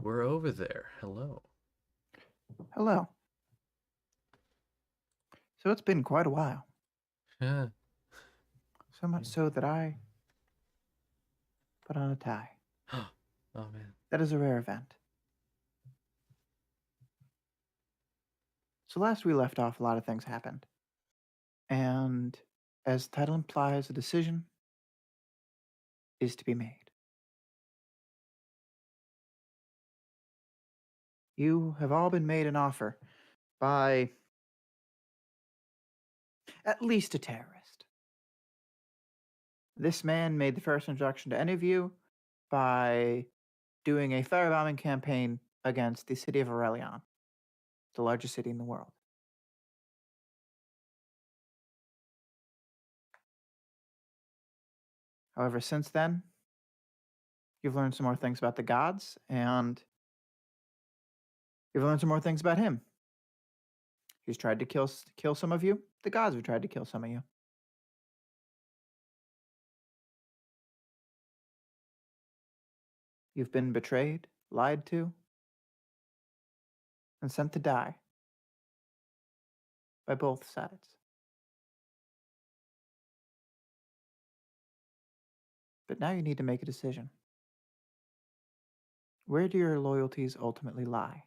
we're over there. Hello. Hello. So it's been quite a while. Yeah. So much so that I put on a tie. Oh man. That is a rare event. So last we left off, a lot of things happened. And as the title implies, a decision is to be made. You have all been made an offer by at least a terrorist. This man made the first introduction to any of you by doing a firebombing campaign against the city of Aurelion, the largest city in the world. However, since then, you've learned some more things about the gods, and you've learned some more things about him. He's tried to kill some of you. The gods have tried to kill some of you. You've been betrayed, lied to, and sent to die by both sides. But now you need to make a decision. Where do your loyalties ultimately lie?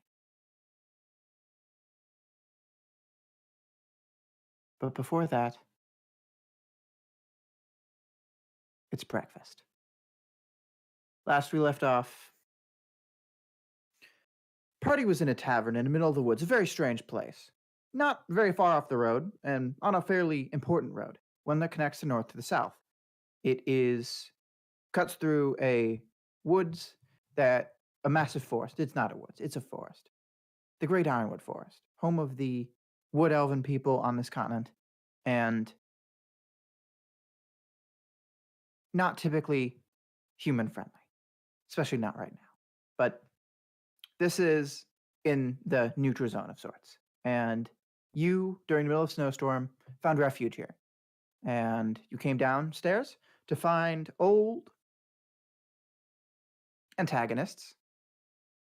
But before that, it's breakfast. Last we left off, party was in a tavern in the middle of the woods, a very strange place. Not very far off the road, and on a fairly important road, one that connects the north to the south. It cuts through a woods a massive forest. It's not a woods, it's a forest. The Great Ironwood Forest, home of the wood elven people on this continent, and not typically human friendly, especially not right now. But this is in the neutral zone of sorts. And you, during the middle of a snowstorm, found refuge here. And you came downstairs to find old antagonists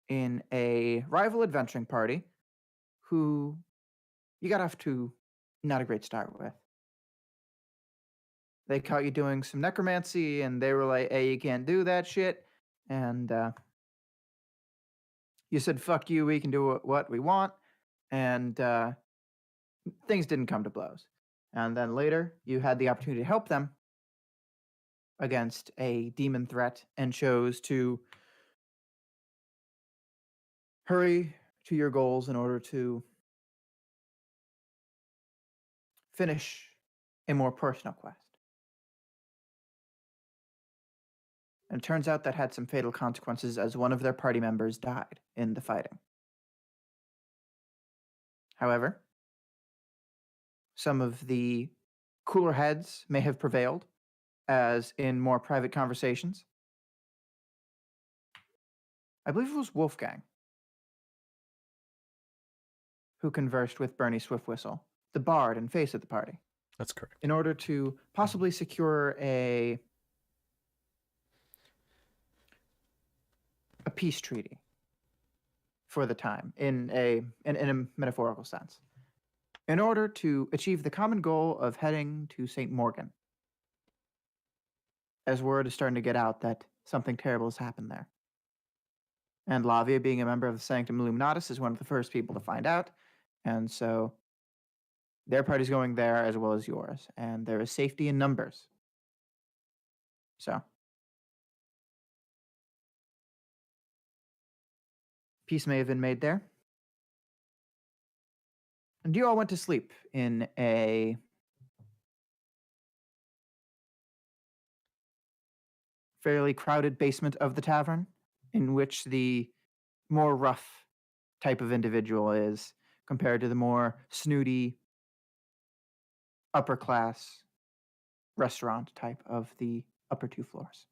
in a rival adventuring party who you got off to not a great start with. They caught you doing some necromancy, and they were like, hey, you can't do that shit. And you said, fuck you, we can do what we want. And things didn't come to blows. And then later, you had the opportunity to help them against a demon threat and chose to hurry to your goals in order to finish a more personal quest. And it turns out that had some fatal consequences as one of their party members died in the fighting. However, some of the cooler heads may have prevailed, as in more private conversations. I believe it was Wolfgang who conversed with Bernie Swiftwhistle, the bard and face of the party. That's correct. In order to possibly secure a peace treaty for the time, in a metaphorical sense, in order to achieve the common goal of heading to St. Morgan, as word is starting to get out that something terrible has happened there. And Lavia, being a member of the Sanctum Illuminatus, is one of the first people to find out, and so their party's going there as well as yours, and there is safety in numbers. So peace may have been made there. And you all went to sleep in a fairly crowded basement of the tavern, in which the more rough type of individual is compared to the more snooty upper class restaurant type of the upper two floors.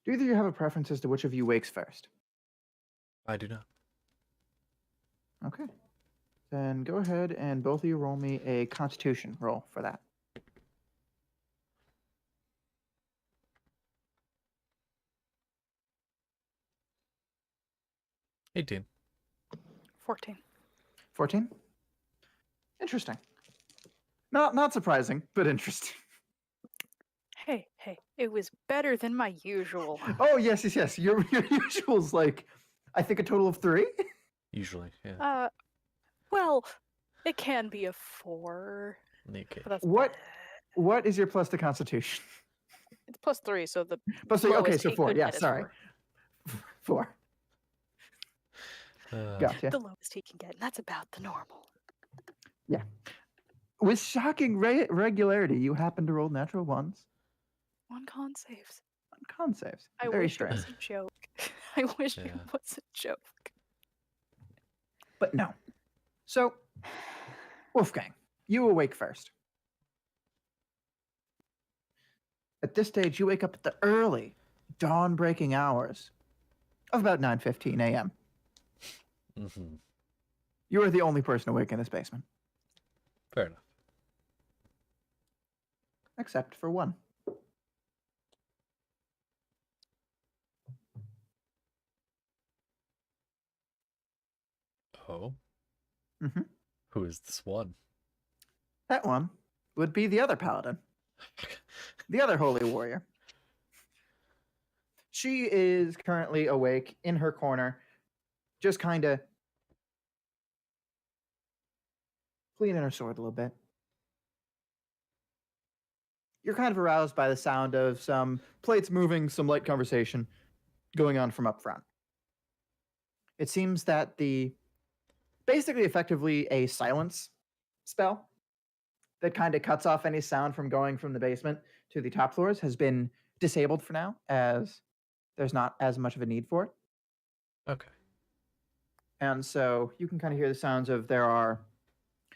Do either of you have a preference as to which of you wakes first? I do not. Okay. Then go ahead and both of you roll me a Constitution roll for that. 18. 14. 14. Interesting. Not surprising, but interesting. Hey, it was better than my usual. Oh yes. Your usual's like, I think a total of 3. Usually, yeah. Well, it can be a 4. Okay. But that's What is your plus to Constitution? It's +3, so the Plus 3. Okay, lowest so he 4. could Yeah, get is sorry. 4. Gotcha. the lowest he can get, and that's about the normal. Yeah. With shocking regularity, you happen to roll natural ones. 1 con saves. On con saves. I Very wish strange. it was a joke. I wish it Yeah. was a joke. But no. So, Wolfgang, you awake first. At this stage, you wake up at the early, dawn-breaking hours of about 9:15 a.m. Mm-hmm. You are the only person awake in this basement, Fair enough. except for one. Oh? Mm-hmm. Who is this one? That one would be the other paladin, the other holy warrior. She is currently awake in her corner, just kind of cleaning her sword a little bit. You're kind of aroused by the sound of some plates moving, some light conversation going on from up front. It seems that basically effectively a silence spell that kind of cuts off any sound from going from the basement to the top floors has been disabled for now, as there's not as much of a need for it. Okay. And so you can kind of hear the sounds of there are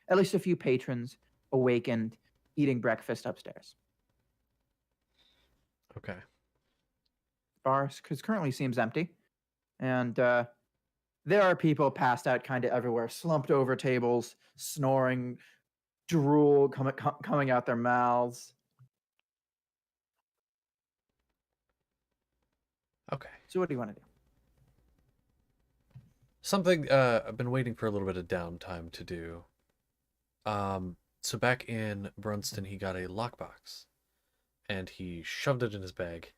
at least a few patrons awakened eating breakfast upstairs. Okay. Bar currently seems empty. And there are people passed out kind of everywhere, slumped over tables, snoring, drool coming out their mouths. Okay. So what do you want to do? Something I've been waiting for a little bit of downtime to do. So back in Brunston, he got a lockbox, and he shoved it in his bag.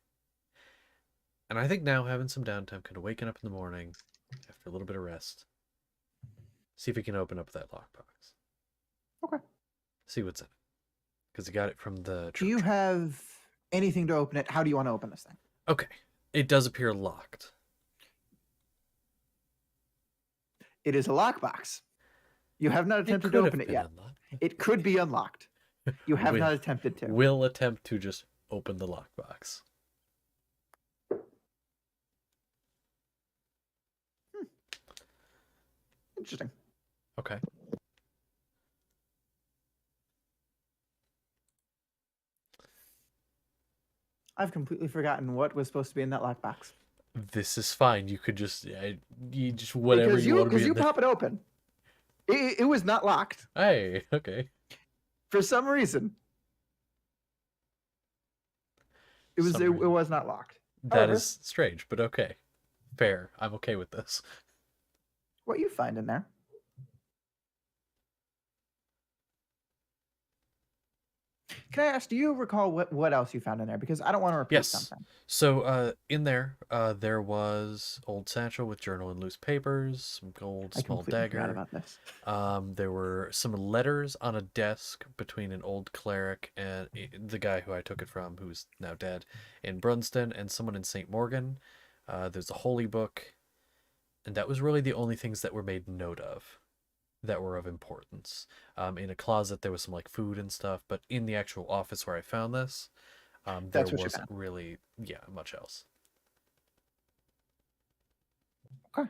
And I think now having some downtime, kind of waking up in the morning after a little bit of rest, see if he can open up that lockbox. Okay. See what's in it, because he got it from the church. Do you have anything to open it? How do you want to open this thing? Okay. It does appear locked. It is a lockbox. You have not attempted to could have open it been yet. unlocked. It could be unlocked. You have Will- not attempted to. Will attempt to just open the lockbox. Interesting. Okay. I've completely forgotten what was supposed to be in that lockbox. This is fine. You could just, you just whatever Because you want to because be you in there. pop it open. It was not locked Hey, okay. for some reason. It was Some it reason. was not locked. That However, is strange, but okay. Fair. I'm okay with this. what you find in there? Can I ask? Do you recall what else you found in there? Because I don't want to repeat Yes. something. So, in there, there was old satchel with journal and loose papers, some gold, I small completely forgot dagger. about this. There were some letters on a desk between an old cleric and the guy who I took it from, who's now dead, in Brunston, and someone in St. Morgan. There's a holy book, and that was really the only things that were made note of that were of importance. In a closet, there was some like food and stuff, but in the actual office where I found this, there That's what you wasn't found. really, much else. Okay.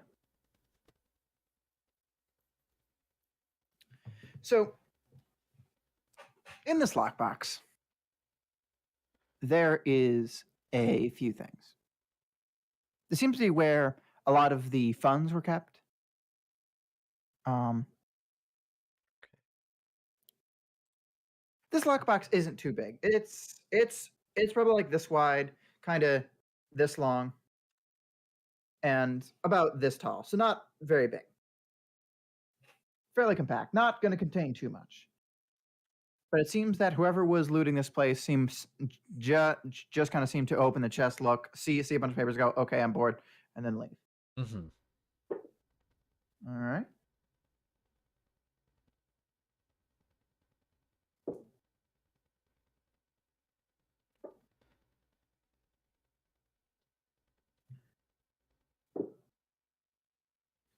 So, in this lockbox, there is a few things. This seems to be where a lot of the funds were kept. This lockbox isn't too big. It's probably like this wide, kind of this long, and about this tall. So not very big. Fairly compact. Not going to contain too much. But it seems that whoever was looting this place seems just kind of seemed to open the chest, look, see a bunch of papers, go, okay, I'm bored, and then leave. Mm-hmm. All right.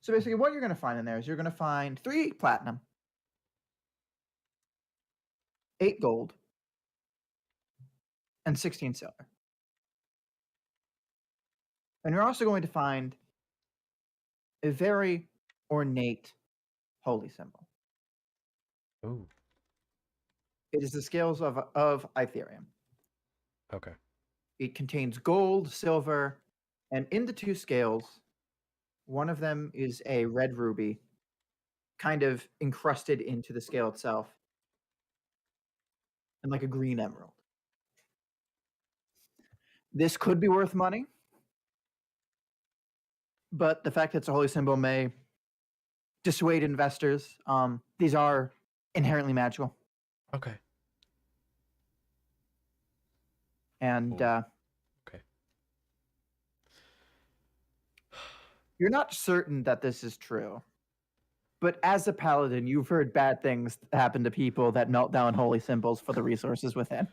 So basically, what you're going to find in there is you're going to find 3 platinum, 8 gold, and 16 silver. And you're also going to find a very ornate holy symbol. Ooh. It is the scales of Ethereum. Okay. It contains gold, silver, and in the 2 scales, one of them is a red ruby, kind of encrusted into the scale itself, and like a green emerald. This could be worth money, but the fact that it's a holy symbol may dissuade investors. These are inherently magical, Okay. and Ooh. Okay. you're not certain that this is true. But as a paladin, you've heard bad things happen to people that melt down holy symbols for the resources within.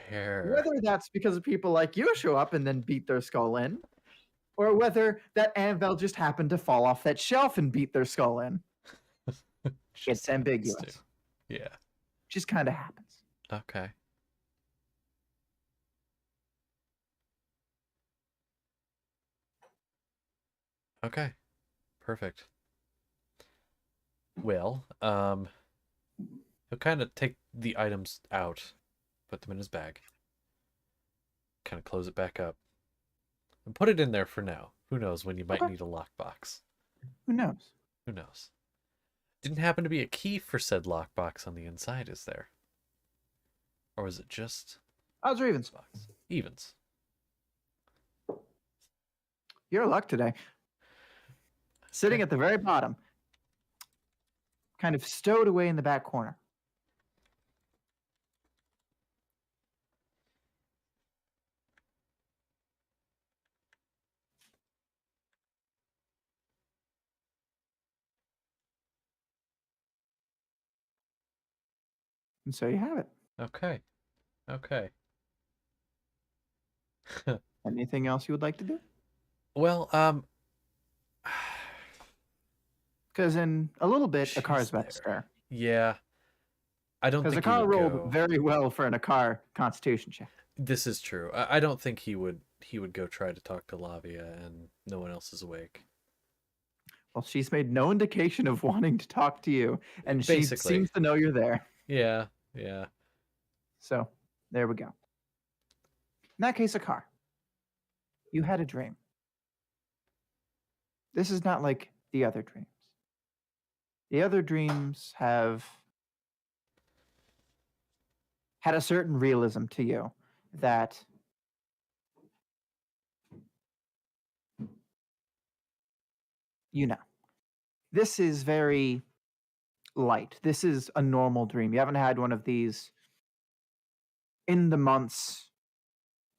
Fair. Whether that's because of people like you show up and then beat their skull in, or whether that anvil just happened to fall off that shelf and beat their skull in. Just It's happens ambiguous. to. Yeah. Just kind of happens. Okay. Okay. Perfect. Well, he'll kind of take the items out, put them in his bag, kind of close it back up, and put it in there for now. Who knows when you might Okay. need a lockbox? Who knows? Who knows? Didn't happen to be a key for said lockbox on the inside, is there? Or was it just Odds or evens? box? Evens. Your luck today. Sitting Okay. at the very bottom, kind of stowed away in the back corner. And so you have it. Okay. Okay. Anything else you would like to do? Well, Because in a little bit, a car she's is about there. to stir. Yeah. I don't Because think the he car would rolled go. very well for an Akar Constitution check. This is true. I don't think he would go try to talk to Lavia and no one else is awake. Well, she's made no indication of wanting to talk to you, and she Basically. seems to know you're there. Yeah, yeah. So there we go. In that case, Akar, you had a dream. This is not like the other dreams. The other dreams have had a certain realism to you that you know. This is very light. This is a normal dream. You haven't had one of these in the months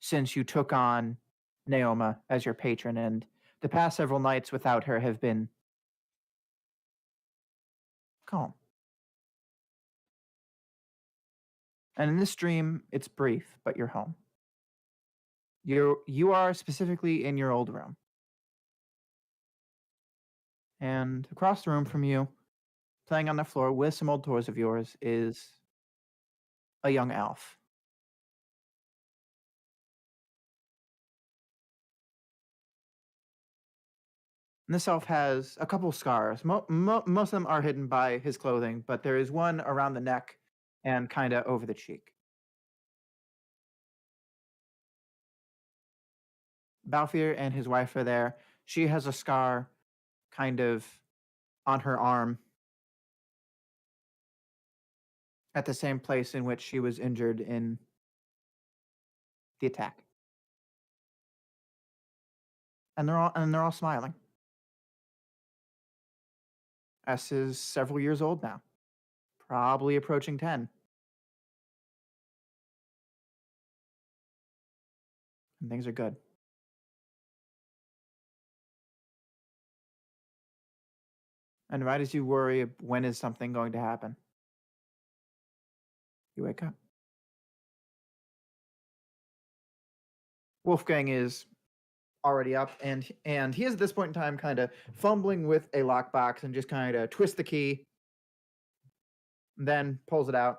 since you took on Naoma as your patron, and the past several nights without her have been calm. And in this dream, it's brief, but you're home. You are specifically in your old room. And across the room from you, playing on the floor with some old toys of yours, is a young elf. And this elf has a couple scars. Most of them are hidden by his clothing, but there is one around the neck and kind of over the cheek. Balfour and his wife are there. She has a scar kind of on her arm. at the same place in which she was injured in the attack. And they're all smiling. S is several years old now, probably approaching 10. And things are good. And right as you worry, when is something going to happen? You wake up. Wolfgang is already up, and he is at this point in time kind of fumbling with a lockbox and just kind of twists the key, then pulls it out,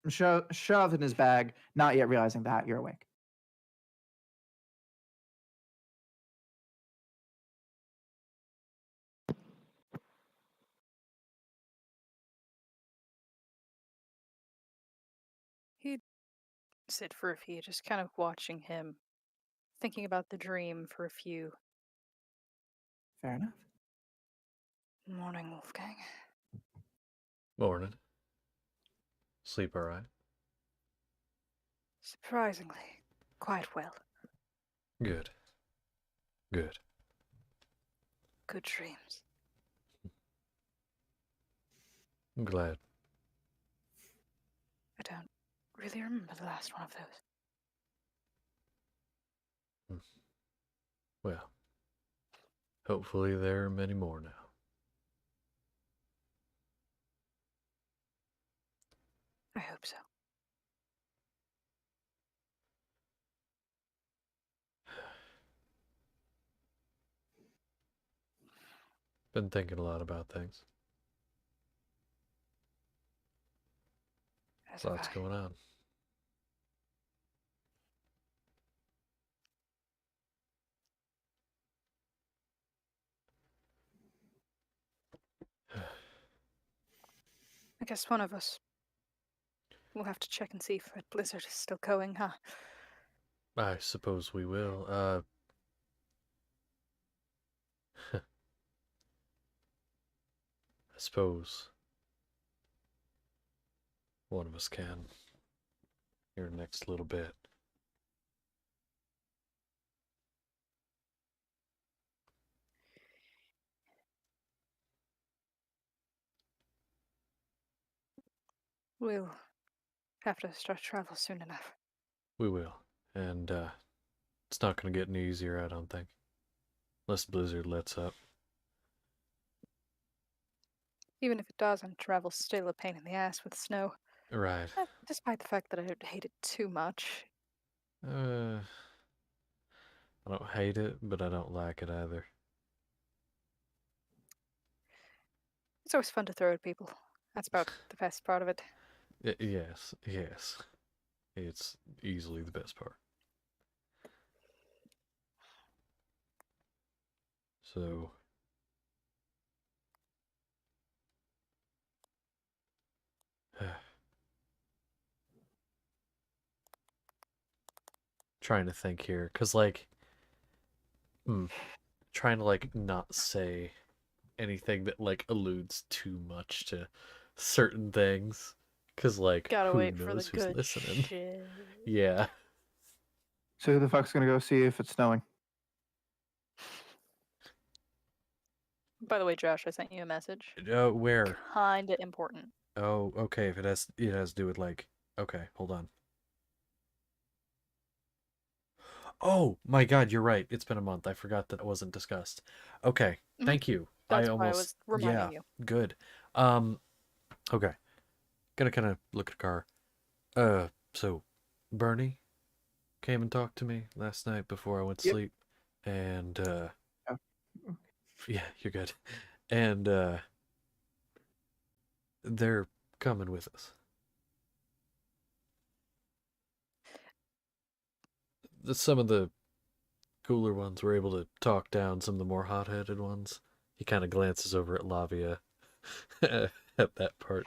and shoves it in his bag, not yet realizing that you're awake. He'd sit for a few, just kind of watching him, thinking about the dream for a few. Fair enough. Morning, Wolfgang. Morning. Sleep all right? Surprisingly, quite well. Good. Good. Good dreams. I'm glad. I don't really remember the last one of those. Well, hopefully there are many more now. I hope so. Been thinking a lot about things. As have Lots I. going on. I guess one of us will have to check and see if that blizzard is still going, huh? I suppose we will. I suppose one of us can here in the next little bit. We'll have to start travel soon enough. We will. And it's not going to get any easier, I don't think. Unless Blizzard lets up. Even if it doesn't, travel's still a pain in the ass with snow. Right. Despite the fact that I don't hate it too much. I don't hate it, but I don't like it either. It's always fun to throw at people. That's about the best part of it. Yes, yes. It's easily the best part. So, trying to think here, cause like, trying to like not say anything that like alludes too much to certain things, cause like Gotta who wait for the knows who's good listening? shit. Yeah. So who the fuck's gonna go see if it's snowing? By the way, Josh, I sent you a message. Where? Kinda important. Oh, okay. If it has to do with like, okay, hold on. Oh my God, you're right. It's been a month. I forgot that it wasn't discussed. Okay, Mhm. thank you. That's why I was reminding you. Good. Okay. Gonna kind of look at the car. So Bernie came and talked to me last night before I went to Yep. sleep, and Oh. yeah, you're good. And they're coming with us. Some of the cooler ones were able to talk down some of the more hot-headed ones. He kind of glances over at Lavia at that part.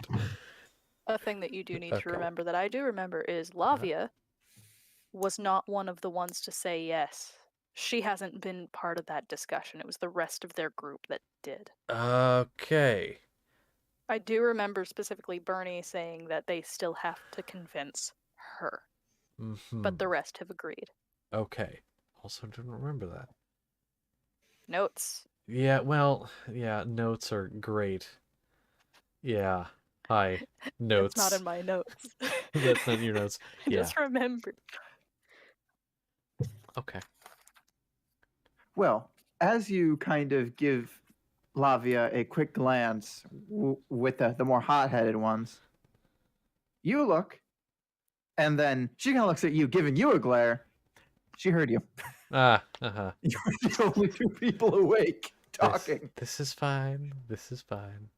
A thing that you do need to Okay. remember that I do remember is Lavia was not one of the ones to say yes. She hasn't been part of that discussion. It was the rest of their group that did. Okay. I do remember specifically Bernie saying that they still have to convince her, but the rest have agreed. Okay. Also didn't remember that. Notes. Yeah, well, yeah, notes are great. Yeah. Hi. That's not Notes. in my notes. That's not in your notes. I Yeah. just remembered. Okay. Well, as you kind of give Lavia a quick glance with the more hot-headed ones, you look, and then she kind of looks at you, giving you a glare. She heard you. Ah, uh-huh. You're the only two people awake talking. This is fine. This is fine.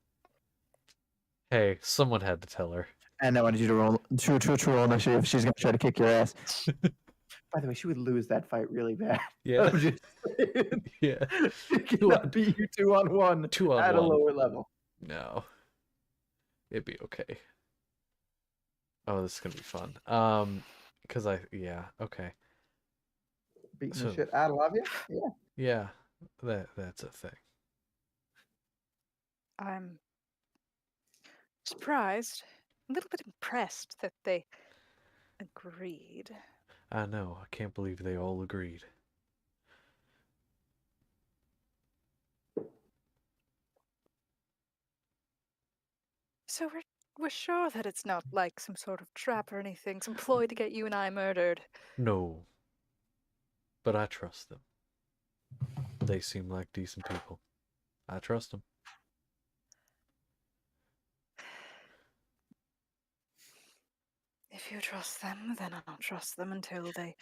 Hey, someone had to tell her. And I wanted you to roll true roll initiative. She's gonna try to kick your ass. By the way, she would lose that fight really bad. Yeah. I'm just saying. Yeah. She cannot beat you 2-on-1 2-on-1. at a lower level. No. It'd be okay. Oh, this is gonna be fun. Because okay. Beating So- the shit out of Lavia? Yeah. Yeah, that's a thing. I'm surprised, a little bit impressed that they agreed. I know. I can't believe they all agreed. So we're sure that it's not like some sort of trap or anything, some ploy to get you and I murdered. No. But I trust them. They seem like decent people. I trust them. If you trust them, then I don't trust them until they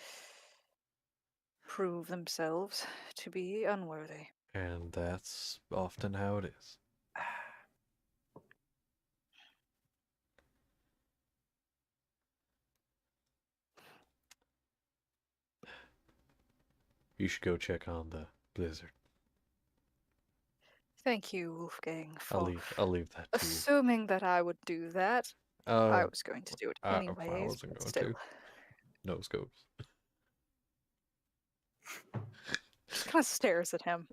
prove themselves to be unworthy. And that's often how it is. You should go check on the blizzard. Thank you, Wolfgang, I'll for leave that to you. assuming that I would do that. I was going to do it I anyways, wasn't but going still. to. No scopes. Just kind of stares at him.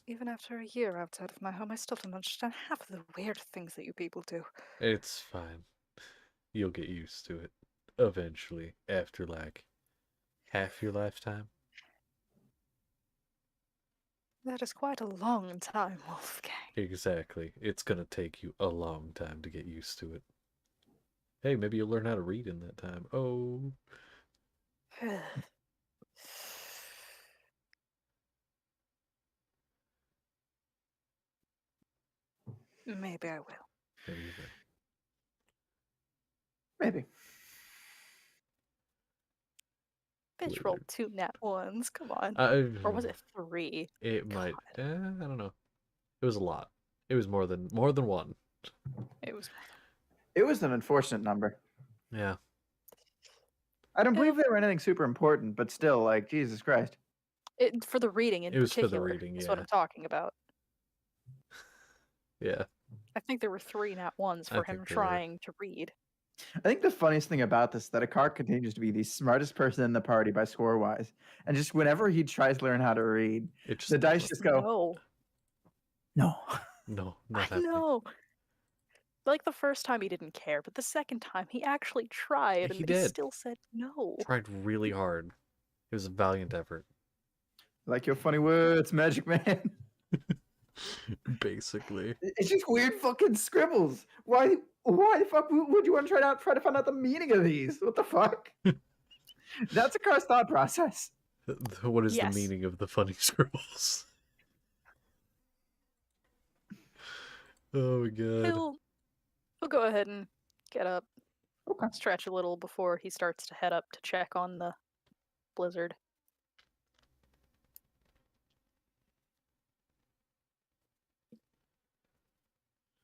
Even after a year outside of my home, I still don't understand half of the weird things that you people do. It's fine. You'll get used to it. Eventually. After like half your lifetime. That is quite a long time, Wolfgang. Exactly. It's gonna take you a long time to get used to it. Hey, maybe you'll learn how to read in that time. Oh. Maybe I will. Maybe you will. Maybe. Bitch rolled 2 nat ones. Come on. Or was it 3? It might. I don't know. It was a lot. It was more than one. It was. It was an unfortunate number. Yeah. I don't believe they were anything super important, but still, like, Jesus Christ. For the reading in It was for the particular. reading, That's what yeah. I'm talking about. Yeah. I think there were 3 nat ones for him trying to read. I think the funniest thing about this is that Akar continues to be the smartest person in the party by score wise. And just whenever he tries to learn how to read, the dice just go, No. No, not I happening. know. Like the first time he didn't care, but the second time he actually tried He and did. they still said no. Tried really hard. It was a valiant effort. Like your funny words, Magic Man. Basically. It's just weird fucking scribbles. Why the fuck would you want to try to find out the meaning of these? What the fuck? That's Akar's thought process. What is the meaning of the funny scribbles? Oh my god. He'll go ahead and get up. Okay. Stretch a little before he starts to head up to check on the blizzard.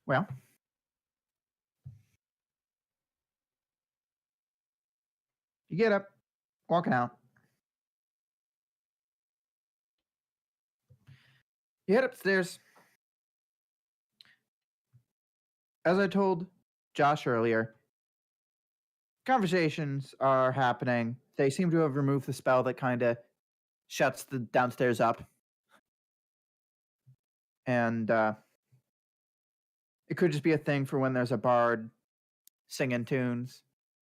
Well, you get up, walking out. You head upstairs. As I told Josh earlier, conversations are happening. They seem to have removed the spell that kind of shuts the downstairs up. And it could just be a thing for when there's a bard singing tunes.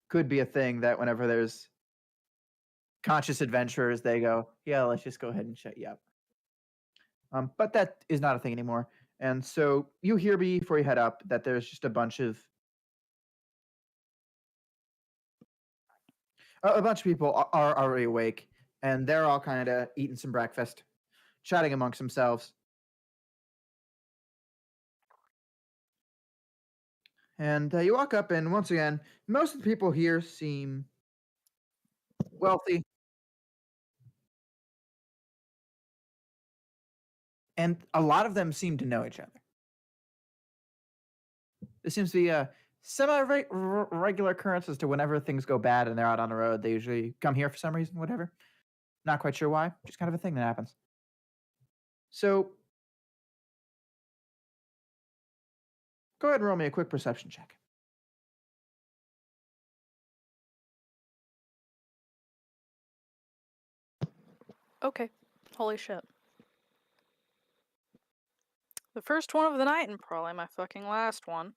Could be a thing that whenever there's conscious adventurers, they go, yeah, let's just go ahead and shut you up. But that is not a thing anymore. And so you hear before you head up that there's just a bunch of people are already awake, and they're all kind of eating some breakfast, chatting amongst themselves. And you walk up, and once again, most of the people here seem wealthy, and a lot of them seem to know each other. This seems to be a semi-regular occurrence as to whenever things go bad and they're out on the road, they usually come here for some reason, whatever. Not quite sure why, just kind of a thing that happens. So go ahead and roll me a quick perception check. Okay. Holy shit. The first one of the night and probably my fucking last one.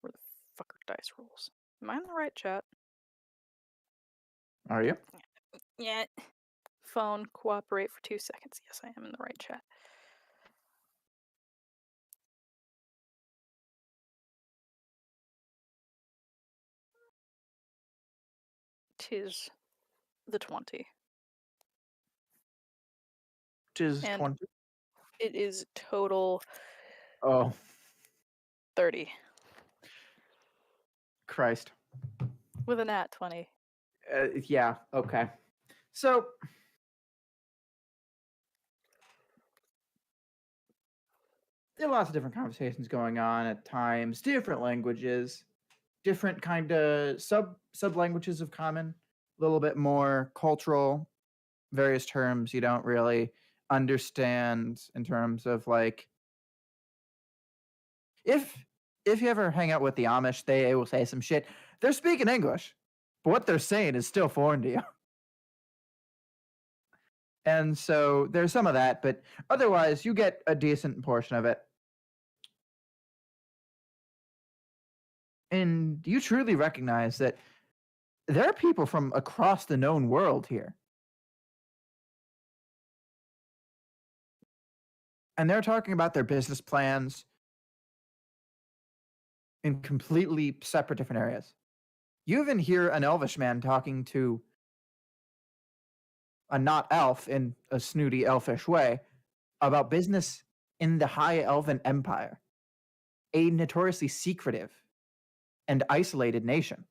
Where the fuck are dice rolls? Am I in the right chat? Are you? Yeah. Phone, cooperate for 2 seconds. Yes, I am in the right chat. Tis the 20. Tis And 20. it is total Oh, 30 Christ. with a nat 20. Yeah, okay. So there are lots of different conversations going on at times, different languages, different kind of sub languages of common, a little bit more cultural, various terms you don't really understand in terms of like if you ever hang out with the Amish, they will say some shit. They're speaking English, but what they're saying is still foreign to you. And so there's some of that, but otherwise you get a decent portion of it. And you truly recognize that there are people from across the known world here. And they're talking about their business plans in completely separate different areas. You even hear an elvish man talking to a not elf in a snooty elfish way about business in the High Elven Empire, a notoriously secretive and isolated nation.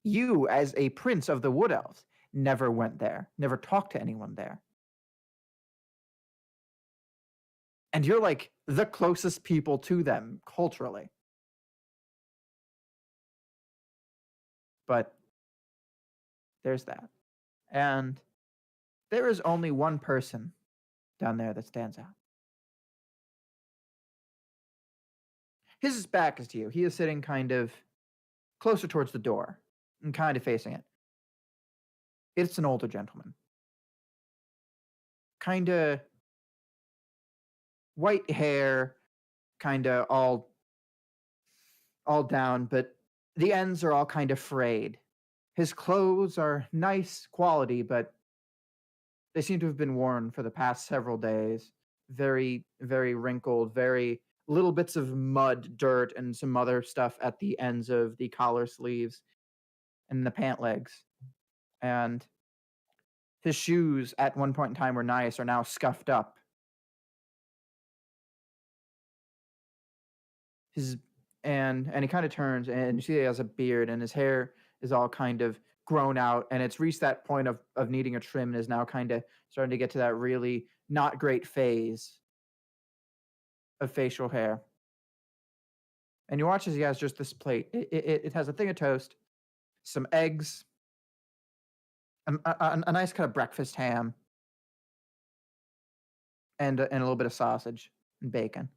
You, as a prince of the Wood Elves, never went there, never talked to anyone there. And you're like the closest people to them culturally. But there's that. And there is only one person down there that stands out. His back is to you. He is sitting kind of closer towards the door and kind of facing it. It's an older gentleman. Kind of white hair, kind of all down, but the ends are all kind of frayed. His clothes are nice quality, but they seem to have been worn for the past several days. Very, very wrinkled, very little bits of mud, dirt, and some other stuff at the ends of the collar sleeves and the pant legs. And his shoes at one point in time were nice, are now scuffed up. His and he kind of turns and you see he has a beard and his hair is all kind of grown out and it's reached that point of needing a trim and is now kind of starting to get to that really not great phase of facial hair. And you watch as he has just this plate. It has a thing of toast, some eggs, a nice kind of breakfast ham, and a little bit of sausage and bacon.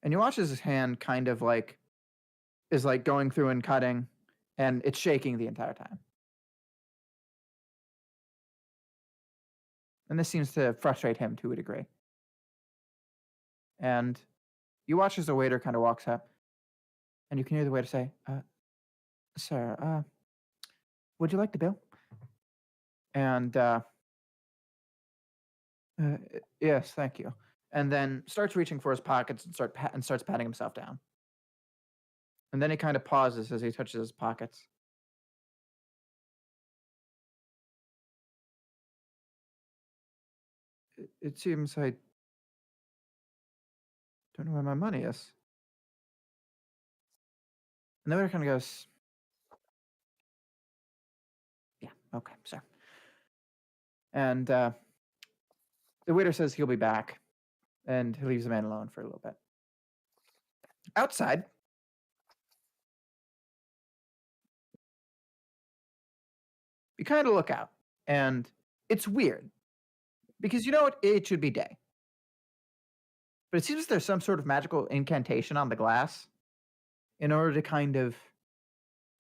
And you watch as his hand kind of like is like going through and cutting, and it's shaking the entire time. And this seems to frustrate him to a degree. And you watch as the waiter kind of walks up, and you can hear the waiter say, "Sir, would you like the bill?" And yes, thank you. And then starts reaching for his pockets and starts patting himself down. And then he kind of pauses as he touches his pockets. It seems I don't know where my money is. And the waiter kind of goes, "Yeah, okay, sir." And the waiter says he'll be back, and he leaves the man alone for a little bit. Outside, you kind of look out, and it's weird because you know it should be day, but it seems there's some sort of magical incantation on the glass in order to kind of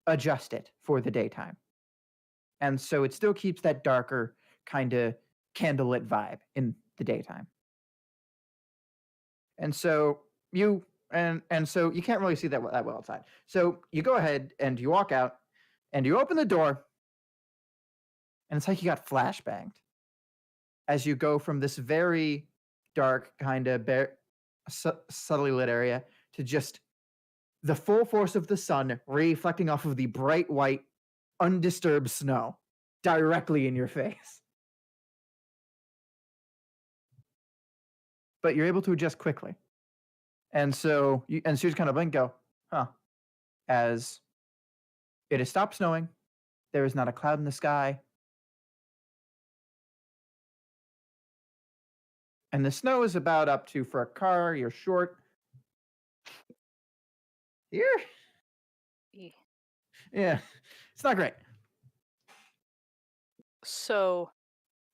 adjust it for the daytime. And so it still keeps that darker kind of candlelit vibe in the daytime. And so so you can't really see that well outside. So you go ahead and you walk out and you open the door, and it's like you got flashbanged as you go from this very dark kind of subtly lit area to just the full force of the sun reflecting off of the bright white undisturbed snow directly in your face. But you're able to adjust quickly. And so you just kind of blink and go, huh, as it has stopped snowing. There is not a cloud in the sky. And the snow is about up to, for a car, you're short. Here? Eh. Yeah. It's not great. So,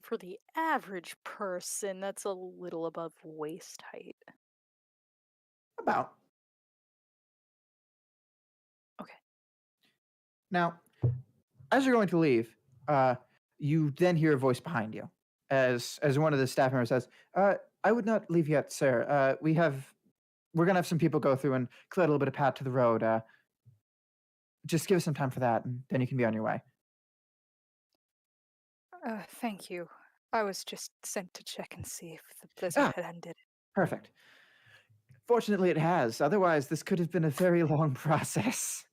for the average person, that's a little above waist height. About. Okay. Now, as you're going to leave, you then hear a voice behind you as one of the staff members says, "I would not leave yet, sir. We're gonna have some people go through and clear a little bit of path to the road. Just give us some time for that, and then you can be on your way." Thank you. I was just sent to check and see if the blizzard Ah, had ended. perfect. Fortunately, it has. Otherwise, this could have been a very long process.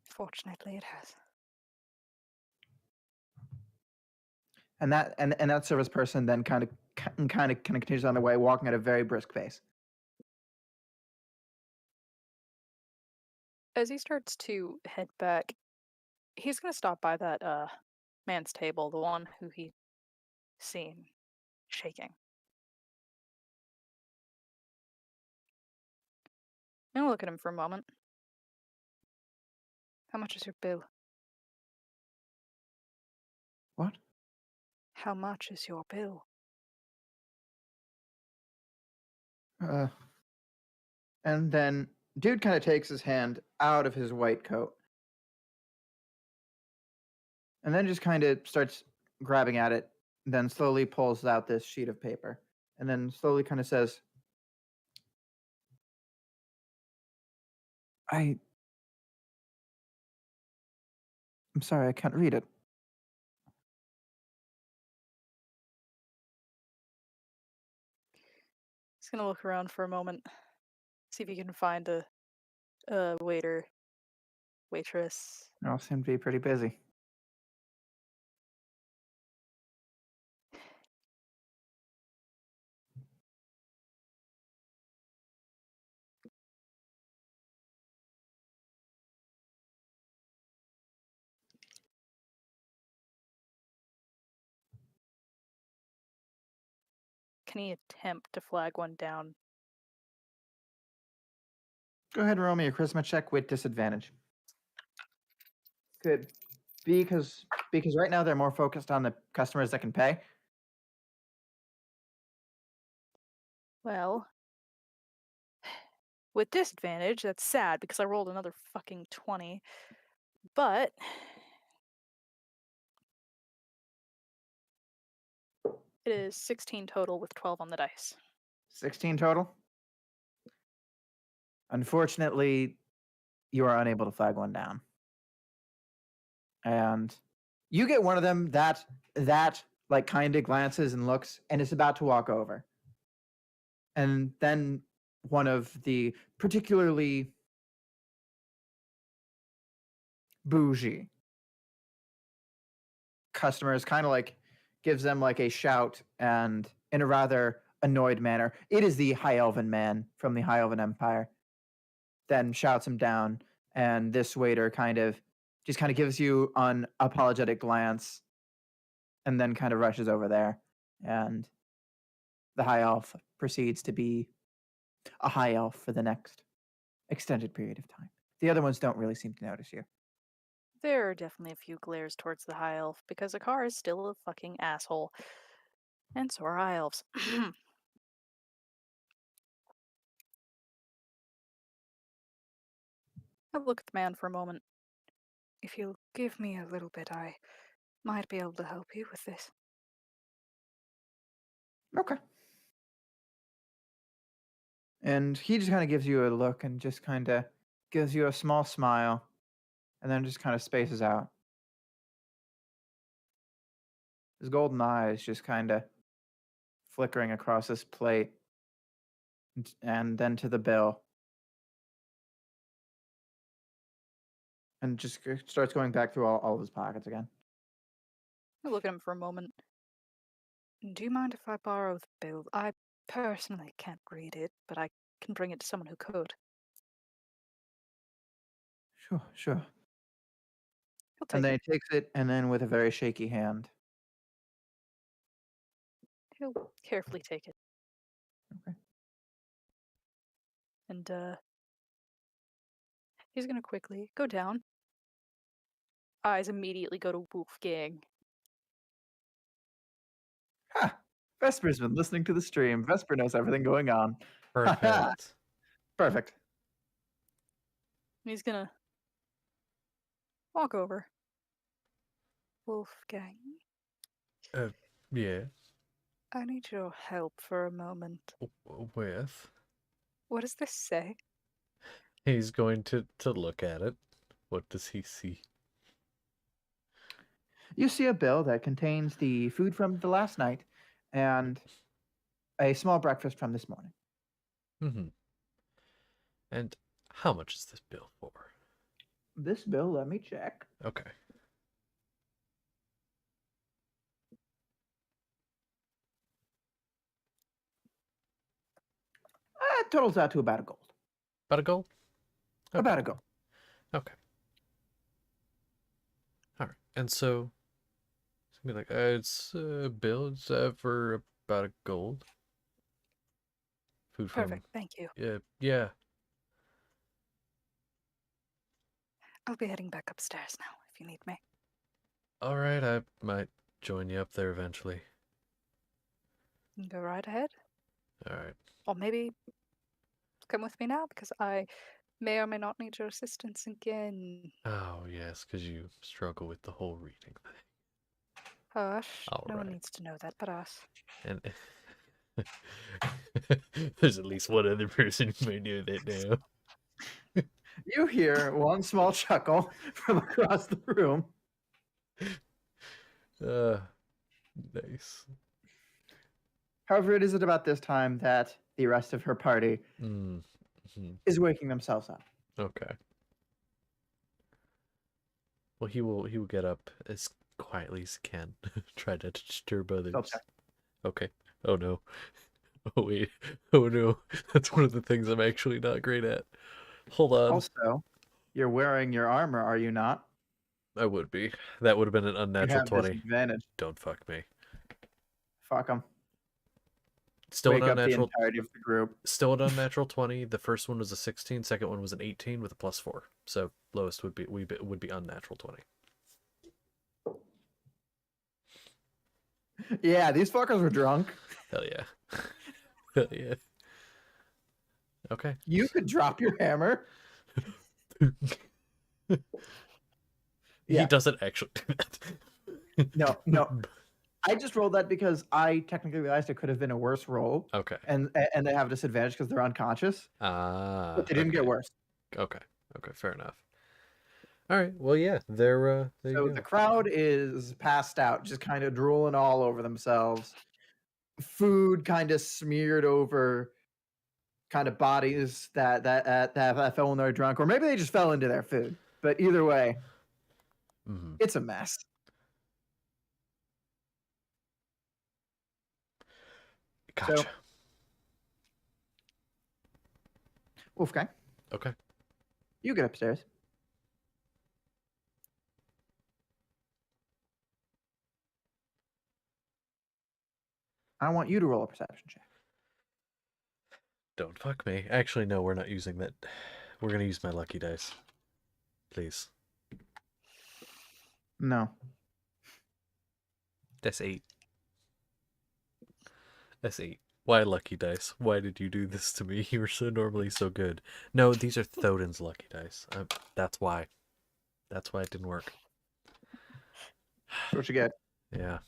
Fortunately, it has. And that service person then kind of continues on their way, walking at a very brisk pace. As he starts to head back, he's gonna stop by that man's table, the one who he seen shaking. I'm gonna look at him for a moment. How much is your bill? What? How much is your bill? Uh, and then dude kind of takes his hand out of his white coat and then just kind of starts grabbing at it, then slowly pulls out this sheet of paper and then slowly kind of says, I'm sorry, I can't read it." He's gonna look around for a moment, see if he can find a waiter, waitress. They all seem to be pretty busy. Can he attempt to flag one down? Go ahead and roll me a charisma check with disadvantage. Good. Because right now they're more focused on the customers that can pay. Well, with disadvantage, that's sad because I rolled another fucking 20. But It is 16 total with 12 on the dice. 16 total. Unfortunately, you are unable to flag one down. And you get one of them that like kind of glances and looks and is about to walk over. And then one of the particularly bougie customers kind of like gives them like a shout, and in a rather annoyed manner, it is the High Elven man from the High Elven Empire, then shouts him down, and this waiter just kind of gives you an apologetic glance and then kind of rushes over there, and the high elf proceeds to be a high elf for the next extended period of time. The other ones don't really seem to notice you. There are definitely a few glares towards the high elf because Akar is still a fucking asshole. And so are high elves. I look at the man for a moment. If you'll give me a little bit, I might be able to help you with this. Okay. And he just kind of gives you a look and just kind of gives you a small smile, and then just kind of spaces out. His golden eyes just kind of flickering across this plate and then to the bill. And just starts going back through all of his pockets again. I look at him for a moment. Do you mind if I borrow the bill? I personally can't read it, but I can bring it to someone who could. Sure. He'll And take then it. he takes it, and then with a very shaky hand. He'll carefully take it. Okay. And he's gonna quickly go down. Eyes immediately go to Wolfgang. Ha! Vesper's been listening to the stream. Vesper knows everything going on. Perfect. Perfect. He's gonna walk over. Wolfgang, Yes. I need your help for a moment. With. What does this say? He's going to look at it. What does he see? You see a bill that contains the food from the last night and a small breakfast from this morning. Mm-hmm. And how much is this bill for? This bill, let me check. Okay. It totals out to about a gold. About a gold? Okay. About a gold. Okay. All right. And so it's gonna be like, it's a bill. It's for about a gold. Food from. Perfect, thank you. Yeah. I'll be heading back upstairs now if you need me. All right. I might join you up there eventually. You can go right ahead. All right. Or maybe come with me now because I may or may not need your assistance again. Oh yes, because you struggle with the whole reading thing. Hush. All No one right. needs to know that but us. And there's at least one other person who may know that now. You hear one small chuckle from across the room. Nice. However, it is at about this time that the rest of her party is waking themselves up. Okay. Well, he will get up as quietly as he can. Try not to disturb others. Okay. Oh no. Oh wait. Oh no. That's one of the things I'm actually not great at. Hold on. Also, you're wearing your armor, are you not? I would be. That would have been an unnatural You have 20. disadvantage. Don't fuck me. Fuck them. Still Wake an up the unnatural. entirety of the group. Still an unnatural 20. The first one was a 16. Second one was an 18 with a +4. So lowest would be unnatural 20. Yeah, these fuckers were drunk. Hell yeah. Hell yeah. Okay. You could drop your hammer. He Yeah. doesn't actually do that. No. I just rolled that because I technically realized it could have been a worse roll, Okay. and they have a disadvantage because they're unconscious, but they didn't get Okay. worse. Okay. Okay. Fair enough. All right. Well, yeah. There you So go. the crowd is passed out, just kind of drooling all over themselves. Food kind of smeared over kind of bodies that fell when they're drunk, or maybe they just fell into their food. But either way, Mhm. it's a mess. Gotcha. So, Wolfgang, Okay. you get upstairs. I want you to roll a perception check. Don't fuck me. Actually, no, we're not using that. We're gonna use my lucky dice. Please. No. That's 8. That's 8. Why lucky dice? Why did you do this to me? You were so normally so good. No, these are Thodin's lucky dice. That's why. That's why it didn't work. That's what you get. Yeah.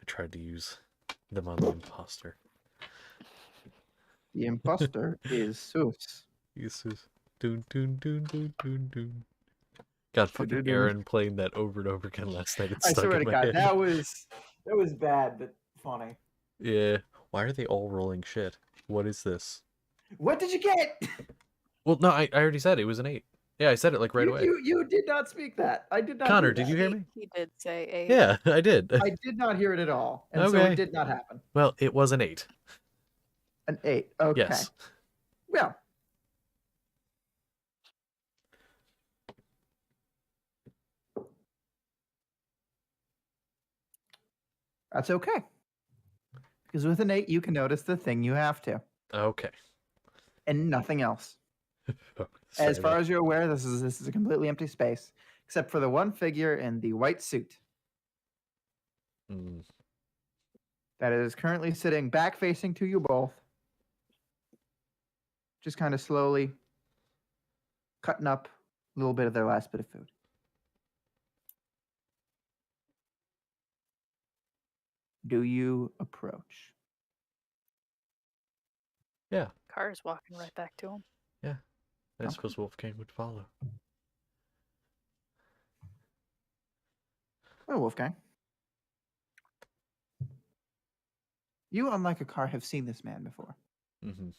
I tried to use them on the imposter. The imposter is Zeus. This is doon doon doon doon doon doon. God, fucking Doo-doo-doo. Aaron playing that over and over again last night. It I stuck swear in to my God, head. that was bad but funny. Yeah. Why are they all rolling shit? What is this? What did you get? Well, no, I already said it was an 8. Yeah, I said it like right away. You did not speak that. I did not Connor, hear did that. you hear me? He did say 8. Yeah, I did. I did not hear it at all, and so Okay. it did not happen. Well, it was an 8. An 8. Okay. Yes. Well. That's okay. Because with an 8, you can notice the thing you have to, Okay. and nothing else. Oh, As sorry, far as you're aware, this is a completely empty space, except for the one figure in the white suit Mm. that is currently sitting back facing to you both, just kind of slowly cutting up a little bit of their last bit of food. Do you approach? Yeah. Car's walking right back to him. Yeah. I Okay. suppose Wolfgang would follow. Well, Wolfgang, you, unlike a car, have seen this man before. Mm-hmm.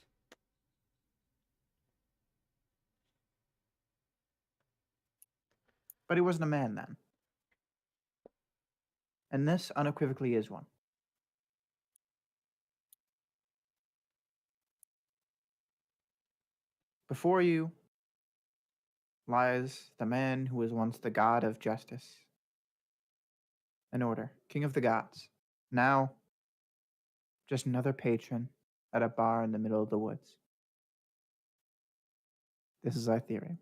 But he wasn't a man then. And this unequivocally is one. Before you lies the man who was once the god of justice and order, king of the gods. Now, just another patron at a bar in the middle of the woods. This is our theory.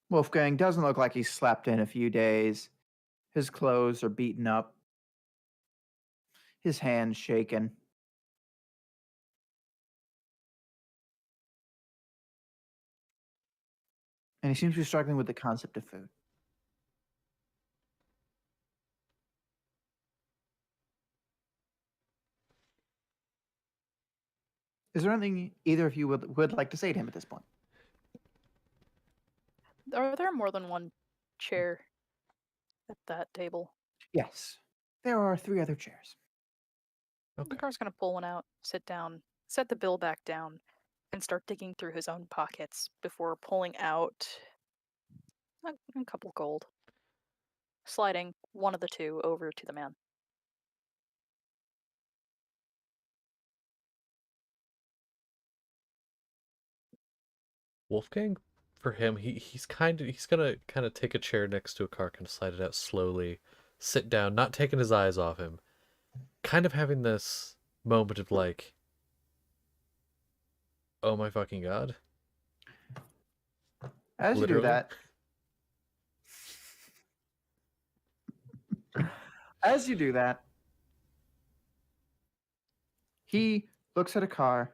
Wolfgang doesn't look like he's slept in a few days. His clothes are beaten up, his hands shaken. And he seems to be struggling with the concept of food. Is there anything either of you would like to say to him at this point? Are there more than one chair at that table? Yes. There are 3 other chairs. Okay. Car's gonna pull one out, sit down, set the bill back down, and start digging through his own pockets before pulling out a couple gold, sliding one of the 2 over to the man. Wolfgang, for him, he's gonna kind of take a chair next to a car, kind of slide it out slowly, sit down, not taking his eyes off him, kind of having this moment of like, oh my fucking god. As you do Literally. that, as you do that, he looks at a car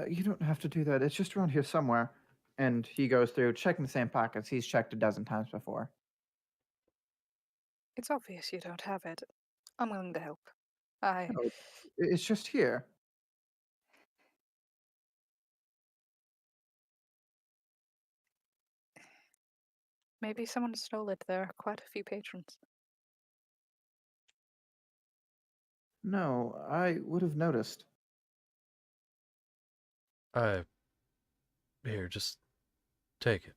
You don't have to do that. It's just around here somewhere. And he goes through checking the same pockets he's checked a dozen times before. It's obvious you don't have it. I'm willing to help. I. No, it's just here. Maybe someone stole it. There are quite a few patrons. No, I would have noticed. Here, just take it.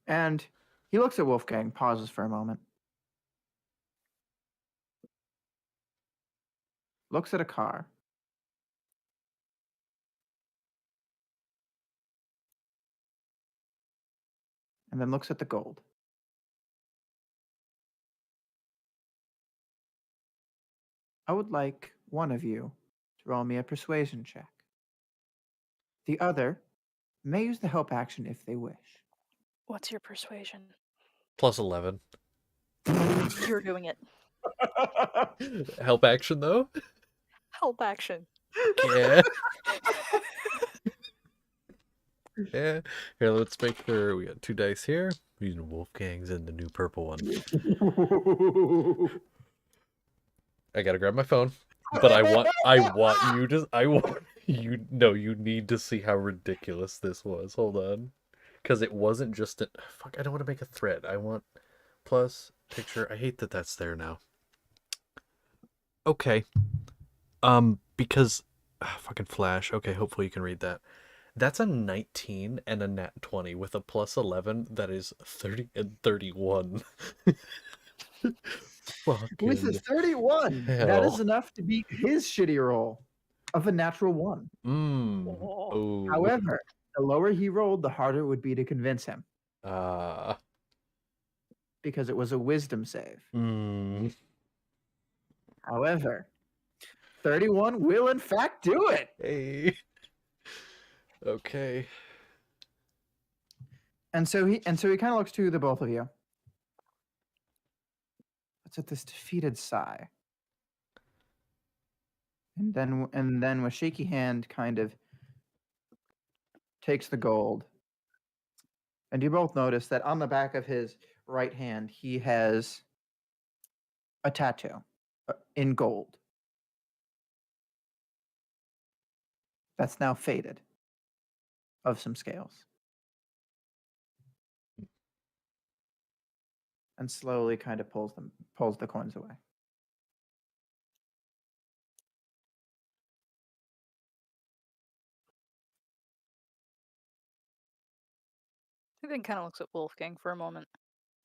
And he looks at Wolfgang, pauses for a moment. Looks at a car. And then looks at the gold. I would like one of you to roll me a persuasion check. The other may use the help action if they wish. What's your persuasion? Plus 11. You're doing it. Help action, though? Help action. Yeah. Yeah. Here, let's make sure we got 2 dice here. We're using Wolfgang's and the new purple one. I gotta grab my phone. But I want you need to see how ridiculous this was. Hold on. Because it wasn't just a fuck, I don't want to make a thread. I want plus picture. I hate that that's there now. Okay. Because fucking flash. Okay, hopefully you can read that. That's a 19 and a nat 20 with a plus 11. That is 30 and 31. With a Fucking 31, that hell. is enough to beat his shitty roll of a natural 1. Oh. However, the lower he rolled, the harder it would be to convince him. Because it was a wisdom save. However, 31 will in fact do it. Hey. Okay. And so he kind of looks to the both of you. It's at this defeated sigh. And then with shaky hand kind of takes the gold. And you both notice that on the back of his right hand he has a tattoo in gold. That's now faded of some scales. And slowly kind of pulls the coins away. He then kind of looks at Wolfgang for a moment.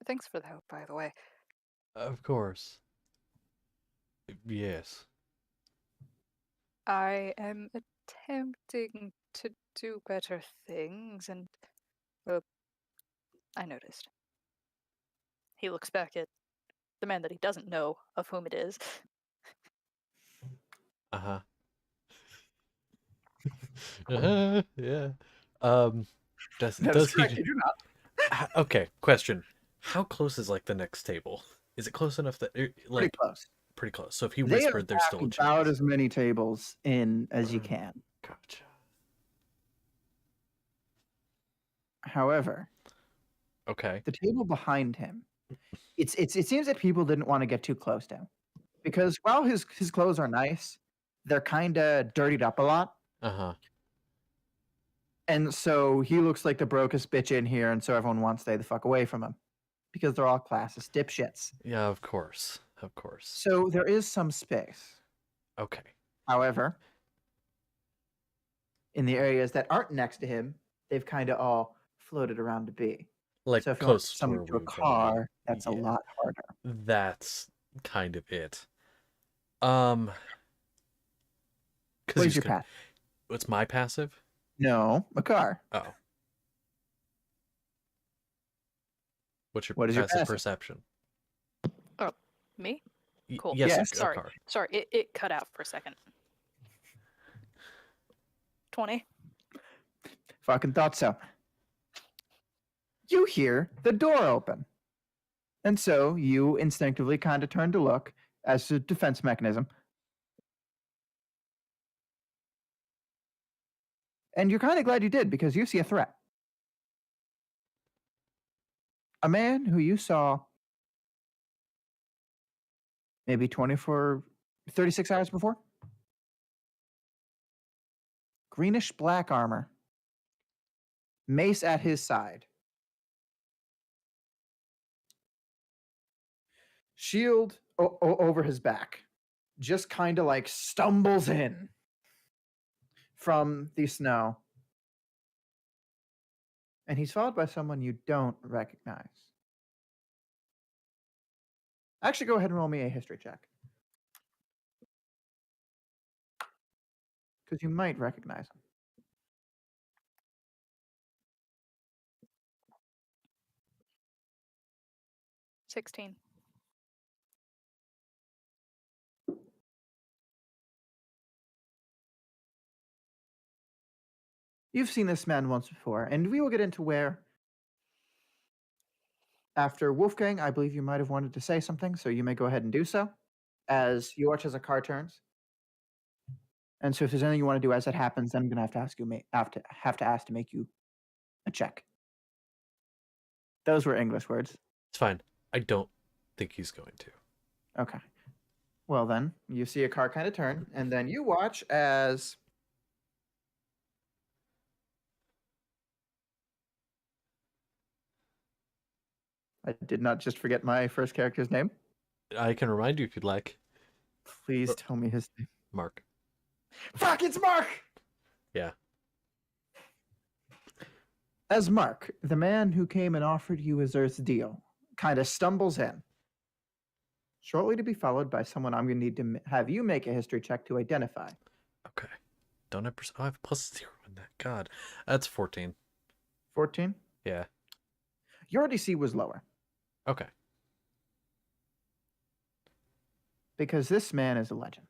Thanks for the help, by the way. Of course. Yes. I am attempting to do better things, and I noticed. He looks back at the man that he doesn't know of whom it is. Uh-huh. Yeah. Does correct, he you do not. Okay, question. How close is like the next table? Is it close enough that Pretty close. pretty close. So if he They have whispered, there's still a packed chance. about as many tables in as you can. Gotcha. However, Okay. the table behind him, it seems that people didn't want to get too close to him because while his clothes are nice, they're kind of dirtied up a lot, Uh-huh. and so he looks like the brokest bitch in here, and so everyone wants to stay the fuck away from him because they're all classist dipshits. Yeah, of course. Of course. So there is some space. Okay. However, in the areas that aren't next to him, they've kind of all floated around to be. Like So if you want close to someone where to a we would go. car, that's a Yeah. lot harder. That's kind of it. What is your path? What's my passive? No, a car. Oh. What's your What is your passive passive? perception? Me? Cool. Yes, Yes. a Sorry. car. Sorry, it cut out for a second. 20. Fucking thought so. you hear the door open. And so you instinctively kind of turn to look as a defense mechanism. And you're kind of glad you did because you see a threat. A man who you saw maybe 36 hours before. Greenish black armor. Mace at his side. Shield over his back. Just kind of like stumbles in from the snow. And he's followed by someone you don't recognize. Actually, go ahead and roll me a history check. Because you might recognize him. 16. You've seen this man once before, and we will get into where. After Wolfgang, I believe you might have wanted to say something, so you may go ahead and do so as you watch as a car turns. And so if there's anything you want to do as it happens, then I'm going to have to ask to make you a check. Those were English words. It's fine. I don't think he's going to. Okay. Well, then, you see a car kind of turn, and then you watch as I did not just forget my first character's name. I can remind you if you'd like. Please tell me his name. Mark. Fuck, it's Mark! Yeah. As Mark, the man who came and offered you his Earth's deal, kind of stumbles in. Shortly to be followed by someone I'm going to need to have you make a history check to identify. Okay. Don't have I have +0 in that. God. That's 14. 14? Yeah. Your DC was lower. Okay. Because this man is a legend.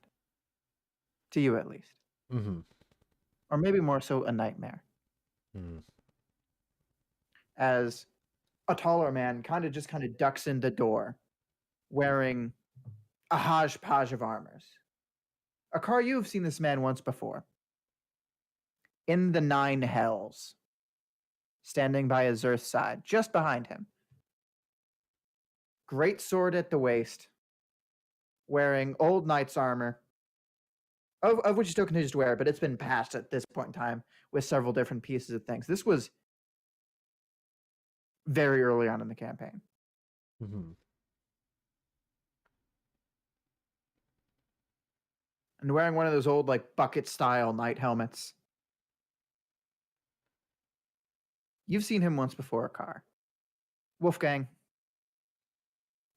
To you, at least. Mm-hmm. Or maybe more so a nightmare. Mm. As a taller man kind of ducks in the door, wearing a hodgepodge of armors. A car you've seen this man once before. In the 9 hells. Standing by his Earth side, just behind him. Great sword at the waist. Wearing old knight's armor. Of which he still continues to wear, but it's been patched at this point in time with several different pieces of things. This was very early on in the campaign. Mm-hmm. And wearing one of those old, like, bucket-style knight helmets. You've seen him once before, Car. Wolfgang.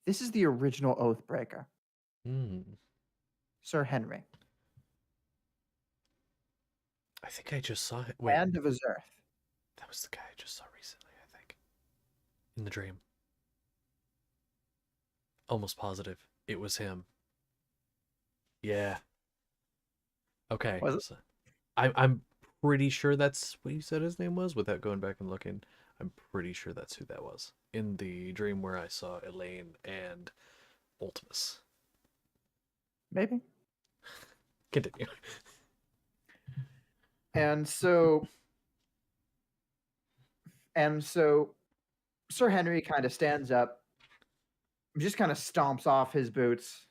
This is the original Oathbreaker. Mm. Sir Henry. I think I just saw it. Wait, Land of his Earth. that was the guy I just saw recently, I think. In the dream. Almost positive. It was him. Yeah. Okay. Was it? So I'm pretty sure that's what you said his name was without going back and looking. I'm pretty sure that's who that was. In the dream where I saw Elaine and Ultimus. Maybe. Continue. And so Sir Henry kind of stands up, just kind of stomps off his boots.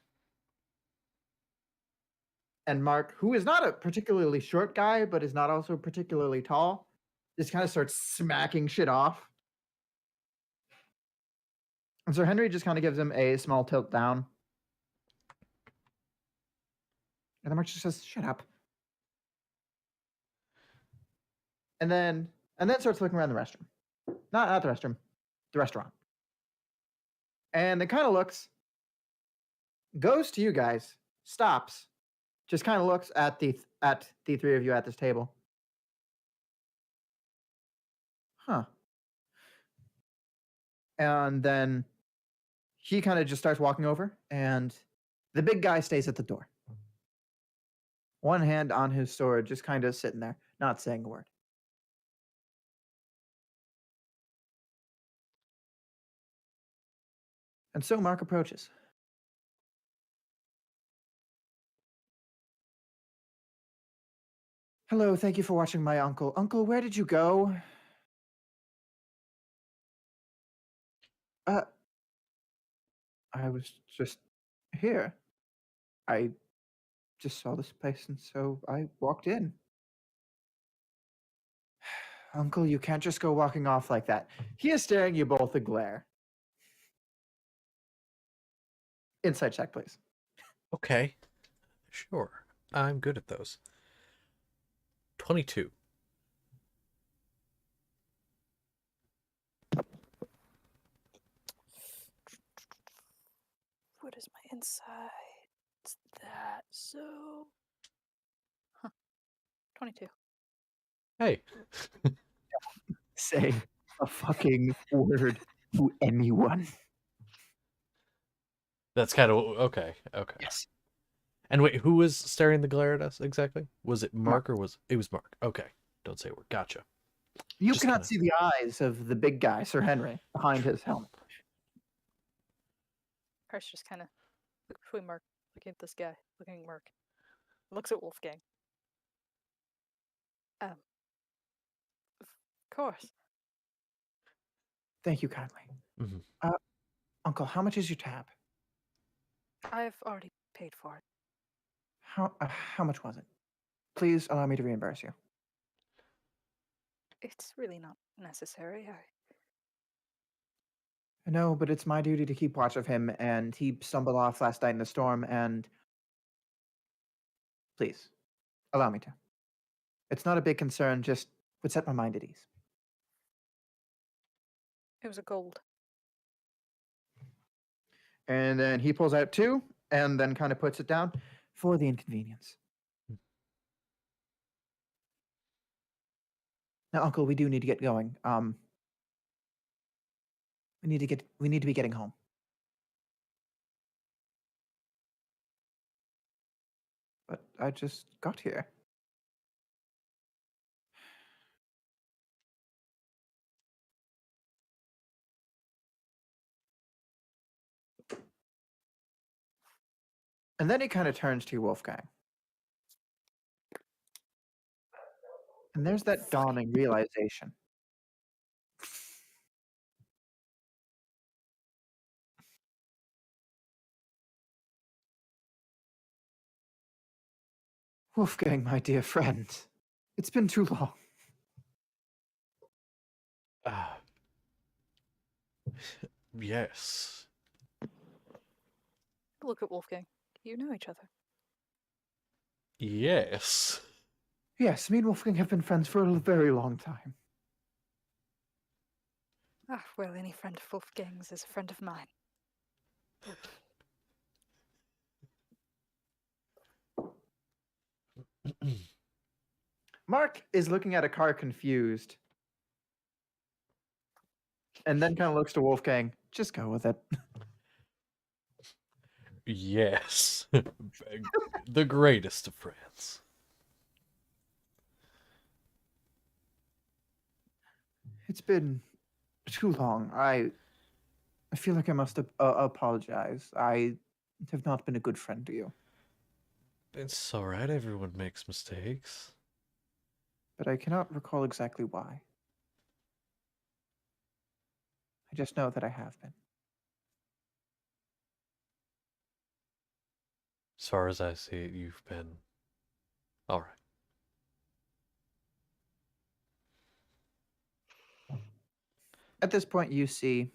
And Mark, who is not a particularly short guy, but is not also particularly tall, just kind of starts smacking shit off. And Sir Henry just kind of gives him a small tilt down. And then Mark just says, "Shut up." And then starts looking around the restroom. Not the restroom, the restaurant. And it kind of looks, goes to you guys, stops, just kind of looks at the 3 of you at this table. Huh. And then he kind of just starts walking over, and the big guy stays at the door. One hand on his sword, just kind of sitting there, not saying a word. And so Mark approaches. Hello, thank you for watching my uncle. Uncle, where did you go? Uh, I was just here. I just saw this place and so I walked in. Uncle, you can't just go walking off like that. He is staring you both a glare. Insight check, please. Okay. Sure. I'm good at those. 22. What is my insight? It's that. So. Huh. 22. Hey. Say a fucking word to anyone. That's kind of okay. Okay. Yes. And wait, who was staring the glare at us exactly? Was it Mark. Mark or was it was Mark? Okay. Don't say a word. Gotcha. You Just cannot kinda- see the eyes of the big guy, Sir Henry, behind his helmet. Harsh just kind of between Mark, looking at this guy, looking at Mark, looks at Wolfgang. Of course. Thank you kindly. Mhm. Uncle, how much is your tab? I've already paid for it. How much was it? Please allow me to reimburse you. It's really not necessary. No, but it's my duty to keep watch of him, and he stumbled off last night in the storm, and please, allow me to. It's not a big concern, just would set my mind at ease. It was a gold. And then he pulls out two, and then kind of puts it down for the inconvenience. Now, Uncle, we do need to get going. We need to be getting home. But I just got here. And then he kind of turns to Wolfgang. And there's that dawning realization. Wolfgang, my dear friend, it's been too long. Ah. Yes. Look at Wolfgang. You know each other. Yes. Yes, me and Wolfgang have been friends for a very long time. Ah, well, any friend of Wolfgang's is a friend of mine. Mark is looking at a car confused. And then kind of looks to Wolfgang. Just go with it. Yes. The greatest of friends. It's been too long. I feel like I must apologize. I have not been a good friend to you. It's alright, everyone makes mistakes. But I cannot recall exactly why. I just know that I have been. As far as I see it, you've been alright. At this point, you see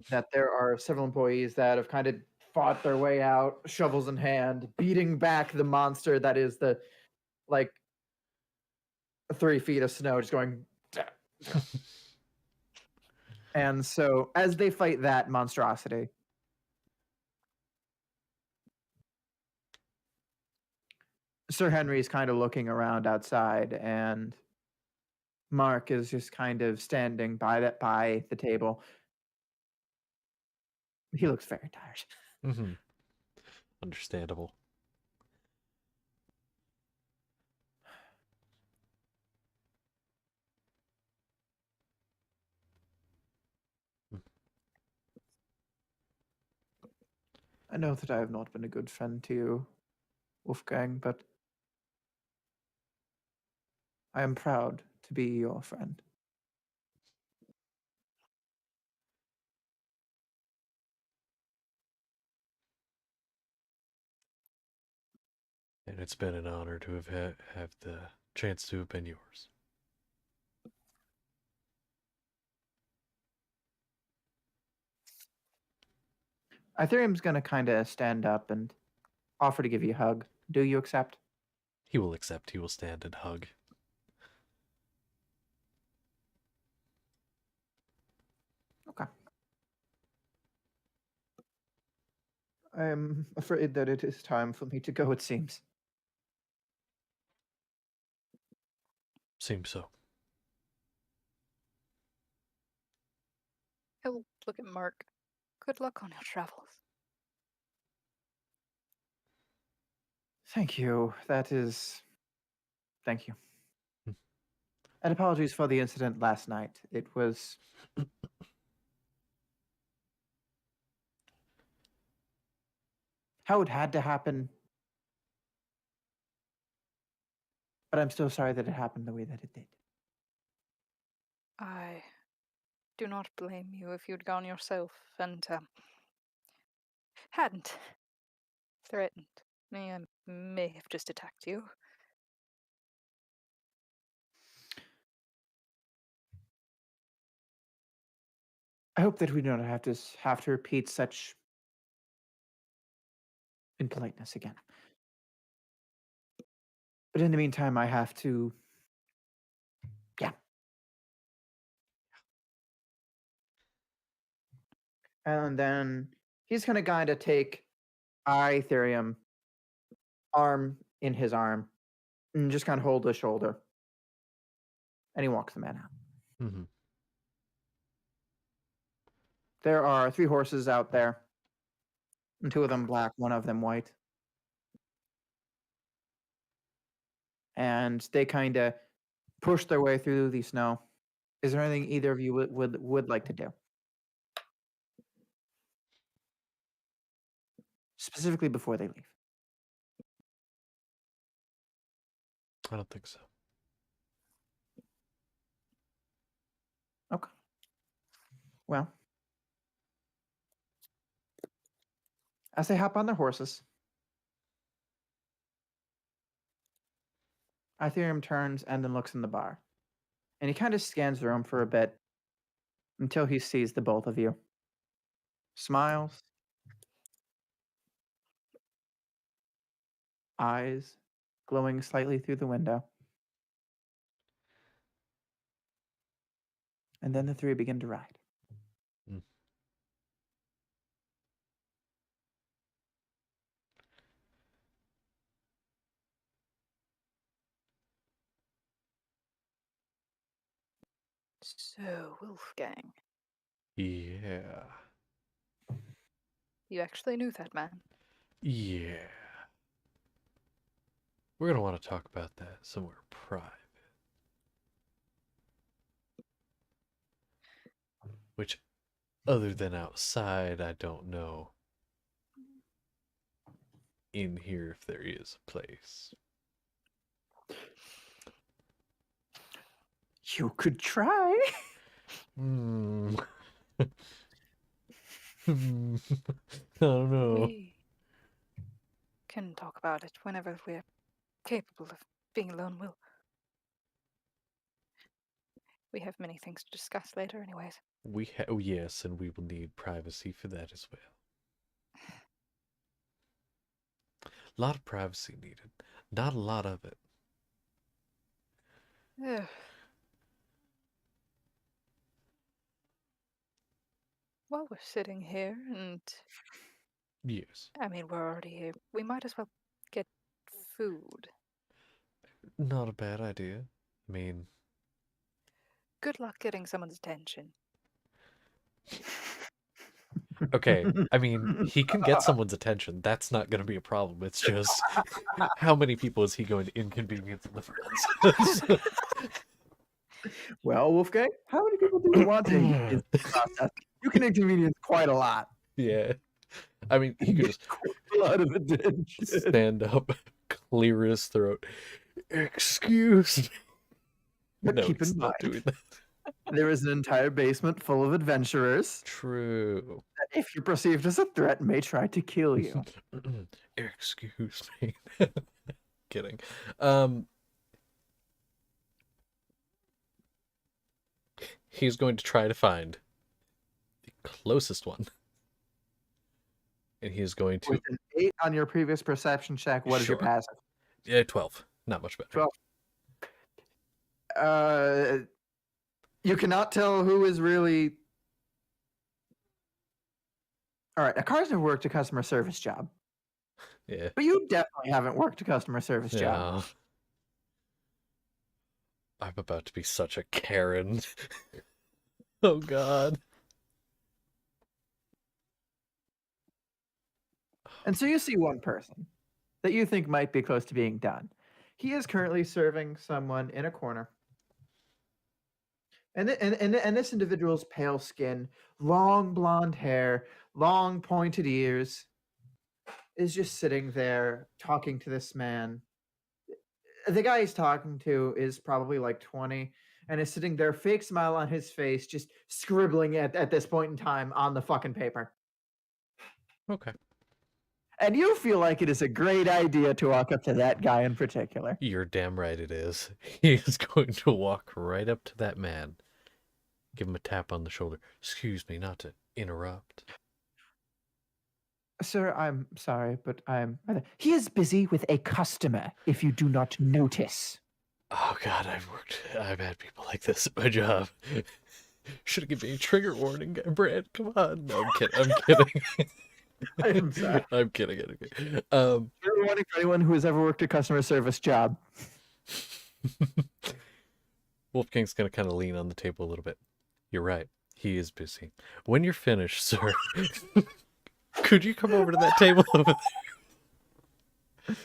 that there are several employees that have kind of fought their way out, shovels in hand, beating back the monster that is the, like, 3 feet of snow, just going. And so, as they fight that monstrosity, Sir Henry's kind of looking around outside, and Mark is just kind of standing by the table. He looks very tired. Mm-hmm. Understandable. I know that I have not been a good friend to you, Wolfgang, but I am proud to be your friend. And it's been an honor to have the chance to have been yours. Ethereum's going to kind of stand up and offer to give you a hug. Do you accept? He will accept. He will stand and hug. Okay. I am afraid that it is time for me to go, it seems. Seems so. He'll look at Mark. Good luck on your travels. Thank you. Thank you. And apologies for the incident last night. It was... how it had to happen. But I'm still sorry that it happened the way that it did. I do not blame you if you'd gone yourself and hadn't threatened me. I may have just attacked you. I hope that we don't have to repeat such impoliteness again. But in the meantime, I have to... yeah. And then he's going to kind of take Ethereum arm in his arm and just kind of hold his shoulder. And he walks the man out. Mm-hmm. There are 3 horses out there. And 2 of them black, 1 of them white. And they kind of push their way through the snow. Is there anything either of you would like to do? Specifically before they leave. I don't think so. Okay. Well, as they hop on their horses, Ethereum turns and then looks in the bar. And he kind of scans the room for a bit until he sees the both of you. Smiles. Eyes glowing slightly through the window. And then the 3 begin to ride. Mm. So, Wolfgang, Yeah. you actually knew that man. Yeah. We're going to want to talk about that somewhere private. Which, other than outside, I don't know in here if there is a place. You could try. Hmm. I don't know. We can talk about it whenever we're capable of being alone. We have many things to discuss later, anyways. Oh yes, and we will need privacy for that as well. A lot of privacy needed. Not a lot of it. Ugh. While we're sitting here, and Yes. I mean, we're already here, we might as well get food. Not a bad idea. I mean, Good luck getting someone's attention. okay. I mean, he can get someone's attention. That's not going to be a problem. It's just how many people is he going to inconvenience in the process? Well, Wolfgang, how many people do you want to inconvenience in the process? You can inconvenience quite a lot. Yeah. I mean, he could just Out of attention. stand up, clear his throat. Excuse me. But No, keep he's in not mind, doing that. there is an entire basement full of adventurers True. that, if you're perceived as a threat, may try to kill you. Excuse me. Kidding. He's going to try to find the closest one. And he is going to... With an 8 on your previous perception check, what is your Sure. passive? Yeah, 12. Not much better. 12. You cannot tell who is really... All right, Akar's never worked a customer service job. Yeah. But you definitely haven't worked a customer service job. Yeah. I'm about to be such a Karen. Oh, God. And so you see one person that you think might be close to being done. He is currently serving someone in a corner. And this individual's pale skin, long blonde hair, long pointed ears, is just sitting there talking to this man. The guy he's talking to is probably like 20 and is sitting there, fake smile on his face, just scribbling at this point in time on the fucking paper. Okay. And you feel like it is a great idea to walk up to that guy in particular. You're damn right it is. He is going to walk right up to that man. Give him a tap on the shoulder. Excuse me, not to interrupt. Sir, I'm sorry, but he is busy with a customer, if you do not notice. Oh, God, I've had people like this at my job. Should have given me a trigger warning, Brad. Come on. No, I'm kidding. I'm kidding. I'm sorry. I'm kidding. Trigger warning for anyone who has ever worked a customer service job. Wolfgang's going to kind of lean on the table a little bit. You're right. He is busy. When you're finished, sir, could you come over to that table over there?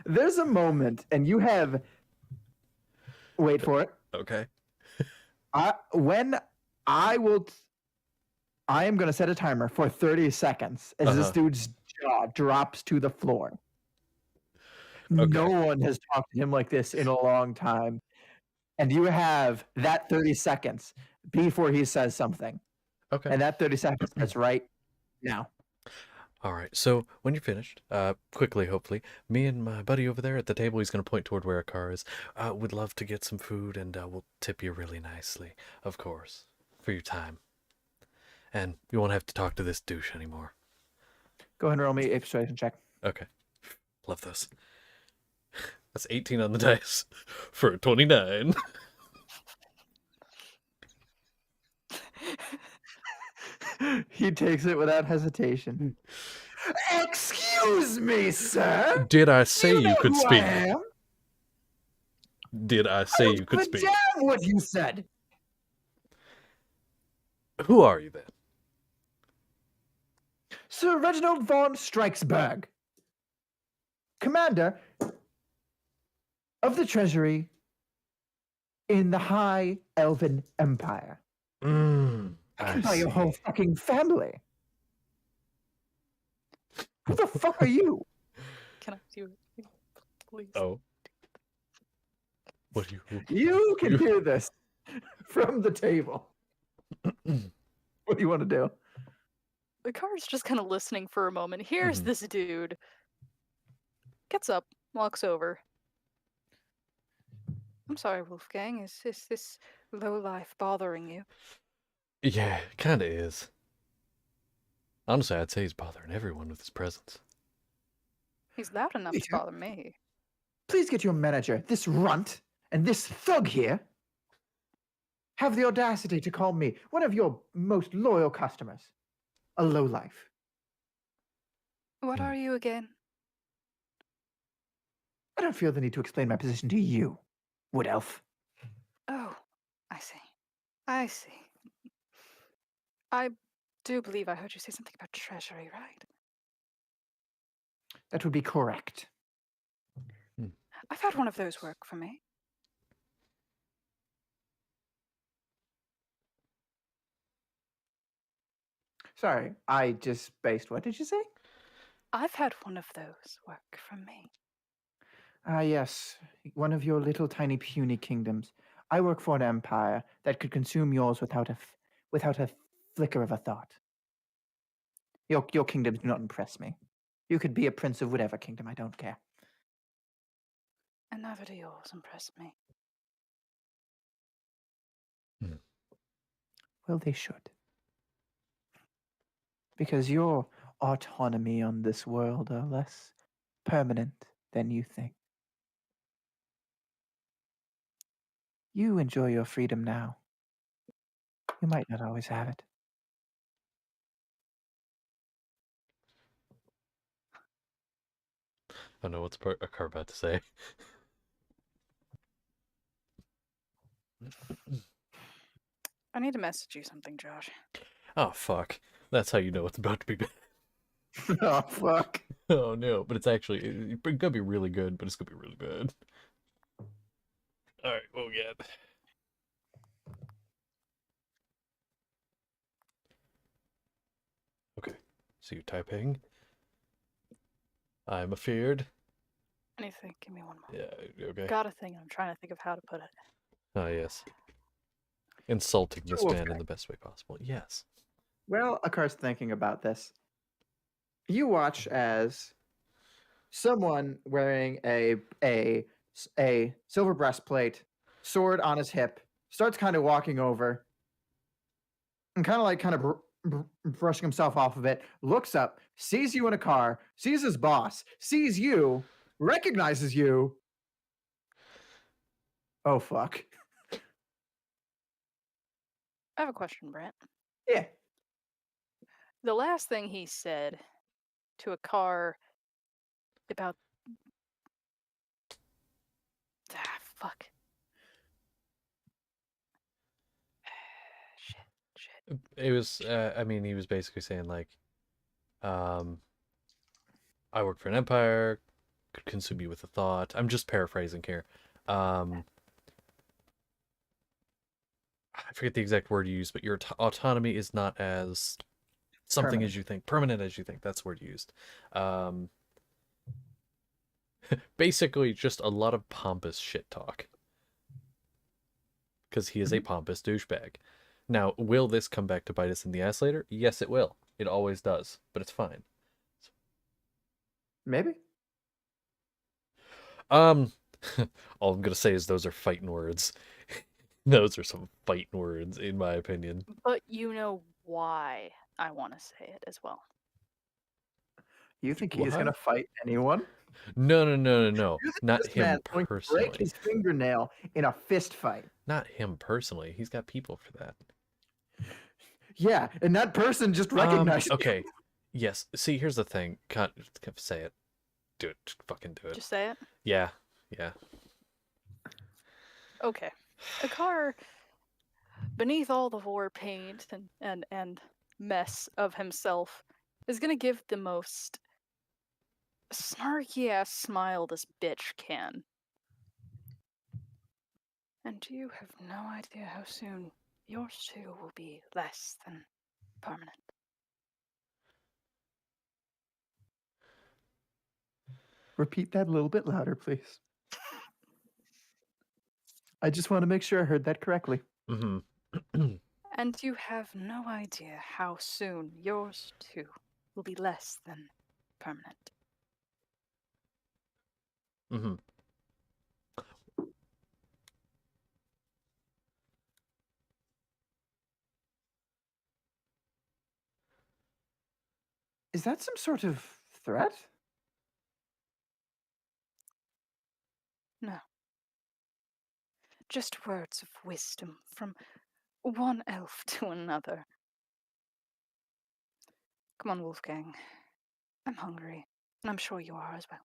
There's a moment, and you have... Wait for it. Okay. I am going to set a timer for 30 seconds as this dude's jaw drops to the floor. Okay. No one has talked to him like this in a long time. And you have that 30 seconds before he says something. Okay. And that 30 seconds starts right now. All right. So when you're finished, quickly, hopefully, me and my buddy over there at the table, he's going to point toward where a car is. Would love to get some food, and we'll tip you really nicely, of course, for your time. And you won't have to talk to this douche anymore. Go ahead and roll me a persuasion check. Okay. Love this. That's 18 on the dice for a 29. He takes it without hesitation. Excuse me, sir. Did I say you could who speak? I am? Did I say you could speak? Damn what you said. Who are you then? Sir Reginald von Streiksberg, Commander of the Treasury in the High Elven Empire. I can buy your whole fucking family. Who the fuck are you? Can I do it, please? Oh. What do you... You can hear this from the table. What do you want to do? The car's just kind of listening for a moment. Here's this dude. Gets up, walks over. I'm sorry, Wolfgang. Is this low life bothering you? Yeah, kind of is. Honestly, I'd say he's bothering everyone with his presence. He's loud enough to bother me. Please get your manager, this runt, and this thug here, have the audacity to call me, one of your most loyal customers, a lowlife. What are you again? I don't feel the need to explain my position to you, Wood Elf. Oh, I see. I see. I do believe I heard you say something about treasury, right? That would be correct. I've had one of those work for me. Sorry, I just spaced. What did you say? I've had one of those work for me. Ah, yes, one of your little tiny puny kingdoms. I work for an empire that could consume yours without a flicker of a thought. Your kingdoms do not impress me. You could be a prince of whatever kingdom, I don't care. And neither do yours impress me. Well, they should. Because your autonomy on this world are less permanent than you think. You enjoy your freedom now. You might not always have it. I don't know what's a car about to say. I need to message you something, Josh. Oh, fuck. That's how you know it's about to be bad. Oh, fuck. Oh, no. But it's actually, it's gonna be really good, but it's gonna be really bad. Alright, what we got? Okay. So you're typing. I'm afeared. Anything, give me one more. Yeah, okay. Got a thing, I'm trying to think of how to put it. Ah, yes. Insulting this Wolf man guy. in the best way possible. Yes. Well, Akar's thinking about this. You watch as someone wearing a silver breastplate, sword on his hip, starts kind of walking over and kind of brushing himself off of it, looks up, sees you in a car, sees his boss, sees you, recognizes you. Oh, fuck. I have a question, Brent. Yeah. The last thing he said to a car about. Ah, fuck. Shit. It was, I mean, he was basically saying, like, I work for an empire, could consume you with a thought. I'm just paraphrasing here. I forget the exact word you used, but your autonomy is not as something Permanent. as you think, permanent as you think. That's the word you used. Basically, just a lot of pompous shit talk. Because he is a pompous douchebag. Now, will this come back to bite us in the ass later? Yes, it will. It always does, but it's fine. Maybe. All I'm gonna say is those are fighting words. Those are some fighting words, in my opinion. But you know why I want to say it as well. You think he's What? going to fight anyone? No. You think Not this man's him going to break personally. his fingernail in a fist fight? Not him personally. He's got people for that. Yeah, and that person just recognized Okay. Yes. See, here's the thing. Can't say it. Do it. Fucking do it. Just say it. Yeah. Okay. A car, beneath all the war paint and mess of himself, is gonna give the most snarky ass smile this bitch can. And you have no idea how soon yours too will be less than permanent. Repeat that a little bit louder, please. I just want to make sure I heard that correctly. Mm-hmm. And you have no idea how soon yours too will be less than permanent. Mm-hmm. Is that some sort of threat? No. Just words of wisdom from one elf to another. Come on, Wolfgang. I'm hungry, and I'm sure you are as well.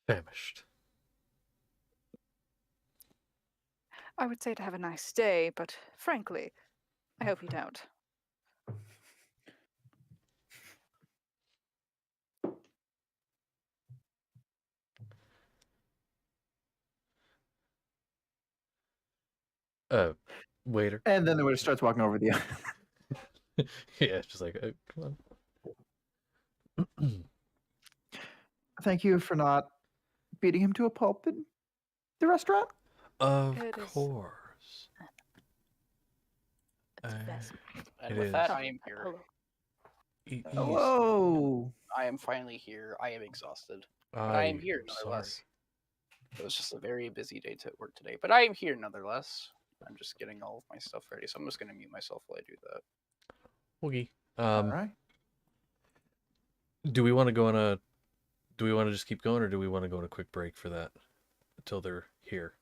Famished. I would say to have a nice day, but frankly, I hope you don't. Waiter. And then the waiter starts walking over to you. Yeah, it's just like, come on. Thank you for not beating him to a pulp in the restaurant. Of It is- course. It's best. And It with is. that, I am here. Hello. Easy. Whoa. I am finally here. I am exhausted. But I am here I'm nonetheless. It was just a very busy day to work today, but I am here nonetheless. I'm just getting all of my stuff ready, so I'm just gonna mute myself while I do that. Woogie. All right. Do we want to go on a? Do we want to just keep going, or do we want to go on a quick break for that until they're here?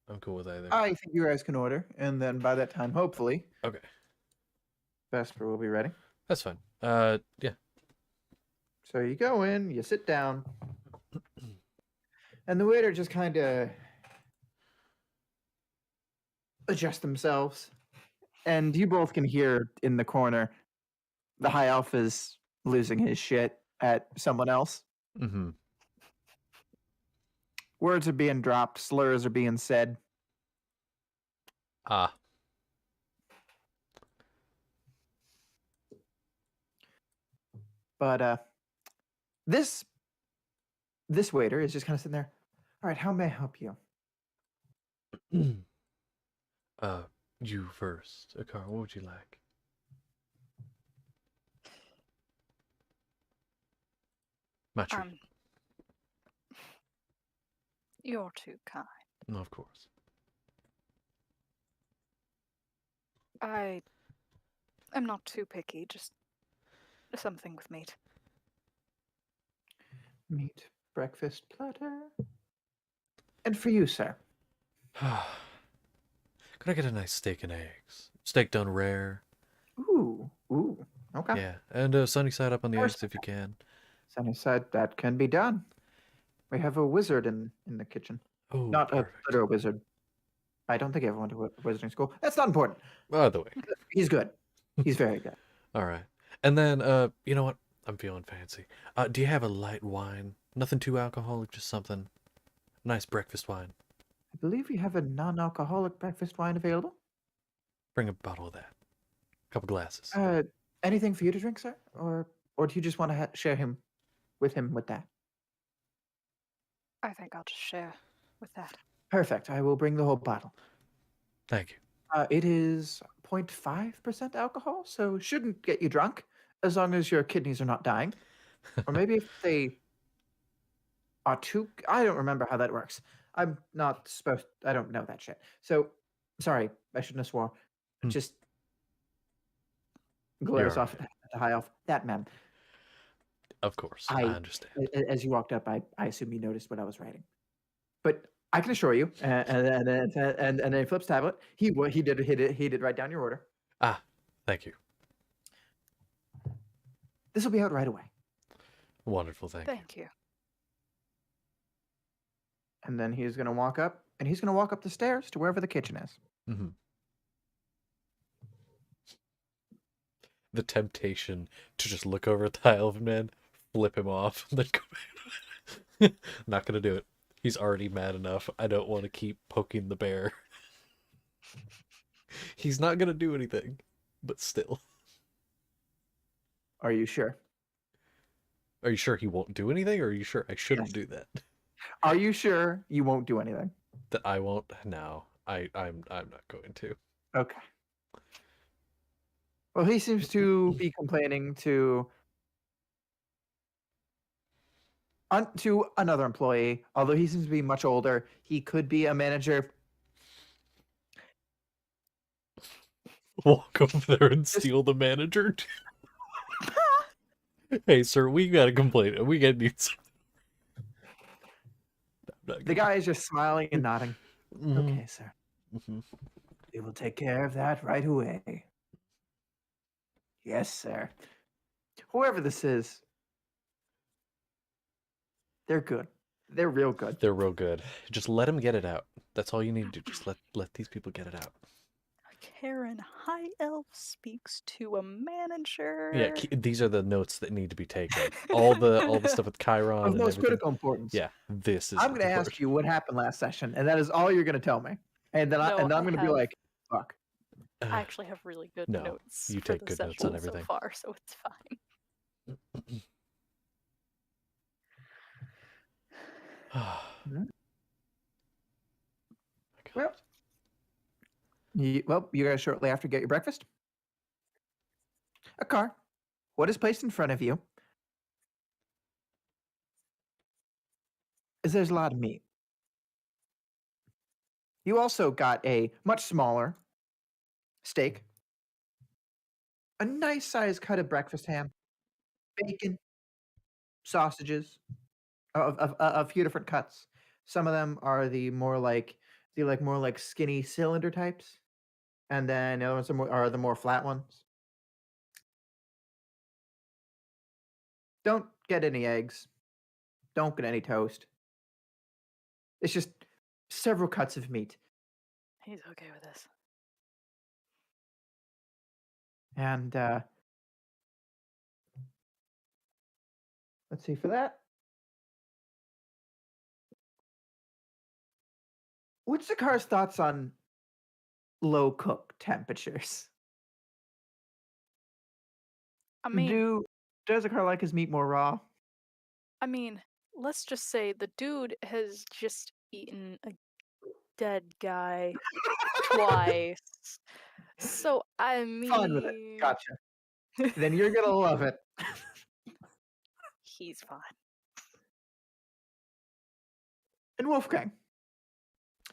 I'm cool with either. I think you guys can order, and then by that time, hopefully, Okay, Vesper will be ready. that's fine. Yeah. So you go in, you sit down, and the waiter just kind of adjust themselves, and you both can hear in the corner the high elf is losing his shit at someone else. Mm-hmm. Words are being dropped, slurs are being said. Ah. But this waiter is just kind of sitting there. All right, how may I help you? You first, Akar. What would you like? My treat. You're too kind. Of course. I am not too picky, just something with meat. Meat breakfast platter. And for you, sir. Could I get a nice steak and eggs? Steak done rare. Ooh. Okay. Yeah, and sunny side up on the course eggs if you can. Sunny side, that can be done. We have a wizard in the kitchen. Oh, Not perfect. a literal wizard. I don't think everyone went to wizarding school. That's not important. By the way. He's good. He's very good. All right. And then, you know what? I'm feeling fancy. Do you have a light wine? Nothing too alcoholic, just something. Nice breakfast wine. I believe you have a non-alcoholic breakfast wine available. Bring a bottle of that. A couple glasses. Anything for you to drink, sir? Or do you just want to share him with that? I think I'll just share with that. Perfect. I will bring the whole bottle. Thank you. It is 0.5% alcohol, so shouldn't get you drunk as long as your kidneys are not dying. Or maybe if they are too... I don't remember how that works. I'm not supposed... I don't know that shit. So, sorry, I shouldn't have swore. Just glares off at the high elf. That man. Of course, I understand. As you walked up, I assume you noticed what I was writing. But I can assure you, and then he flips tablet. He did write down your order. Ah, thank you. This will be out right away. Wonderful, thank you. Thank you. And then he's going to walk up, and he's going to walk up the stairs to wherever the kitchen is. Mm-hmm. The temptation to just look over at the high elven man, flip him off, and then go back. Not gonna do it. He's already mad enough. I don't want to keep poking the bear. He's not gonna do anything, but still. Are you sure? Are you sure he won't do anything, or are you sure I shouldn't Yes. do that? Are you sure you won't do anything? That I won't? No, I'm not going to. Okay. Well, he seems to be complaining to another employee. Although he seems to be much older, he could be a manager. Walk over there and steal the manager. Hey, sir, we got a complaint. We got need some. The guy is just smiling and nodding. Mhm. Okay, sir. Mhm. We will take care of that right away. Yes, sir. Whoever this is, they're good. They're real good. They're real good. Just let them get it out. That's all you need to do. Just let these people get it out. Karen High Elf speaks to a manager. Yeah, these are the notes that need to be taken. All the stuff with Chiron Of and most everything. critical importance. Yeah, this is. I'm going to ask you what happened last session, and that is all you're going to tell me. And then No, I'm I going to be have- like, fuck. I actually have really good No, notes you for take the good notes session on so everything. far, so it's fine. My Well, God. you guys shortly after get your breakfast. A car. What is placed in front of you is there's a lot of meat. You also got a much smaller steak, a nice sized cut of breakfast ham, bacon, sausages, a few different cuts. Some of them are more like skinny cylinder types, and then the other ones are the more flat ones. Don't get any eggs. Don't get any toast. It's just several cuts of meat. He's okay with this. And let's see for that. What's the car's thoughts on low cook temperatures? I mean, Does the car like his meat more raw? let's just say the dude has just eaten a dead guy twice. So I Fine with it. mean, Gotcha. Then you're gonna love it. he's fine. And Wolfgang,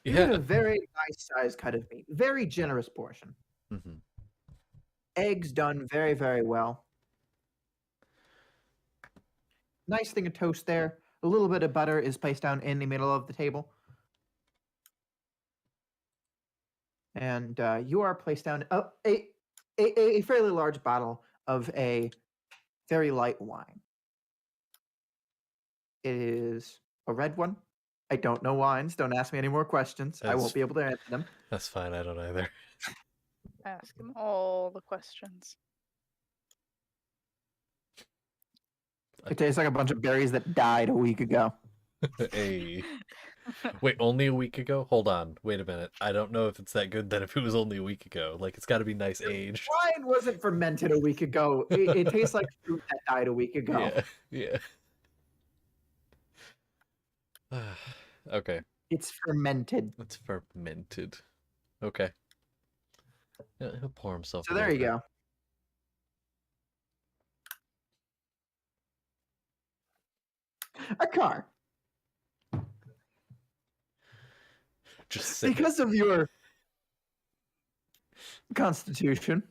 you get Yeah. a very nice sized cut of meat, very generous portion. hmm Eggs done very, very well. Nice thing of toast there. A little bit of butter is placed down in the middle of the table. And you are placed down a fairly large bottle of a very light wine. It is a red one. I don't know wines. Don't ask me any more questions. I That's- won't be able to answer them. That's fine. I don't either. Ask him all the questions. It tastes like a bunch of berries that died a week ago. Hey. Wait, only a week ago? Hold on. Wait a minute. I don't know if it's that good then if it was only a week ago. Like, it's got to be nice aged. Wine wasn't fermented a week ago. It tastes like fruit that died a week ago. Yeah. Okay. It's fermented. It's fermented. Okay. Yeah, he'll pour himself. So there you go. A car. Just sip it. Because of your constitution.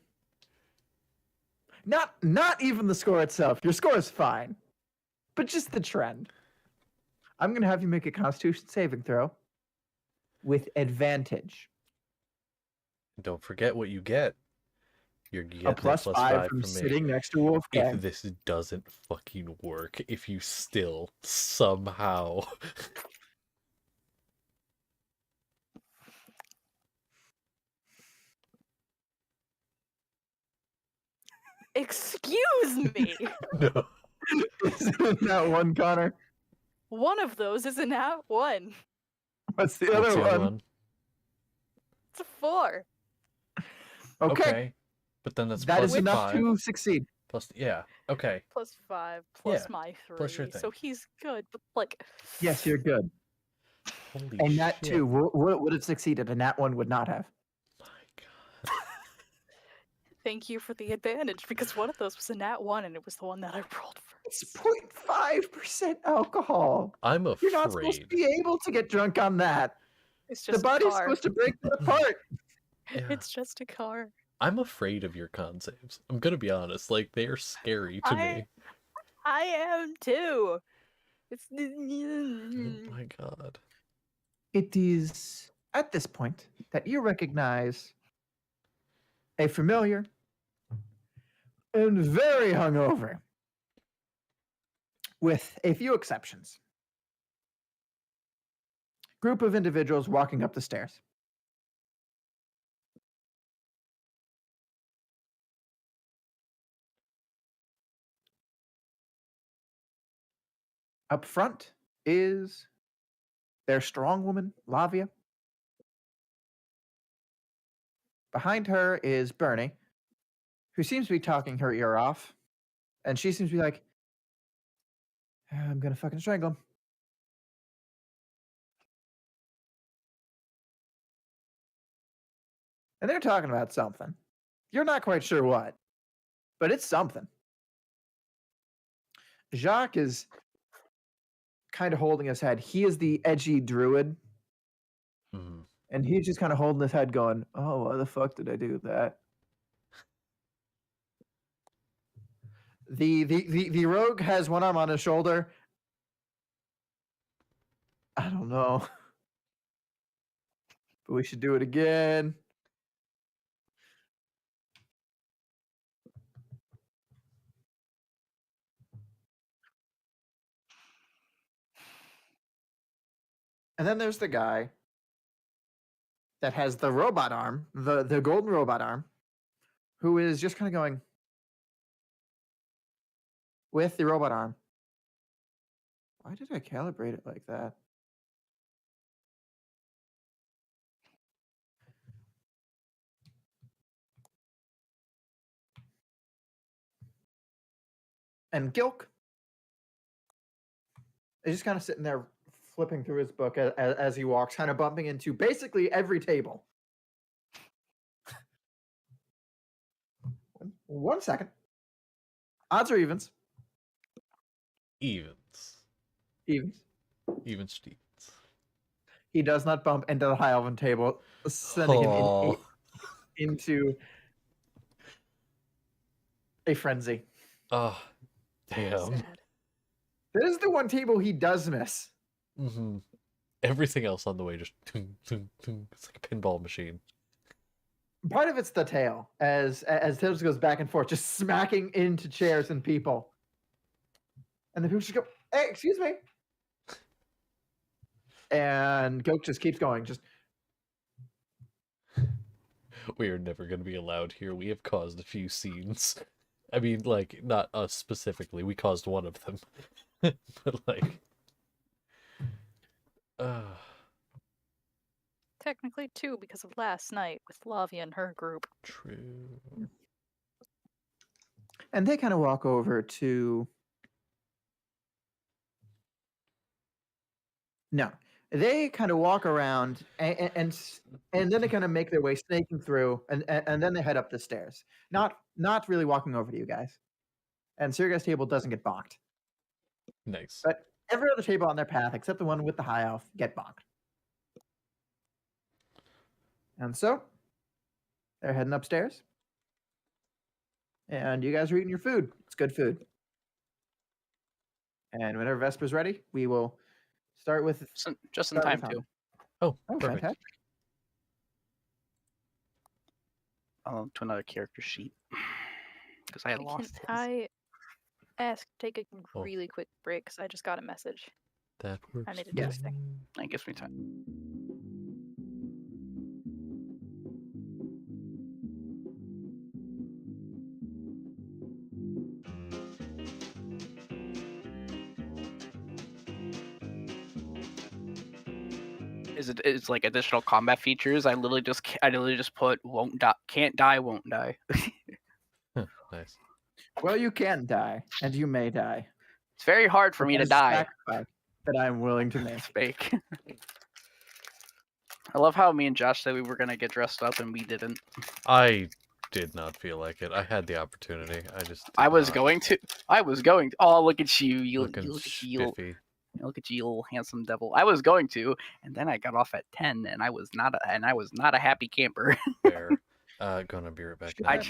Not even the score itself. Your score is fine. But just the trend. I'm gonna have you make a constitution saving throw with advantage. Don't forget what you get. You're A getting plus plus 5 from from me. sitting next to Wolfgang. If this doesn't fucking work, if you still somehow Excuse me! no. Isn't that one, Connor? One of those is a nat 1. What's the What's other the other one? one? It's a 4. Okay. But then that's That plus is enough 5. to succeed. Plus, yeah. Okay. Plus 5, plus Yeah, my 3. plus your So thing. he's good, but like. Yes, you're good. Holy And that shit. too would have succeeded, and that one would not have. My God. Thank you for the advantage, because one of those was a nat 1 and it was the one that I rolled It's first. 0.5% alcohol. I'm afraid. You're not supposed to be able to get drunk on that. It's The just a body's car. supposed to break it apart. Yeah. It's just a car. I'm afraid of your con saves. I'm gonna be honest. Like, they are scary to me. I am too. It's. Oh my God. It is at this point that you recognize a familiar and very hungover, with a few exceptions, group of individuals walking up the stairs. Up front is their strong woman, Lavia. Behind her is Bernie, who seems to be talking her ear off. And she seems to be like, I'm going to fucking strangle him. And they're talking about something. You're not quite sure what, but it's something. Jacques is kind of holding his head. He is the edgy druid. Mhm. And he's just kind of holding his head going, oh, why the fuck did I do that? The rogue has one arm on his shoulder. I don't know. But we should do it again. And then there's the guy that has the robot arm, the golden robot arm, who is just kind of going with the robot arm. Why did I calibrate it like that? And Gilk is just kind of sitting there flipping through his book as he walks, kind of bumping into basically every table. 1 second. Odds or evens? Evens. Evens. Even Stevens. He does not bump into the high elven table, sending him into a frenzy. Oh, damn. Sad. That is the one table he does miss. Mm-hmm. Everything else on the way just it's like a pinball machine. Part of it's the tail, as Tails goes back and forth, just smacking into chairs and people. And the people just go, hey, excuse me. And Goat just keeps going. Just We are never going to be allowed here. We have caused a few scenes. I mean, like, not us specifically. We caused one of them. But, like... Technically 2 because of last night with Lavia and her group. True. and they kind of walk over to. No, they kind of walk around and then they kind of make their way snaking through, and then they head up the stairs. Not really walking over to you guys. And so your guys' table doesn't get bonked. Nice. But every other table on their path, except the one with the high elf, get bonked. And so they're heading upstairs. And you guys are eating your food. It's good food. And whenever Vesper's ready, we will start with. Just in start time with too. Oh, Oh, perfect. fantastic. To another character sheet because I had Can lost his. I ask, take a Oh. really quick break? Because I just got a message. That works. need to do this thing. That gives me time. It's like additional combat features. I literally just put won't die, can't die, won't die. Nice. Well, you can die, and you may die. It's very hard for me to That is die. sacrifice that I'm willing to make. It's fake. I love how me and Josh said we were gonna get dressed up and we didn't. I did not feel like it. I had the opportunity. I just. I was not. going to. Oh, look at you! You look Looking at you! spiffy. Look at you, little handsome devil. I was going to, and then I got off at 10, and I was not a happy camper. Fair. Gonna be right back. I, Now.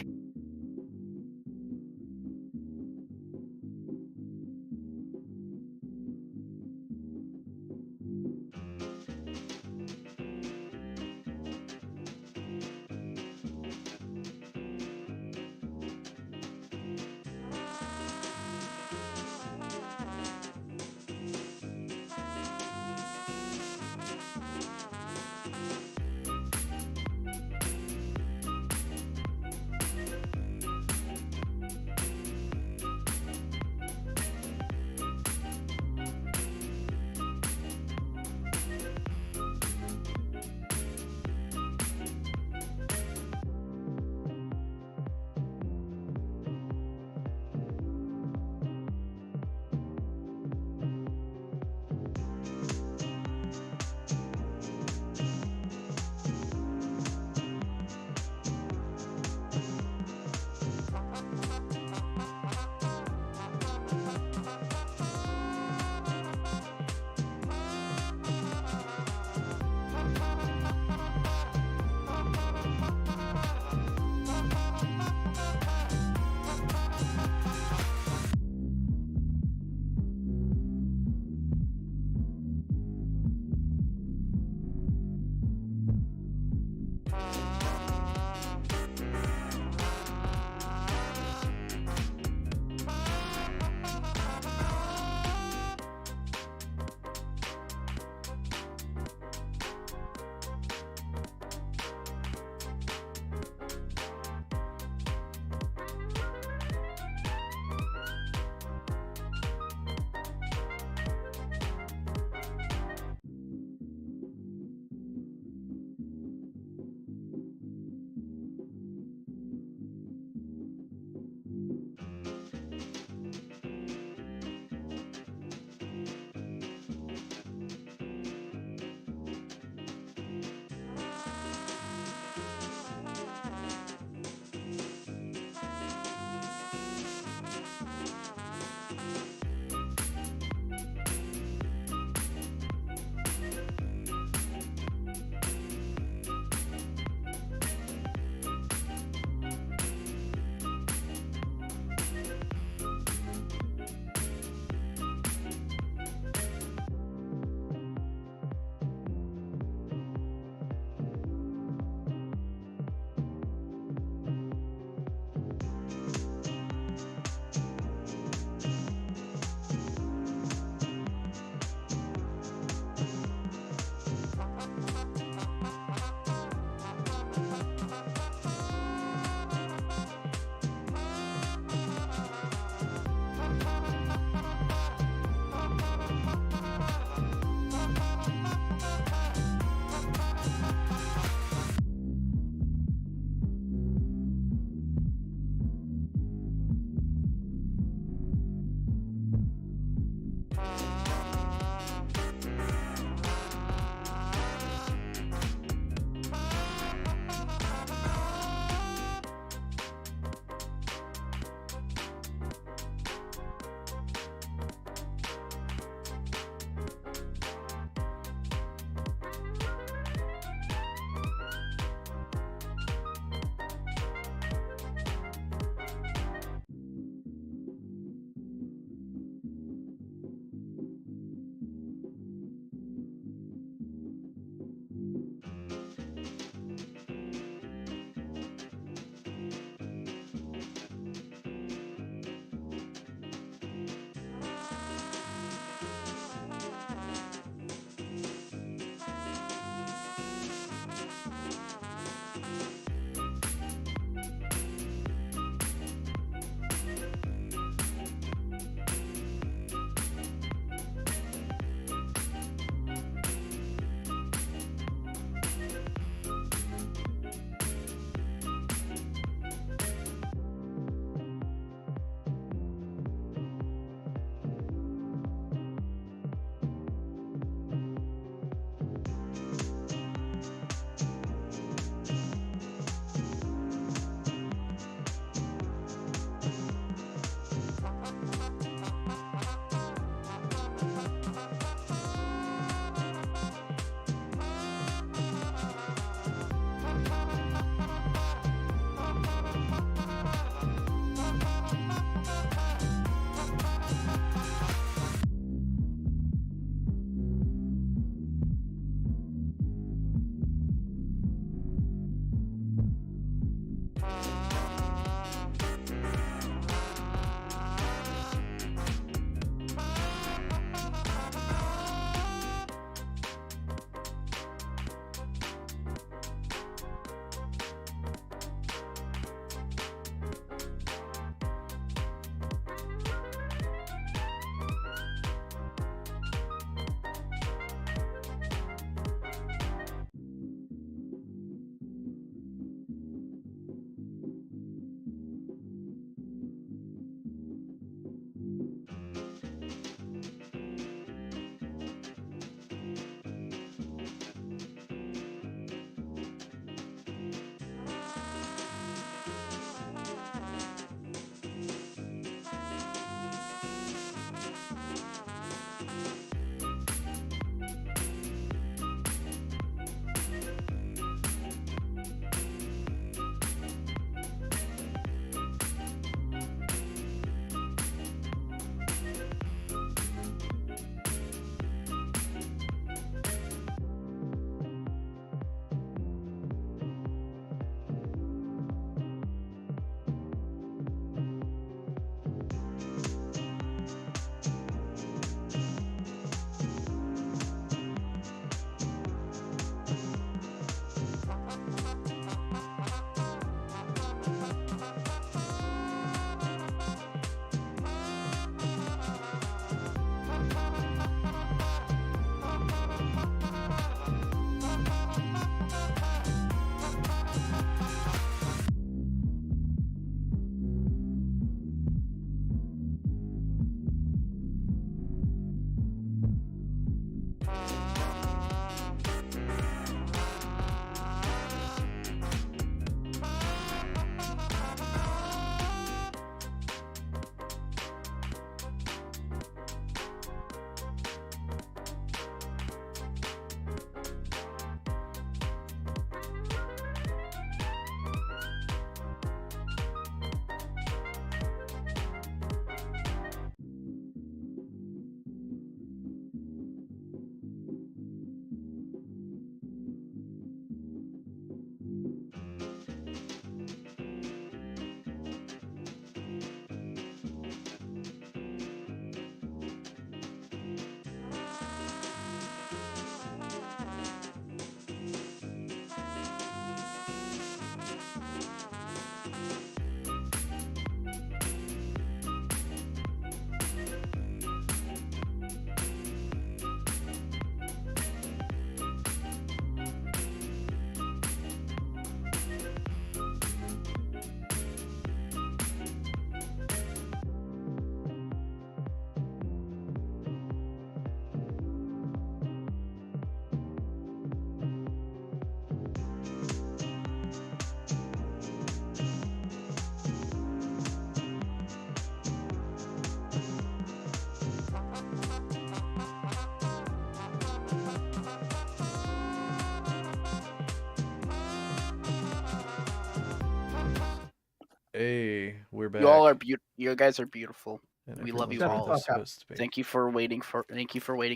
Hey, we're back. You all are beautiful. You guys are beautiful. And We love you everyone's all. where they're supposed to be. Thank you for waiting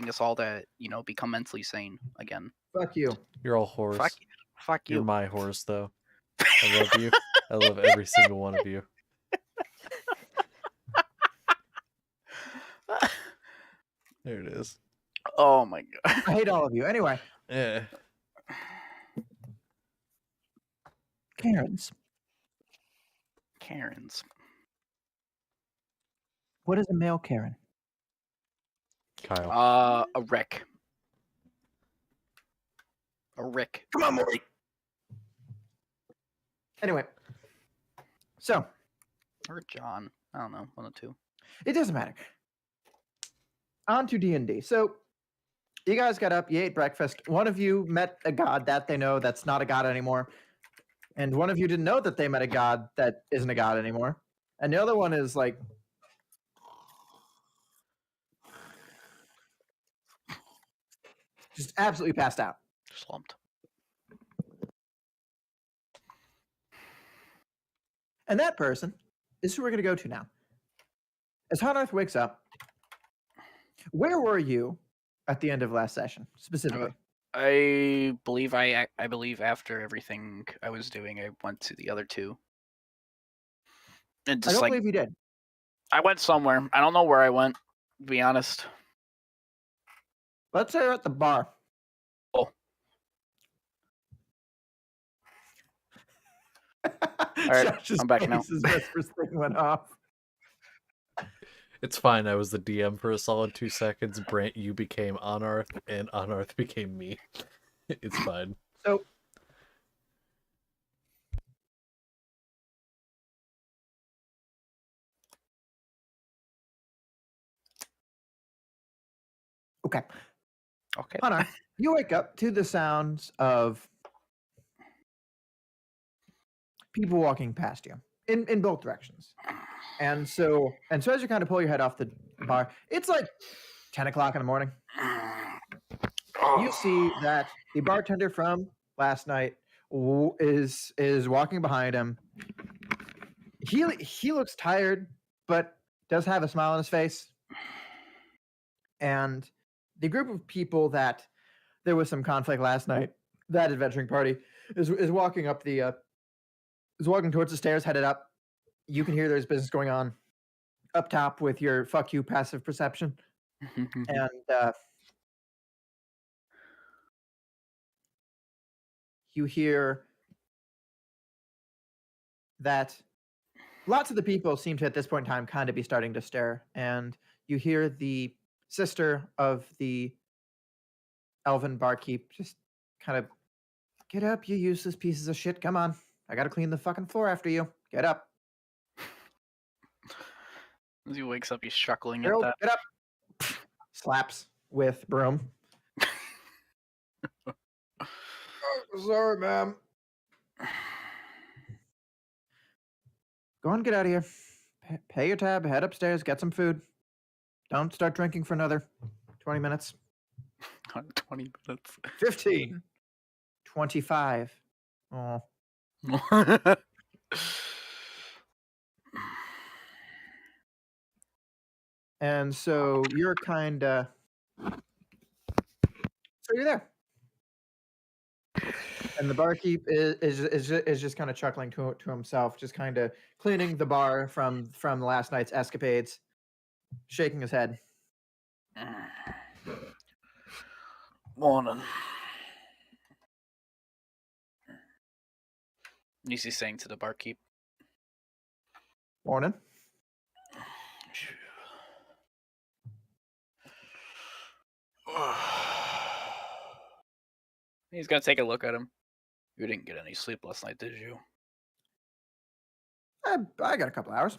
us all to become mentally sane again. Fuck you. You're all horse. Fuck You're you. my horse, though. I love you. I love every single one of you. There it is. Oh my god. I hate all of you. Anyway, Yeah. Karens. Karens. What is a male Karen? Kyle. A wreck. A Rick. Come on, Maury. Anyway, so Or John. I don't know. One of two. it doesn't matter. On to D&D. So you guys got up, you ate breakfast. One of you met a god that they know that's not a god anymore. And one of you didn't know that they met a god that isn't a god anymore. And the other one is like just absolutely passed out. Slumped. And that person is who we're going to go to now. As Honorth wakes up, where were you at the end of last session, specifically? I believe after everything I was doing, I went to the other two. And I just don't like believe you did. I went somewhere. I don't know where I went, to be honest. Let's say you're at the bar. Oh. right, I'm back now. His whispers thing went off. It's fine. I was the DM for a solid 2 seconds. Brant, you became Anarth, and Anarth became me. It's fine. So, okay. Okay. Honor, you wake up to the sounds of people walking past you in both directions. And so as you kind of pull your head off the bar, it's like 10 o'clock in the morning. You see that the bartender from last night is walking behind him. He looks tired, but does have a smile on his face. And the group of people that there was some conflict last night, that adventuring party, is walking up is walking towards the stairs, headed up. You can hear there's business going on up top with your fuck you passive perception. And you hear that lots of the people seem to, at this point in time, kind of be starting to stir. And you hear the sister of the elven barkeep just kind of, get up, you useless pieces of shit. Come on. I got to clean the fucking floor after you. Get up. As he wakes up, he's chuckling Harold, at that. get up. Slaps with broom. Sorry, ma'am. Go on, get out of here. Pay your tab, head upstairs, get some food. Don't start drinking for another 20 minutes. 20 minutes. 15. 25. Oh. And so you're kind of... So you're there. And the barkeep is just kind of chuckling to himself, just kind of cleaning the bar from last night's escapades, shaking his head. Morning. He's saying to the barkeep. Morning. He's gonna take a look at him. You didn't get any sleep last night, did you? I got a couple hours.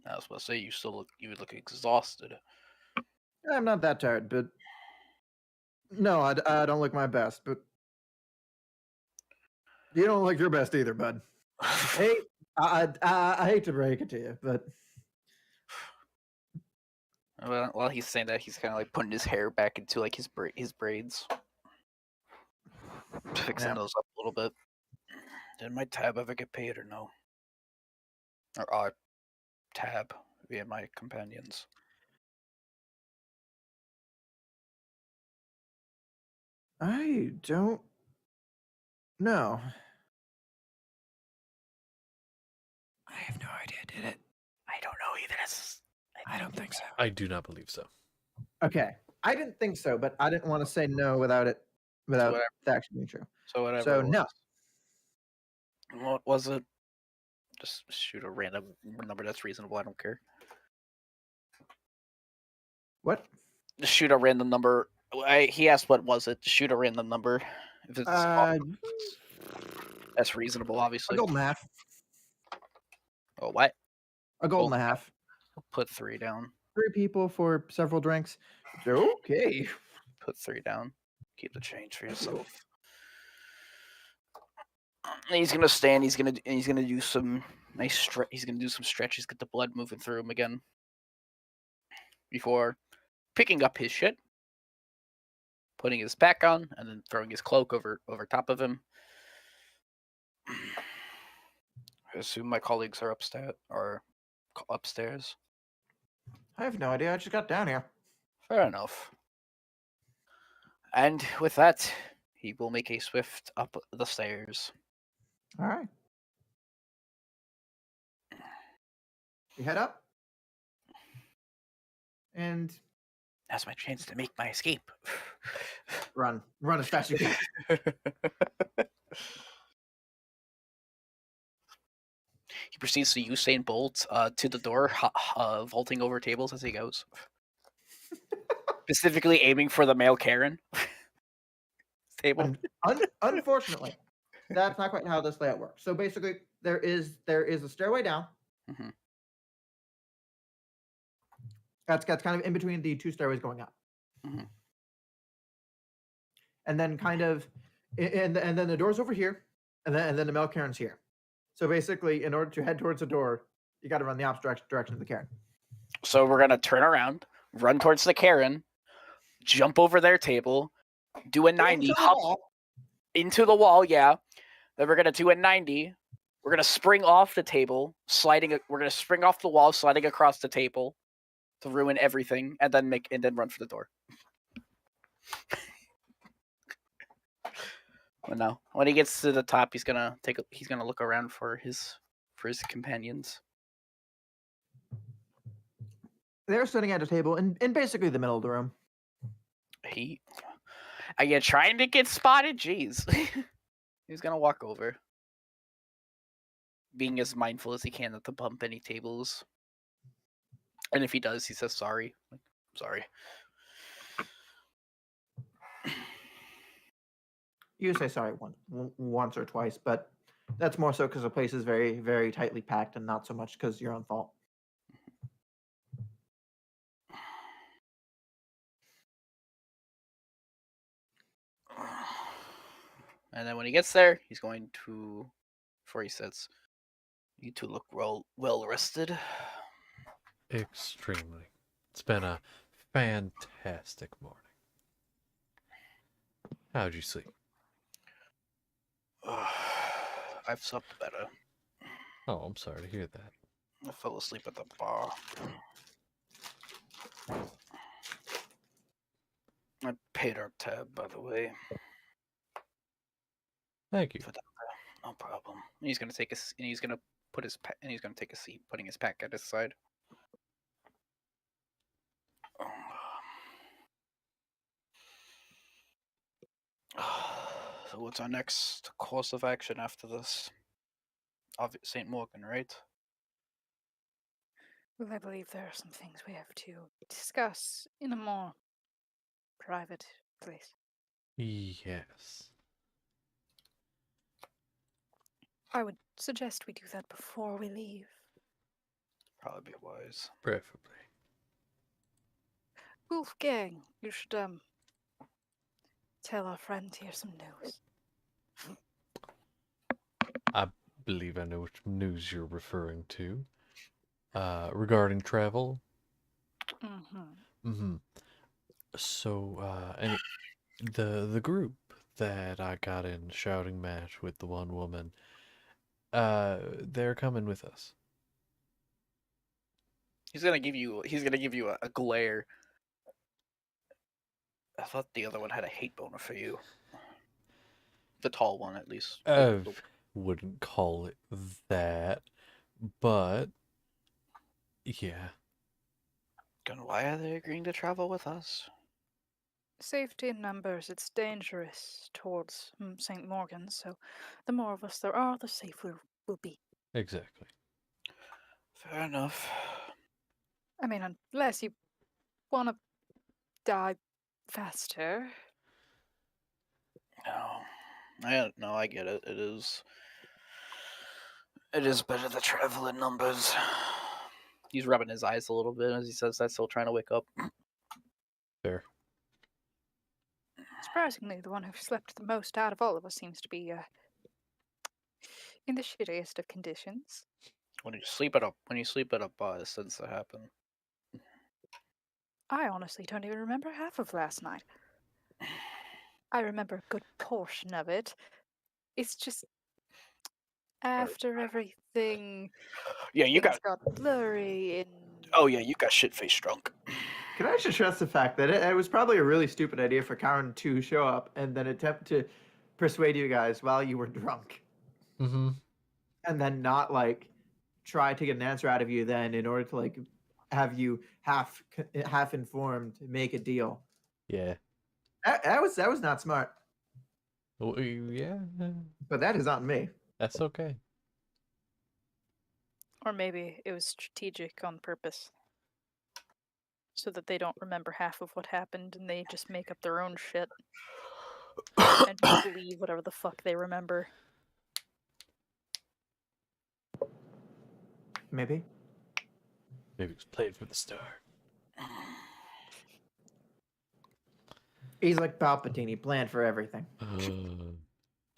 I was supposed to say you would look exhausted. I'm not that tired, but no, I don't look my best. But you don't look your best either, bud. Hey, I hate to break it to you, but Well, while he's saying that, he's kind of like putting his hair back into like his braids, fixing those up a little bit. Did my tab ever get paid or no? Or tab via my companions. I don't know. I have no idea, did it? I don't know either. I don't think so. I do not believe so. Okay. I didn't think so, but I didn't want to say no without whatever. the action being true. So whatever. So it was. no. What was it? Just shoot a random number that's reasonable. I don't care. What? Just shoot a random number. He asked what was it. Just shoot a random number. If it's that's reasonable, a obviously. gold and a half. Oh, what? A gold and a half. I'll put 3 down. 3 people for several drinks. Okay. Put 3 down. Keep the change for yourself. And he's gonna stand. He's gonna do some nice stretch. He's gonna do some stretches. Get the blood moving through him again. Before picking up his shit, putting his pack on, and then throwing his cloak over top of him. I assume my colleagues are upstairs. I have no idea. I just got down here. Fair enough. And with that, he will make a swift up the stairs. All right. You head up. And That's my chance to make my escape. run. Run as fast as you can. He proceeds to Usain Bolt to the door, vaulting over tables as he goes. Specifically aiming for the male Karen table. Unfortunately, that's not quite how this layout works. So basically, there is a stairway down. Mhm. That's kind of in between the 2 stairways going up. Mhm. And then and then the door's over here, and then the male Karen's here. So basically, in order to head towards the door, you got to run the opposite direction of the Karen. So we're gonna turn around, run towards the Karen, jump over their table, do a 90, hop into the wall, yeah. Then we're gonna do a 90. We're gonna spring off the table, we're gonna spring off the wall, sliding across the table to ruin everything, and then run for the door. But no, when he gets to the top, he's gonna look around for his companions. They're sitting at a table in basically the middle of the room. Are you trying to get spotted? Jeez. He's gonna walk over, being as mindful as he can not to bump any tables. And if he does, he says sorry. Sorry. You say sorry once or twice, but that's more so because the place is very, very tightly packed, and not so much because your own fault. And then when he gets there, he's going to, before he sits, you two look well rested. Extremely. It's been a fantastic morning. How'd you sleep? I've slept better. Oh, I'm sorry to hear that. I fell asleep at the bar. I paid our tab, by the way. Thank you. No problem. And he's gonna take take a seat, putting his pack at his side. So what's our next course of action after this? St. Morgan, right? Well, I believe there are some things we have to discuss in a more private place. Yes. I would suggest we do that before we leave. Probably be wise. Preferably. Wolfgang, you should tell our friend here some news. I believe I know which news you're referring to. Regarding travel. So, the group that I got in a shouting match with the one woman, they're coming with us. He's gonna give you a glare. I thought the other one had a hate boner for you. The tall one, at least. I wouldn't call it that, but yeah. Then why are they agreeing to travel with us? Safety in numbers, it's dangerous towards St. Morgan, so the more of us there are, the safer we'll be. Exactly. Fair enough. I mean, unless you want to die faster. No, I get it. It is better to travel in numbers. He's rubbing his eyes a little bit as he says that, still trying to wake up. Fair. Surprisingly, the one who slept the most out of all of us seems to be in the shittiest of conditions. When you sleep at a bar, this tends to happen. I honestly don't even remember half of last night. I remember a good portion of it. It's just after everything, Yeah, you things got. got blurry and. Oh yeah, you got shit-faced drunk. Can I just stress the fact that it was probably a really stupid idea for Karen to show up and then attempt to persuade you guys while you were drunk, Mm-hmm. and then not like try to get an answer out of you then in order to like have you half informed make a deal. Yeah. That was not smart. Well, yeah. But that is on me. That's okay. Or maybe it was strategic on purpose. So that they don't remember half of what happened and they just make up their own shit. And believe whatever the fuck they remember. Maybe. Maybe it was played for the star. He's like Palpatine. He planned for everything.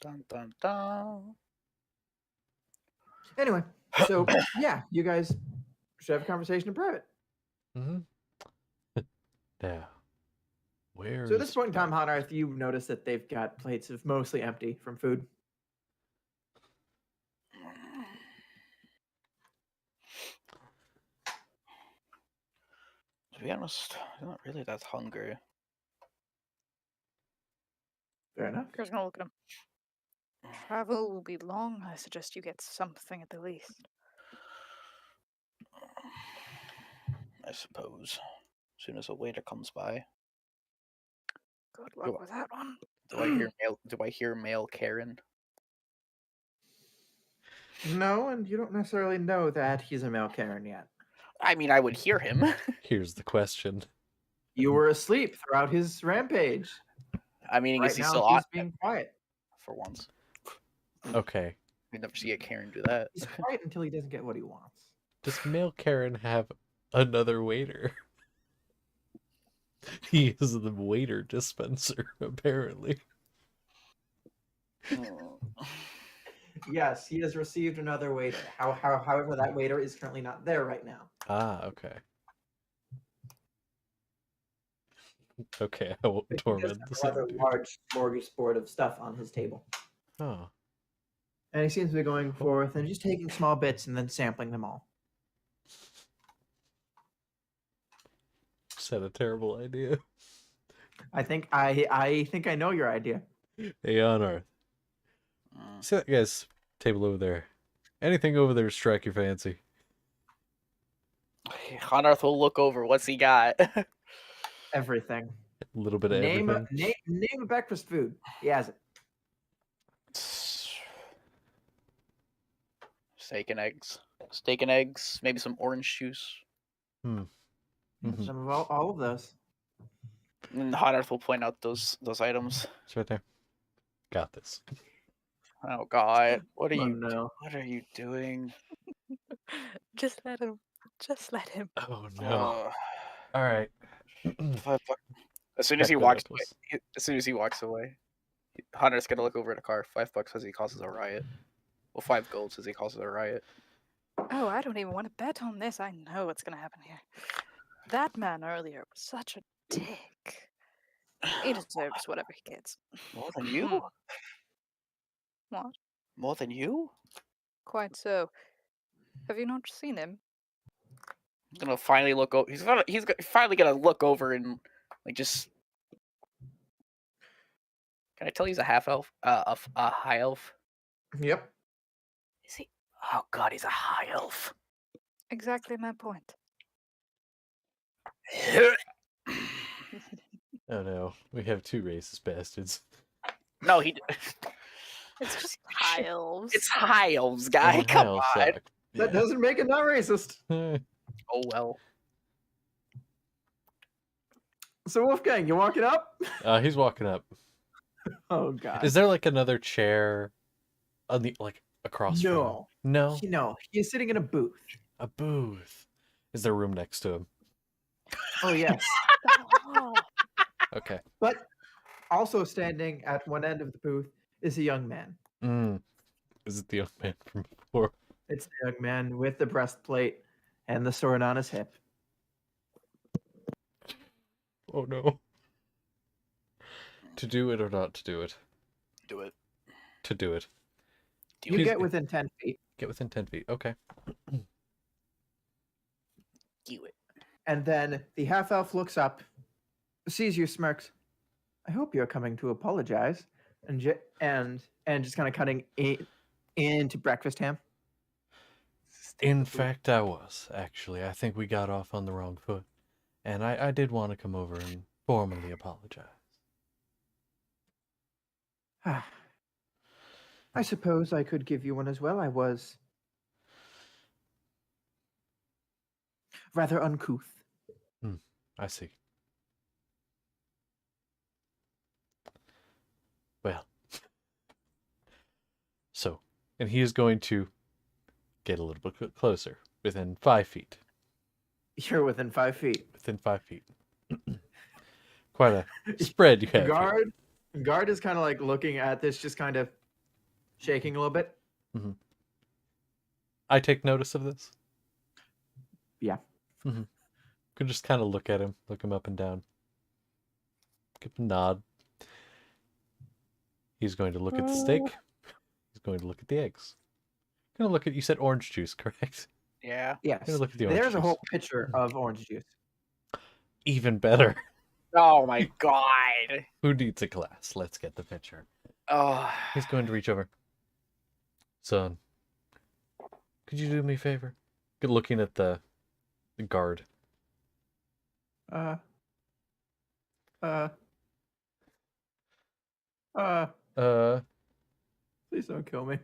Dun dun dun. Anyway, so yeah, you guys should have a conversation in private. Mm-hmm. Now, where So at this is point in time, Bart? Hot Earth, you notice that they've got plates of mostly empty from food. To be honest, I'm not really that hungry. Fair enough. Here's gonna look at him. Travel will be long. I suggest you get something at the least. I suppose. As soon as a waiter comes by. Good luck with that one. Do I hear male Karen? No, and you don't necessarily know that he's a male Karen yet. I mean, I would hear him. Here's the question. You were asleep throughout his rampage. I mean, Right is he now, still he's on being quiet. for once? Okay. We never see a Karen do that. He's quiet until he doesn't get what he wants. Does male Karen have another waiter? He is the waiter dispenser, apparently. Yes, he has received another waiter. However, that waiter is currently not there right now. Ah, okay. Okay, I won't But he does torment have the a same rather dude. large smorgasbord of stuff on his table. Oh, And he seems to be going forth and just taking small bits and then sampling them all. just had a terrible idea. I think I know your idea. Hey, on Earth. See that guy's table over there? Anything over there strike your fancy? Honorth will look over. What's he got? Everything. A little bit of Name everything. a breakfast food. He has it. Steak and eggs. Steak and eggs. Maybe some orange juice. Mhm. Some of all of those. And Honorth will point out those items. It's right there. Got this. Oh God! What are Oh, you? no. What are you doing? Just let him. Just let him. Oh no. All right. $5. As soon as he Check the walks necklace. away, Hunter's gonna look over at the car. $5 says he causes a riot. Well, 5 gold says he causes a riot. Oh, I don't even want to bet on this. I know what's gonna happen here. That man earlier was such a dick. He deserves whatever he gets. More than you? What? More than you? Quite so. Have you not seen him? He's gonna finally look over. He's finally gonna look over and like just. Can I tell he's a half elf? A high elf. Yep. Is he? Oh God, he's a high elf. Exactly my point. Oh no, we have two racist bastards. No, he. It's just high elves. It's high elves, I guy. mean, Come high elves on. suck. That doesn't make it not racist. Yeah. Oh well. So Wolfgang, you walking up? He's walking up. Oh God. Is there like another chair on the across from him? No. No. No, he is sitting in a booth. A booth. Is there room next to him? Oh yes. Oh, Okay. But also standing at one end of the booth is a young man. Is it the young man from before? It's the young man with the breastplate and the sword on his hip. Oh no. To do it or not to do it? Do it. To do it. You He's- get within 10 feet, Get within 10 feet. Okay. Do it. and then the half elf looks up, sees you, smirks. I hope you're coming to apologize, and just kind of cutting into breakfast ham. In fact, I was, actually. I think we got off on the wrong foot. And I did want to come over and formally apologize. I suppose I could give you one as well. I was rather uncouth. I see. Well. So, and he is going to get a little bit closer, within 5 feet. You're within 5 feet. Within 5 feet. Quite a spread you have here. Guard is kind of like looking at this, just kind of shaking a little bit. I take notice of this. Yeah. Could just kind of look at him, look him up and down. Give him a nod. He's going to look at the steak. He's going to look at the eggs. Going to look at, you said orange juice, correct? Yeah. Yes. Going to look at the orange There's juice. a whole pitcher of orange juice. Even better. Oh my God. Who needs a glass? Let's get the pitcher. Oh. He's going to reach over. Son, could you do me a favor? Good looking at the guard. Uh, please don't kill me.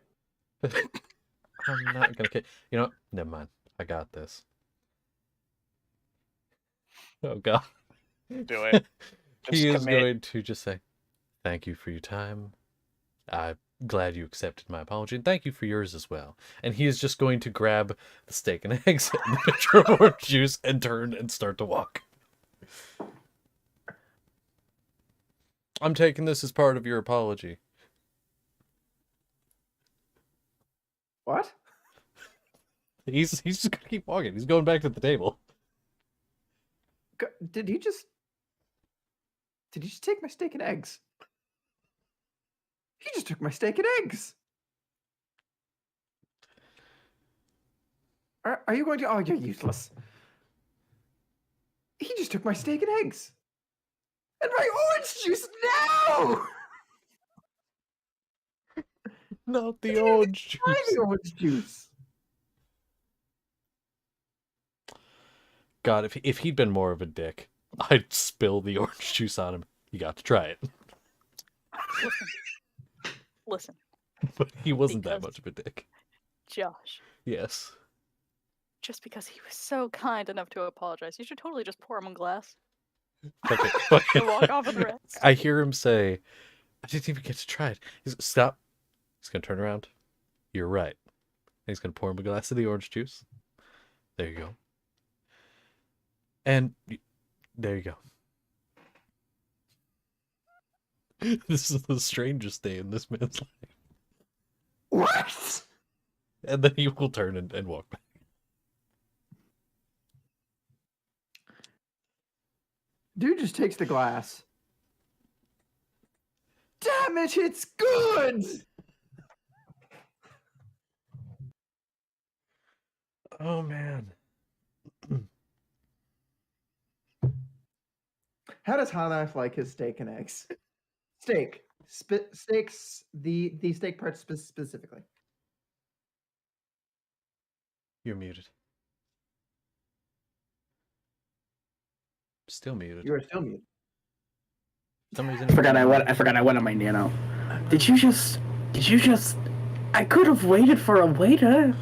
I'm not gonna kill. You know what? Never mind. I got this. Oh God. Do it. He Just is commit. going to just say, "Thank you for your time. I'm glad you accepted my apology, and thank you for yours as well." And he is just going to grab the steak and eggs and the pitcher of orange juice and turn and start to walk. I'm taking this as part of your apology. What? He's just gonna keep walking. He's going back to the table. Did he just take my steak and eggs? He just took my steak and eggs. Are you going to? Oh, you're useless. He just took my steak and eggs. And my orange juice now! Not the I didn't orange Try juice. the orange juice. God, if he'd been more of a dick, I'd spill the orange juice on him. You got to try it. Listen, But he wasn't that Because- much of a dick. Josh. Yes. Just because he was so kind enough to apologize, you should totally just pour him a glass Okay. and walk off with the rest. I hear him say, I didn't even get to try it. He's stop. He's gonna turn around. You're right. And he's gonna pour him a glass of the orange juice. There you go. And there you go. This is the strangest day in this man's life. What? And then he will turn and walk back. Dude just takes the glass. Damn it, it's good! Oh man. How does Hanath like his steak and eggs? Steak. Steaks, the steak part specifically. You're muted. Still muted. You are still muted. For some reason, I forgot I went on my nano. Did you just? I could have waited for a waiter.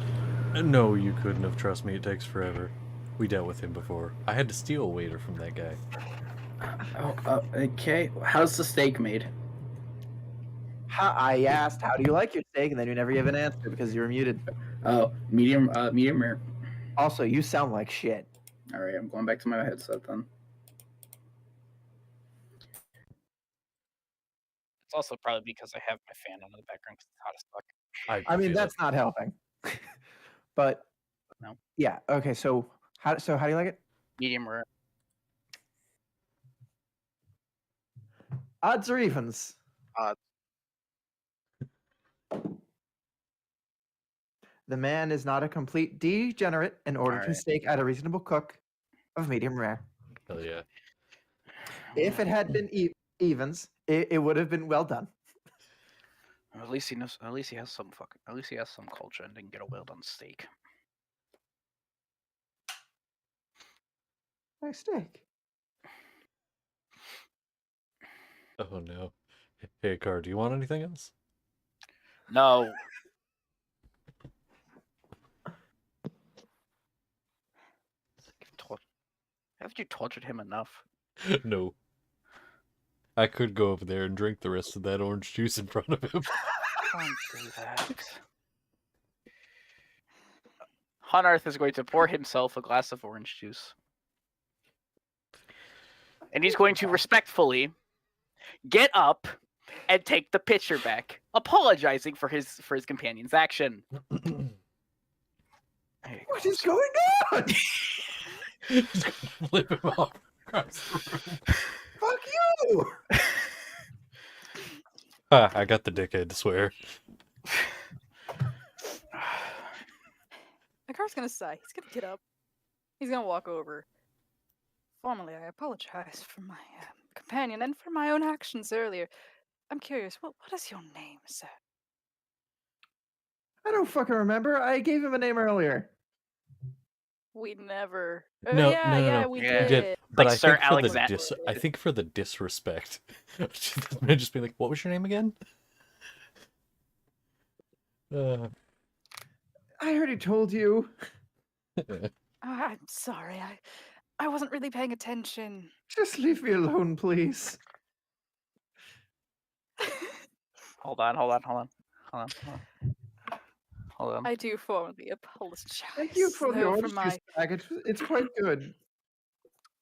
No, you couldn't have. Trust me, it takes forever. We dealt with him before. I had to steal a waiter from that guy. Okay. How's the steak made? I asked, how do you like your steak? And then you never gave an answer because you were muted. Oh, medium rare. Also, you sound like shit. All right, I'm going back to my headset then. It's also probably because I have my fan on in the background because it's hot as fuck. I mean, that's not helping. But No. Yeah. Okay. So how do you like it? Medium rare. Odds or evens? Odds. The man is not a complete degenerate in order to Alright. steak at a reasonable cook of medium rare. Hell yeah. If it had been evens, it would have been well done. At least he knows. At least he has some culture and didn't get a well done steak. Nice steak. Oh no. Hey, Car, do you want anything else? No. Haven't you tortured him enough? No. I could go over there and drink the rest of that orange juice in front of him. Don't do that. Hunarth is going to pour himself a glass of orange juice. And he's going to respectfully get up and take the pitcher back, apologizing for his companion's action. What is going on? Flip him off across the room. Fuck you! I got the dickhead to swear. Akar's gonna sigh. He's gonna get up. He's gonna walk over. Formally, I apologize for my companion and for my own actions earlier. I'm curious, what is your name, sir? I don't fucking remember. I gave him a name earlier. We never. No, yeah, we Yeah. did. But Like I Sir think for Alexander. I think for the disrespect, just be like, "What was your name again?" I already told you. I'm sorry. I wasn't really paying attention. Just leave me alone, please. Hold on. I do formally apologize. Thank you for the though, orange juice bag. It's quite good.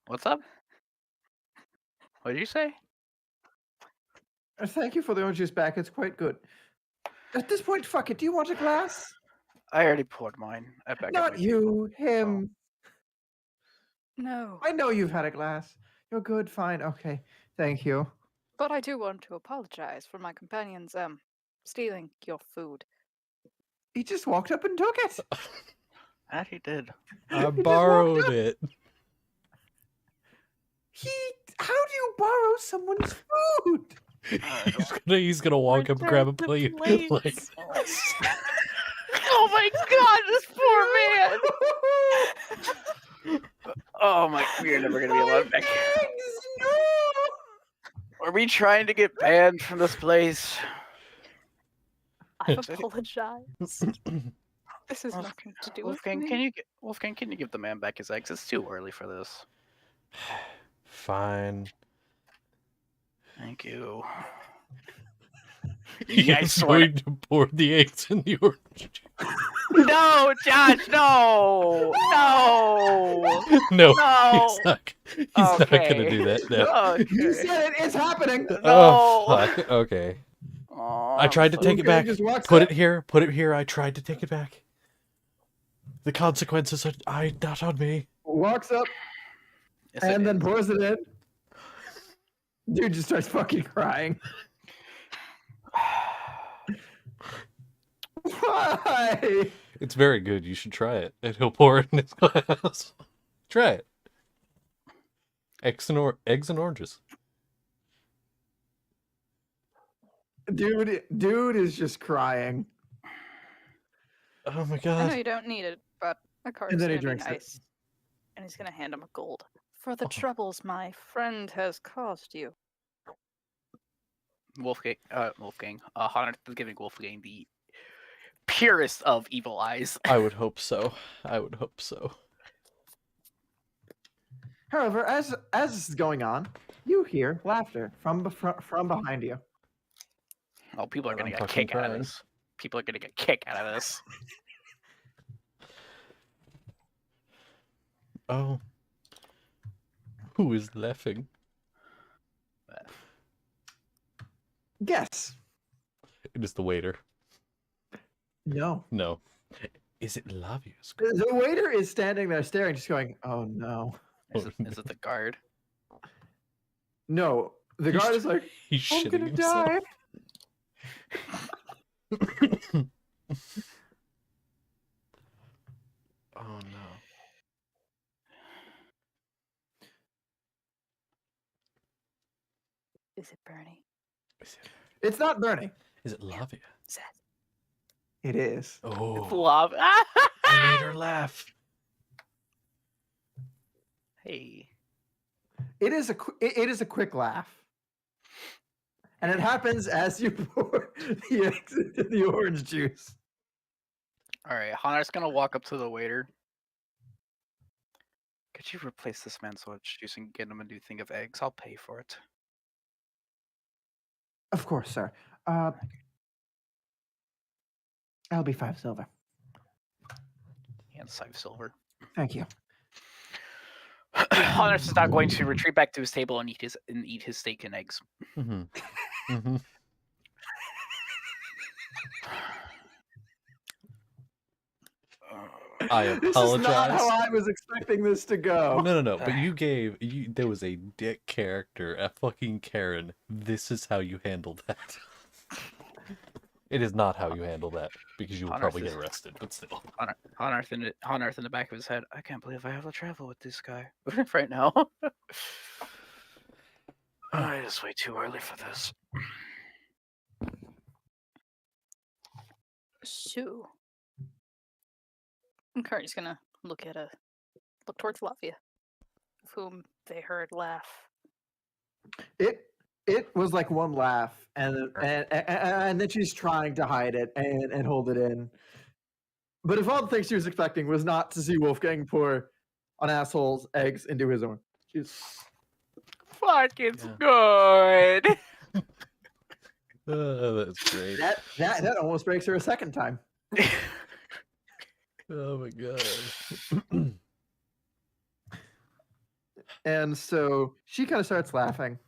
What's up? What did you say? Thank you for the orange juice bag. It's quite good. At this point, fuck it. Do you want a glass? I already poured mine. Not you, him. No, I know you've had a glass. You're good, fine, okay. Thank you. but I do want to apologize for my companion's stealing your food. He just walked up and took it. That he did. I He just walked borrowed up. it. How do you borrow someone's food? He's gonna walk up and grab a plate. Like, Oh my god, this poor man! Oh my, we are never gonna be allowed back. No! Are we trying to get banned from this place? I apologize. This has Wolf- nothing to do Wolfgang, with can me. you give the man back his eggs? It's too early for this. Fine. Thank you. He's Yeah, I swear. going to pour the eggs in the orange juice. No, Josh, no! No! No, No! he's not. He's not gonna Okay. do that. No. You Okay. said it, it's happening. Oh No. fuck. Okay. Aw, I tried to take it Okay, back. just walks Put up. it here. Put it here. I tried to take it back. The consequences are not on me. Walks up Yes, it and then is. pours it in. Dude just starts fucking crying. Why? It's very good. You should try it. And he'll pour it in his glass. Try it. Eggs and oranges. Dude is just crying. Oh my I god. know you don't need it, but a And card's then he gonna be drinks it. nice. And he's gonna hand him a gold. For the Oh. troubles my friend has caused you. Wolfgang, Hunter is giving Wolfgang the purest of evil eyes. I would hope so. I would hope so. However, as this is going on, you hear laughter from behind you. Oh, people are I'm gonna get a fucking kick out of crying. this. People are gonna get a kick out of this. Oh. Who is laughing? Guess. It is the waiter. No. No. Is it Lavius? The waiter is standing there staring, just going, "Oh no." Is it the guard? No. The He's guard is like, He's "I'm shitting gonna himself. die." Oh no. Is it Bernie? It's not Bernie. Is it Lavia? Seth. It is. Oh. It's love. I made her laugh. Hey. It is a quick laugh, and it happens as you pour the eggs into the orange juice. All right, Hunter's gonna walk up to the waiter. Could you replace this man's orange juice and get him a new thing of eggs? I'll pay for it. Of course, sir. That'll be 5 silver. And 5 silver. Thank you. Hunter's is now going to retreat back to his table and eat his steak and eggs. Mm-hmm. Mm-hmm. I This is not how apologize. I was expecting this to go. No. But there was a dick character, a fucking Karen. This is how you handle that. It is not how you handle that because you will probably get arrested. But still, Hunter in the back of his head. I can't believe I have to travel with this guy right now. It's way too early for this. So. And Carney's gonna look towards Lavia, of whom they heard laugh. It was like one laugh, and then she's trying to hide it and hold it in. But if all the things she was expecting was not to see Wolfgang pour an asshole's eggs into his own, she's Fuck, it's good. that's great. that almost breaks her a second time. Oh my god. And so she kind of starts laughing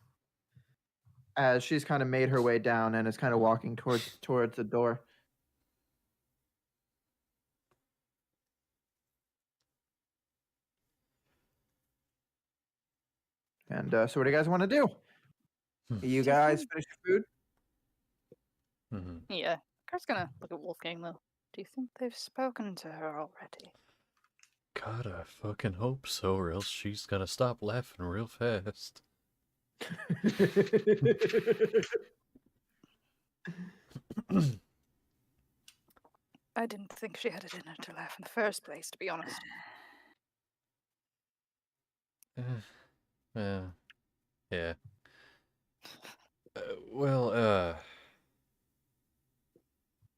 as she's kind of made her way down and is kind of walking towards the door. And so what do you guys want to do? You guys finish your food? Mm-hmm. Yeah, Car's gonna look at Wolfgang though. Do you think they've spoken to her already? God, I fucking hope so, or else she's gonna stop laughing real fast. I didn't think she had it in her to laugh in the first place, to be honest. Yeah.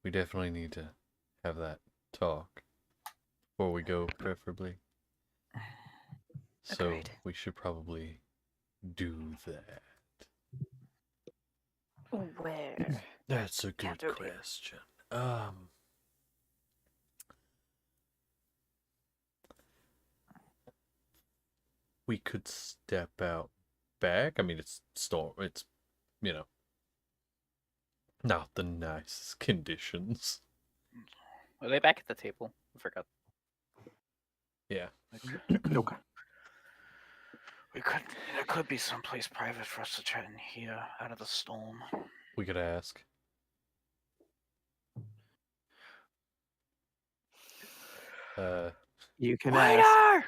We definitely need to have that talk before we go, preferably. So Agreed. we should probably do that. Where? That's a good Custodian. question. We could step out back. I mean, it's not the nicest conditions. Are they back at the table? I forgot. Yeah. Okay. There could be someplace private for us to chat in here, out of the storm. We could ask. You can ask. Waiter!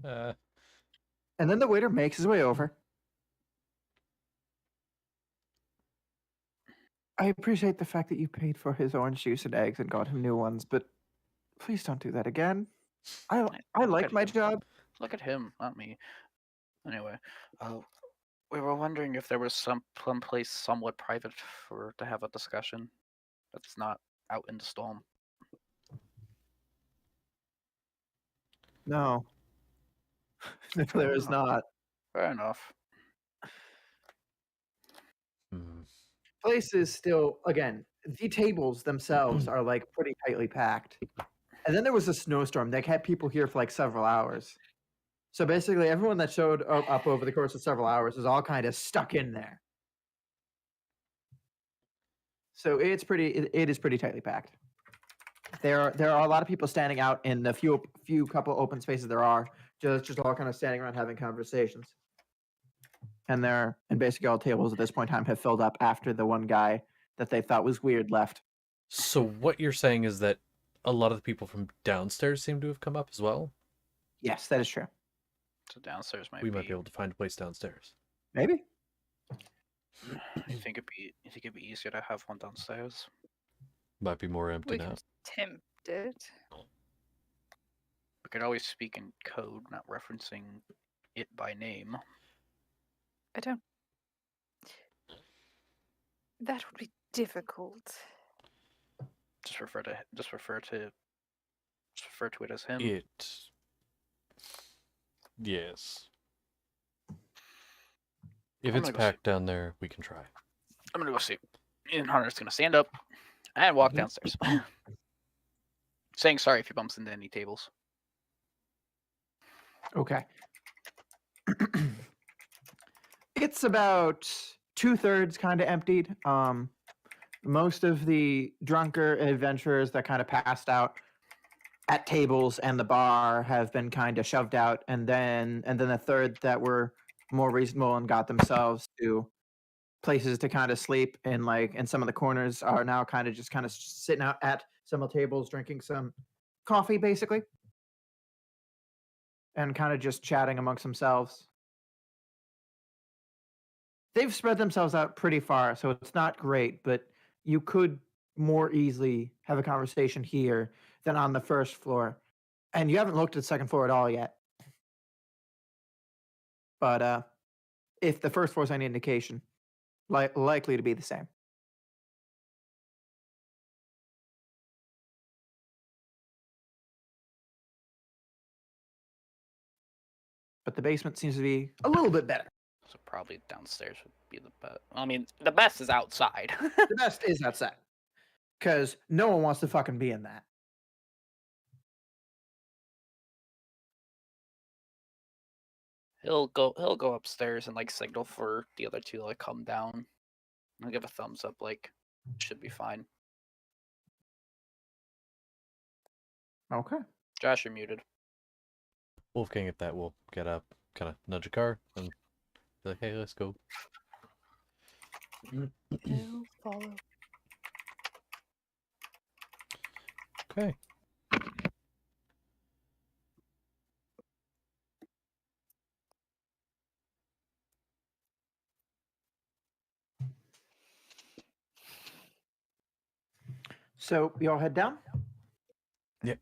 Uh, And then the waiter makes his way over. I appreciate the fact that you paid for his orange juice and eggs and got him new ones, but please don't do that again. I Look like at my him. job. Look at him, not me. Anyway, we were wondering if there was some place somewhat private to have a discussion that's not out in the storm. No. No, there is not. Fair enough. hmm. Place is still, again, the tables themselves are like pretty tightly packed. And then there was a snowstorm that kept people here for like several hours. So basically, everyone that showed up over the course of several hours is all kind of stuck in there. So it is pretty tightly packed. There are a lot of people standing out in the few couple open spaces there are, just all kind of standing around having conversations. And basically all tables at this point in time have filled up after the one guy that they thought was weird left. So what you're saying is that a lot of the people from downstairs seem to have come up as well? Yes, that is true. So downstairs We might be able to find a place downstairs. Maybe. You think it'd be easier to have one downstairs? Might be more empty We now. can tempt it. We could always speak in code, not referencing it by name. I don't. That would be difficult. Just refer to it as him. Yes. If I'm it's gonna go packed down there, we can try. I'm gonna go see. And Hunter's gonna stand up and walk downstairs, saying sorry if he bumps into any tables. Okay. It's about 2/3 kind of emptied. Most of the drunker adventurers that kind of passed out at tables and the bar have been kind of shoved out, and then a third that were more reasonable and got themselves to places to kind of sleep in some of the corners are now kind of sitting out at some of the tables drinking some coffee basically and kind of just chatting amongst themselves. They've spread themselves out pretty far, so it's not great, but you could more easily have a conversation here than on the first floor. And you haven't looked at the second floor at all yet. But if the first floor is any indication, likely to be the same. But the basement seems to be a little bit better. So probably downstairs would be the best. I mean, the best is outside. The best is outside. Because no one wants to fucking be in that. He'll go upstairs and like signal for the other two to like come down. I'll give a thumbs up, like should be fine. Okay. Josh, you're muted. Wolfgang, at that, will get up, kind of nudge a car, and be like, hey, let's go. No follow. Okay. So you all head down? Yep.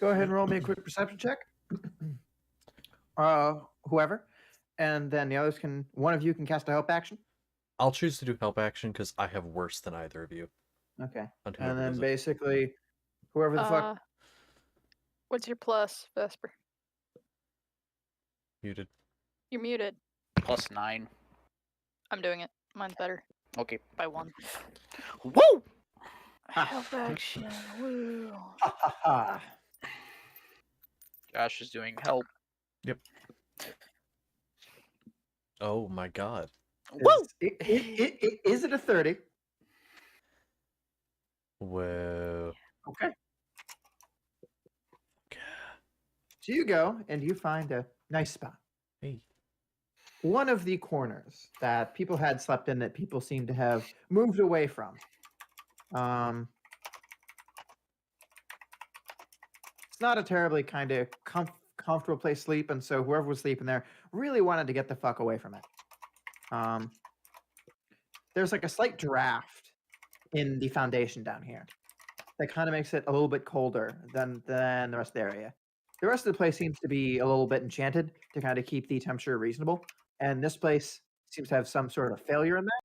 Go ahead and roll me a quick perception check. Whoever. And then the others one of you can cast a help action. I'll choose to do help action because I have worse than either of you. Okay. On And whoever then does it. basically, whoever the fuck. What's your plus, Vesper? Muted. You're muted. +9. I'm doing it. Mine's better. Okay. By 1. Woo! Help action. Woo. Ha ha ha. Josh is doing help. Yep. Oh my god. Woo! Is it a 30? Whoa. Okay. So you go and you find a nice spot. Hey. One of the corners that people had slept in that people seem to have moved away from. It's not a terribly kind of comfortable place to sleep, and so whoever was sleeping there really wanted to get the fuck away from it. There's like a slight draft in the foundation down here that kind of makes it a little bit colder than the rest of the area. The rest of the place seems to be a little bit enchanted to kind of keep the temperature reasonable, and this place seems to have some sort of failure in there,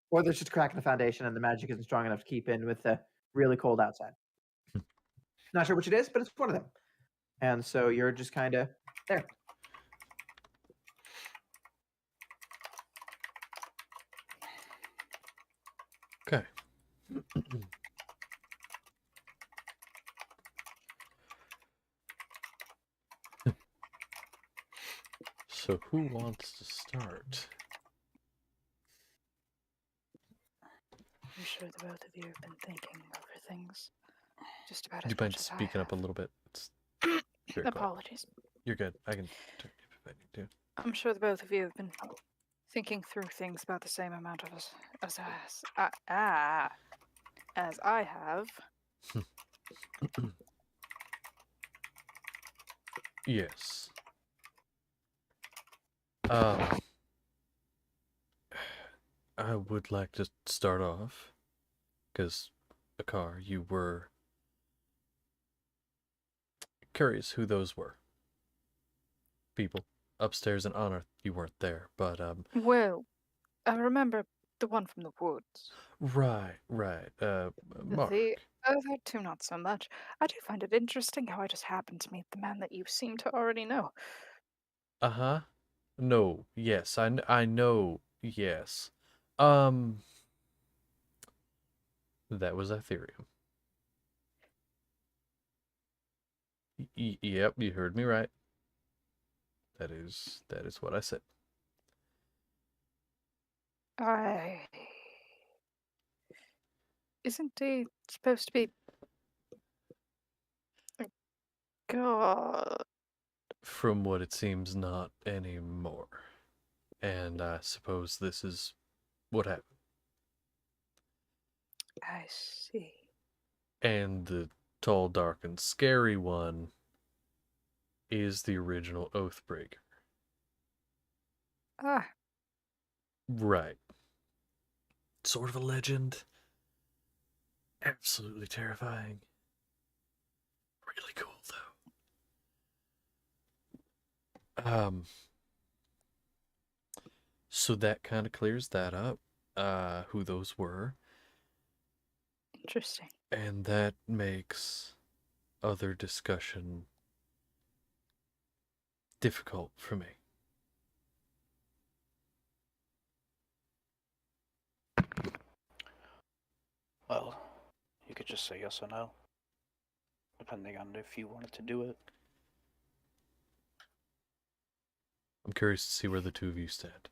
or there's just a crack in the foundation and the magic isn't strong enough to keep in with the really cold outside. Not sure which it is, but it's one of them. And so you're just kind of there. Okay. So who wants to start? I'm sure the both of you have been thinking over things. Just about Do you as mind much as I speaking up a have. little bit? It's very quiet. Apologies. You're good. I can turn you if I need to. I'm sure the both of you have been thinking through things about the same amount of us as I have. Yes. I would like to start off, because, Akar, you were curious who those were. People upstairs in Honor, you weren't there, but, Well, I remember the one from the woods. right, Mark. The other two, not so much. I do find it interesting how I just happened to meet the man that you seem to already know. Uh-huh. No, yes, I know, yes. That was Ethereum. Yep, you heard me right. That is what I said. Isn't he supposed to be a god? From what it seems, not anymore. And I suppose this is what happened. I see. And the tall, dark, and scary one is the original Oathbreaker. Ah, Right. Sort of a legend. Absolutely terrifying. Really cool, though. So that kind of clears that up, who those were. interesting. And that makes other discussion difficult for me. Well, you could just say yes or no, depending on if you wanted to do it. I'm curious to see where the two of you stand.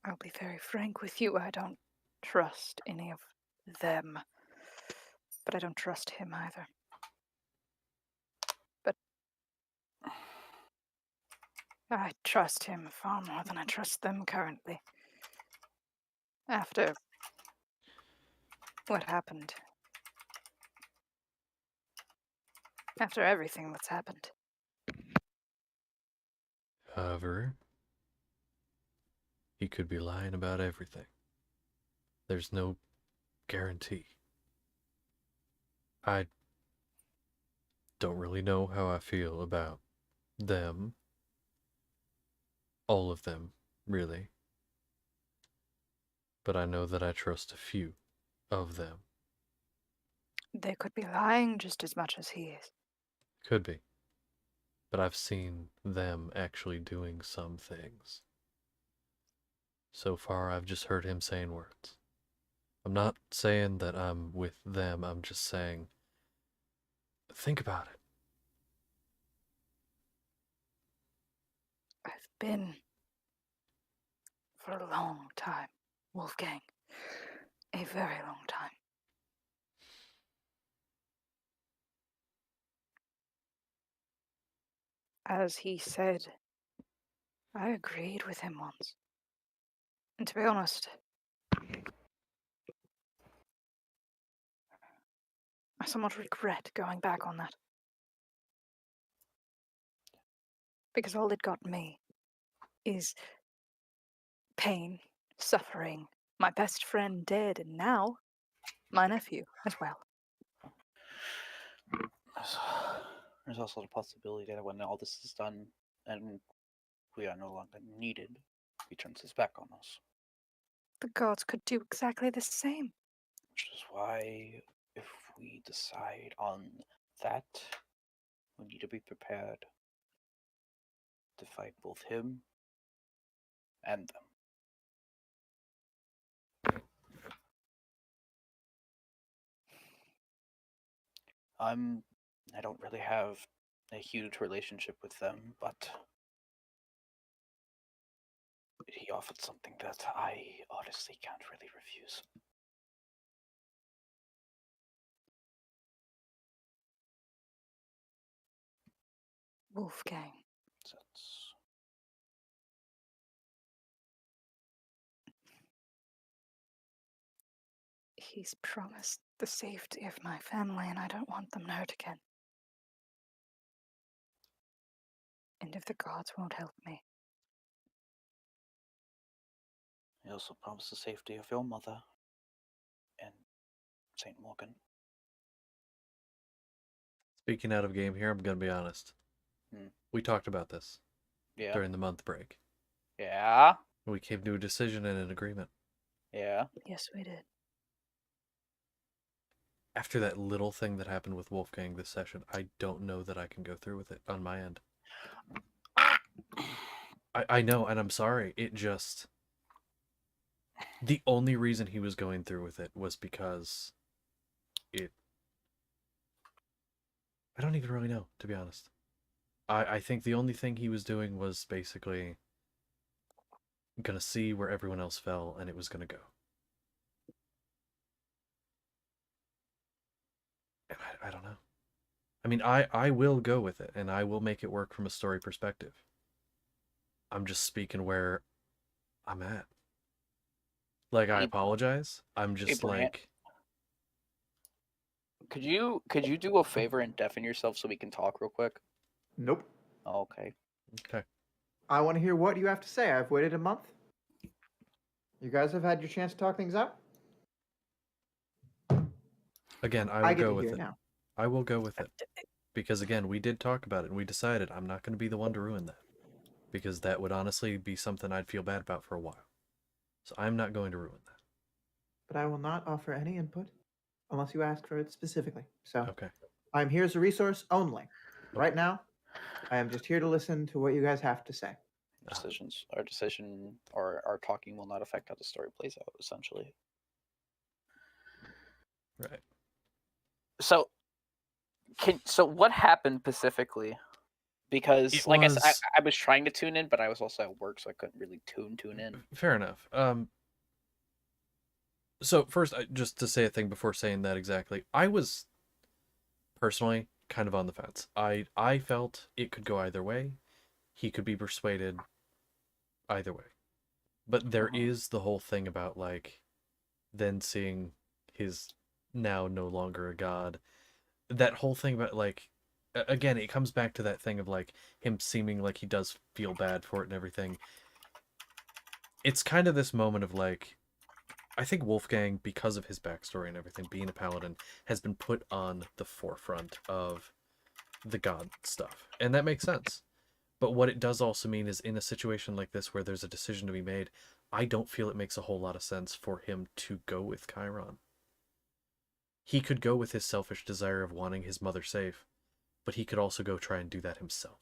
I'll be very frank with you. I don't trust any of them. But I don't trust him either. But I trust him far more than I trust them currently. After what happened. After everything that's happened. However, he could be lying about everything. There's no guarantee. I don't really know how I feel about them. All of them, really. But I know that I trust a few of them. They could be lying just as much as he is. Could be. But I've seen them actually doing some things. So far, I've just heard him saying words. I'm not saying that I'm with them, I'm just saying, think about it. I've been for a long time, Wolfgang. A very long time. As he said, I agreed with him once. And to be honest, I somewhat regret going back on that. Because all it got me is pain, suffering, my best friend dead, and now my nephew as well. There's also the possibility that when all this is done and we are no longer needed, he turns his back on us. The gods could do exactly the same. Which is why, if we decide on that, we need to be prepared to fight both him and them. I don't really have a huge relationship with them, but he offered something that I honestly can't really refuse. Wolfgang. So it's- He's promised the safety of my family, and I don't want them hurt again. And if the gods won't help me, He also promised the safety of your mother and St. Morgan. Speaking out of game here, I'm gonna be honest. We talked about this Yeah. during the month break. Yeah. We came to a decision and an agreement. Yeah. yes, we did. After that little thing that happened with Wolfgang this session, I don't know that I can go through with it on my end. I know, and I'm sorry. It just... The only reason he was going through with it was because it... I don't even really know, to be honest. I think the only thing he was doing was basically gonna see where everyone else fell, and it was gonna go. And I don't know. I mean, I will go with it, and I will make it work from a story perspective. I'm just speaking where I'm at. Like, I apologize. I'm just Brant. like... Could you do a favor and deafen yourself so we can talk real quick? Nope. Oh, okay. Okay. I want to hear what you have to say. I've waited a month. You guys have had your chance to talk things out. Again, I I will get go to with hear it. now. I will go with it. Because, again, we did talk about it, and we decided I'm not going to be the one to ruin that. Because that would honestly be something I'd feel bad about for a while. So I'm not going to ruin that. But I will not offer any input unless you ask for it specifically. So Okay. I'm here as a resource only. Right now, I am just here to listen to what you guys have to say. Our decision or our talking will not affect how the story plays out, essentially. Right. So what happened specifically? Because It like was... I was trying to tune in, but I was also at work, so I couldn't really tune in. Fair enough. So first, just to say a thing before saying that exactly, I was personally kind of on the fence. I felt it could go either way. He could be persuaded either way. But there is the whole thing about, like, then seeing his now no longer a god. That whole thing about, like, again, it comes back to that thing of, like, him seeming like he does feel bad for it and everything. It's kind of this moment of, like, I think Wolfgang, because of his backstory and everything, being a paladin, has been put on the forefront of the god stuff. And that makes sense. But what it does also mean is, in a situation like this where there's a decision to be made, I don't feel it makes a whole lot of sense for him to go with Chiron. He could go with his selfish desire of wanting his mother safe, but he could also go try and do that himself.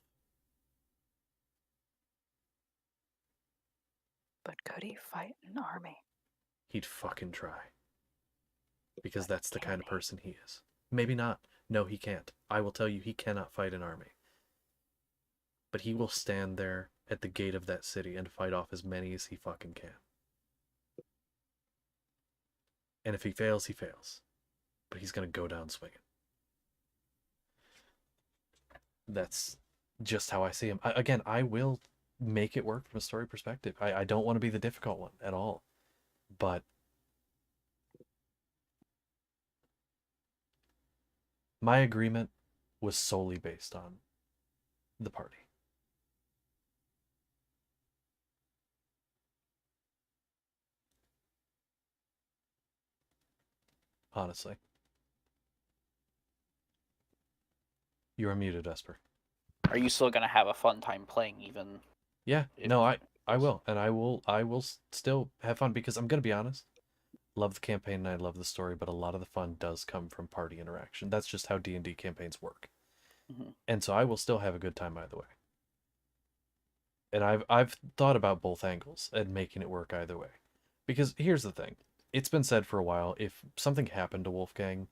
But could he fight an army? He'd fucking try. Because that's the kind of person he is. Maybe not. No, he can't. I will tell you, he cannot fight an army. But he will stand there at the gate of that city and fight off as many as he fucking can. And if he fails, he fails. But he's going to go down swinging. That's just how I see him. Again, I will make it work from a story perspective. I don't want to be the difficult one at all. But My agreement was solely based on the party. Honestly. You are muted, Esper. Are you still gonna have a fun time playing even? Yeah, if no, I it's- will, and I will still have fun because I'm gonna be honest. Love the campaign and I love the story, but a lot of the fun does come from party interaction. That's just how D&D campaigns work. Mhm. And so I will still have a good time either way. And I've thought about both angles and making it work either way. Because here's the thing. It's been said for a while, if something happened to Wolfgang,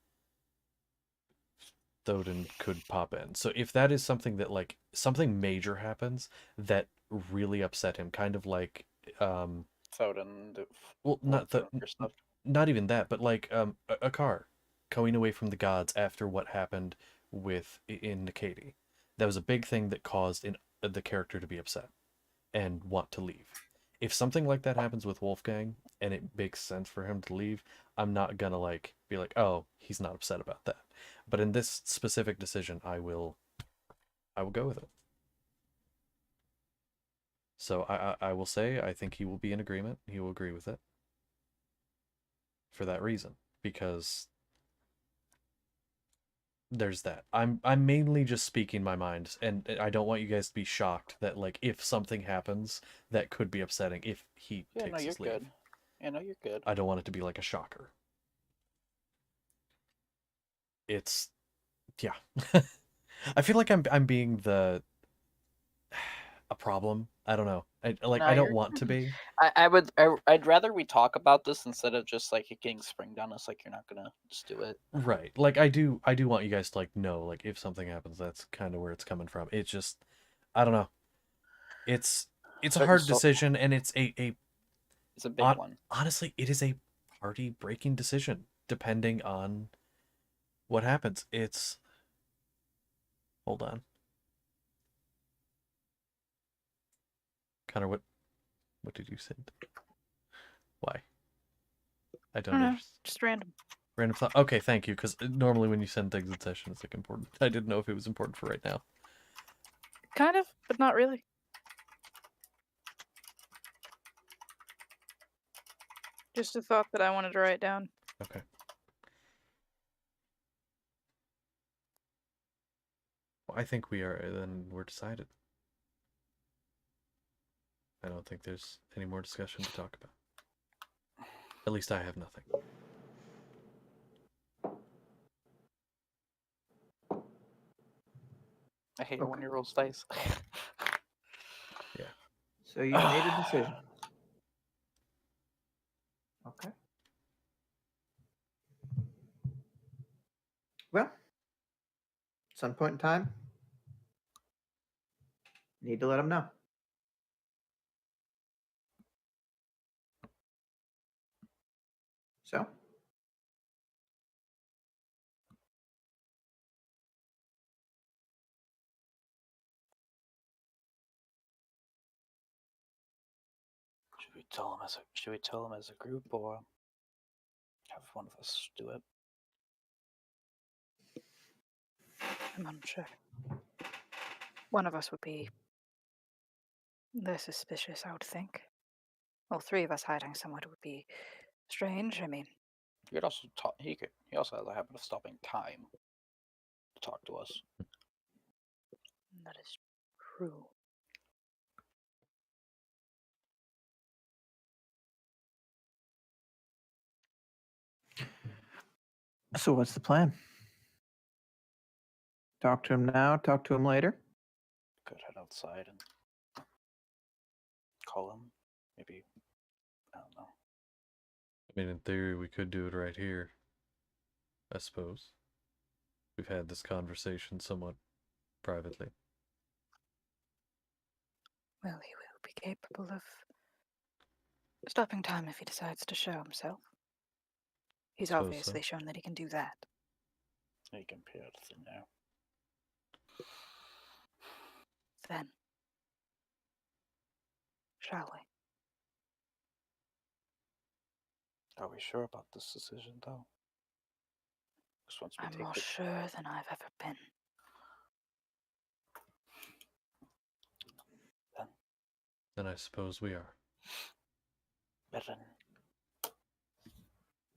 Thoden could pop in. So if that is something that like something major happens that really upset him, kind of like Thoden, well, not the your stuff. not even that, but like a car going away from the gods after what happened with in Nikati. That was a big thing that caused the character to be upset and want to leave. If something like that happens with Wolfgang and it makes sense for him to leave, I'm not gonna like be like, oh, he's not upset about that. But in this specific decision, I will go with it. So I will say I think he will be in agreement. He will agree with it for that reason because there's that. I'm mainly just speaking my mind, and I don't want you guys to be shocked that like if something happens that could be upsetting if he Yeah, no, takes you're his leave. good. Yeah, no, you're good. I don't want it to be like a shocker. It's yeah. I feel like I'm being the a problem. I don't know. No, I don't you're want to be. I'd rather we talk about this instead of just like it getting springed on us like you're not gonna just do it. Right. Like I do want you guys to like know like if something happens that's kind of where it's coming from. It's just I don't know. It's it's a hard So decision and it's a it's a big on, one. honestly it is a party breaking decision depending on what happens. It's hold on. Connor, what did you send? Why? I I don't don't know. understand. Just random. Random thought. Okay, thank you. Because normally when you send things in session, it's like important. I didn't know if it was important for right now. Kind of, but not really. Just a thought that I wanted to write down. Okay. Well, I think we are. Then we're decided. I don't think there's any more discussion to talk about. At least I have nothing. I hate it when Okay. you rolls dice. Yeah. So you made a decision. Okay. Well, at some point in time, you need to let them know. So, Should we tell them as a group or have one of us do it? I'm unsure. One of us would be less suspicious, I would think. Well, three of us hiding somewhere would be strange. I mean, You could also talk. He also has a habit of stopping time to talk to us. that is true. so what's the plan? Talk to him now, talk to him later. Could head outside and call him. Maybe I don't know. I mean, in theory, we could do it right here. I suppose. We've had this conversation somewhat privately. Well, he will be capable of stopping time if he decides to show himself. He's Suppose obviously so. shown that he can do that. You can appear out of thin air. Then, shall we? Are we sure about this decision, though? close once we I'm take more it. sure than I've ever been. Then I suppose we are. Better.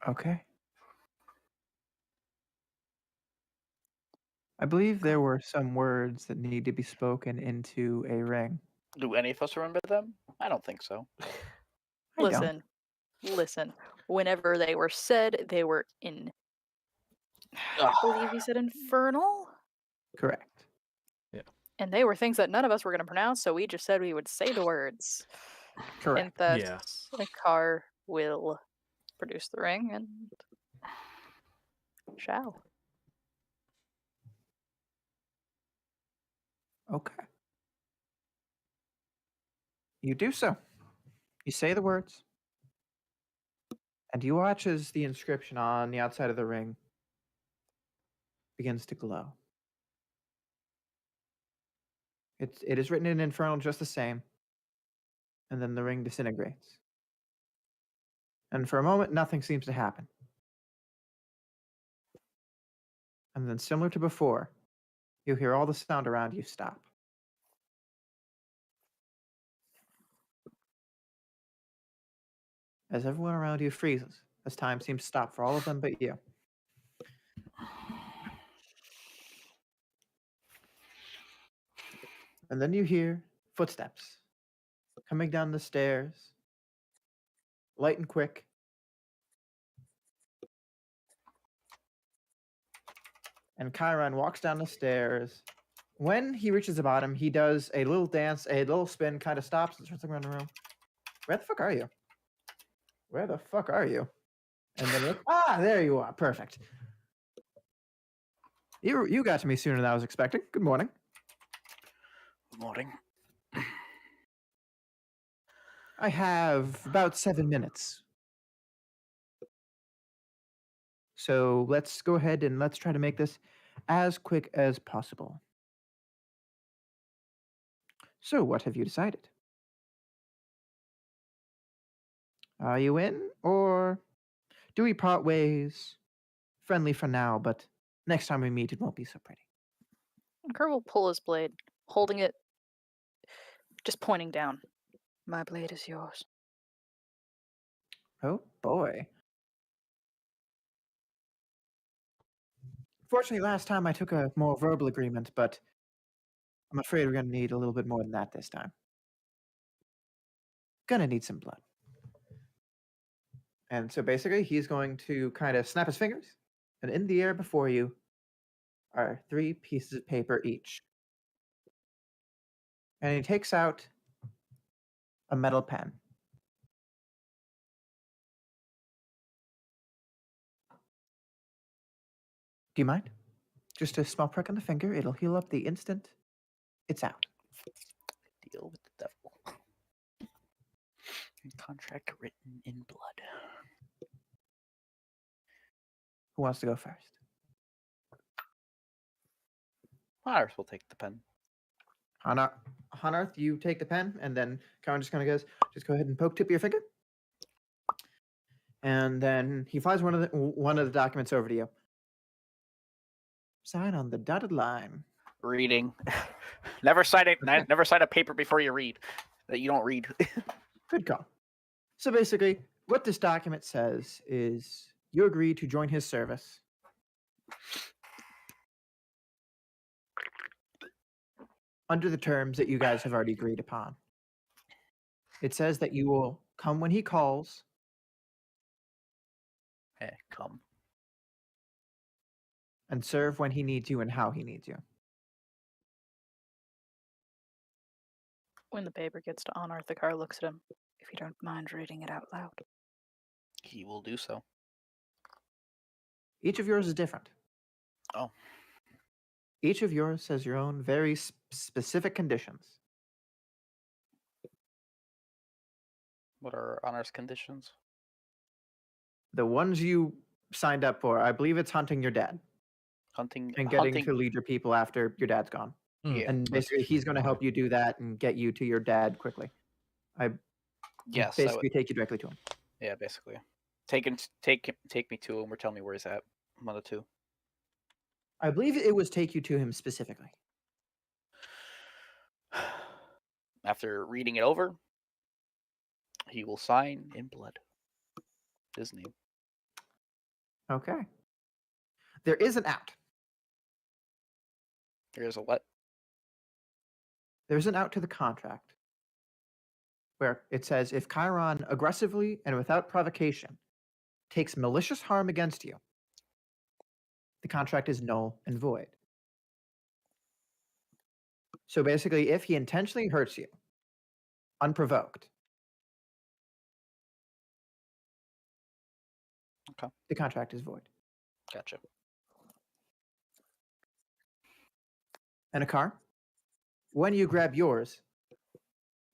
Okay. I believe there were some words that need to be spoken into a ring. Do any of us remember them? I don't think so. I don't. Listen. Whenever they were said, they were in. I believe he said infernal? Correct. And they were things that none of us were going to pronounce, so we just said we would say the words. Correct. And that Yeah. a car will produce the ring and shall. Okay. You do so. You say the words. And you watch as the inscription on the outside of the ring begins to glow. It is written in Infernal just the same. And then the ring disintegrates. And for a moment, nothing seems to happen. And then, similar to before, you hear all the sound around you stop. As everyone around you freezes, as time seems to stop for all of them but you. And then you hear footsteps coming down the stairs, light and quick. And Chiron walks down the stairs. When he reaches the bottom, he does a little dance, a little spin, kind of stops and starts looking around the room. Where the fuck are you? Where the fuck are you? And then there you are. Perfect. You got to me sooner than I was expecting. Good morning. Good morning. I have about 7 minutes. So let's go ahead and let's try to make this as quick as possible. So what have you decided? Are you in, or do we part ways? Friendly for now, but next time we meet, it won't be so pretty. Kerr will pull his blade, holding it, just pointing down. My blade is yours. Oh boy. Fortunately, last time I took a more verbal agreement, but I'm afraid we're going to need a little bit more than that this time. Gonna need some blood. And so basically, he's going to kind of snap his fingers, and in the air before you are 3 pieces of paper each. And he takes out a metal pen. Do you mind? Just a small prick on the finger. It'll heal up the instant it's out. Deal with the devil. Contract written in blood. Who wants to go first? Ours will take the pen. Hanarth, you take the pen, and then Karen just kind of goes, just go ahead and poke tip of your finger. And then he flies one of the documents over to you. Sign on the dotted line. Reading. Never sign it. Okay. Never sign a paper before you read. That you don't read. Good call. So basically, what this document says is you agree to join his service. Under the terms that you guys have already agreed upon. It says that you will come when he calls. Come. And serve when he needs you and how he needs you. When the paper gets to Anarth, the car looks at him. If you don't mind reading it out loud. He will do so. Each of yours is different. Oh. Each of yours has your own very specific conditions. What are Honor's conditions? The ones you signed up for, I believe it's hunting your dad Hunting and getting to lead your people after your dad's gone. Mm. Yeah. And basically, he's going to help you do that and get you to your dad quickly. Yes. Basically, take you directly to him. Yeah, basically. Take me to him or tell me where he's at. One of the two. I believe it was take you to him specifically. After reading it over, he will sign in blood his name. Okay. There is an out. There's a what? There's an out to the contract where it says if Chiron aggressively and without provocation takes malicious harm against you, the contract is null and void. So basically, if he intentionally hurts you, unprovoked, Okay. the contract is void. Gotcha. And a car, when you grab yours,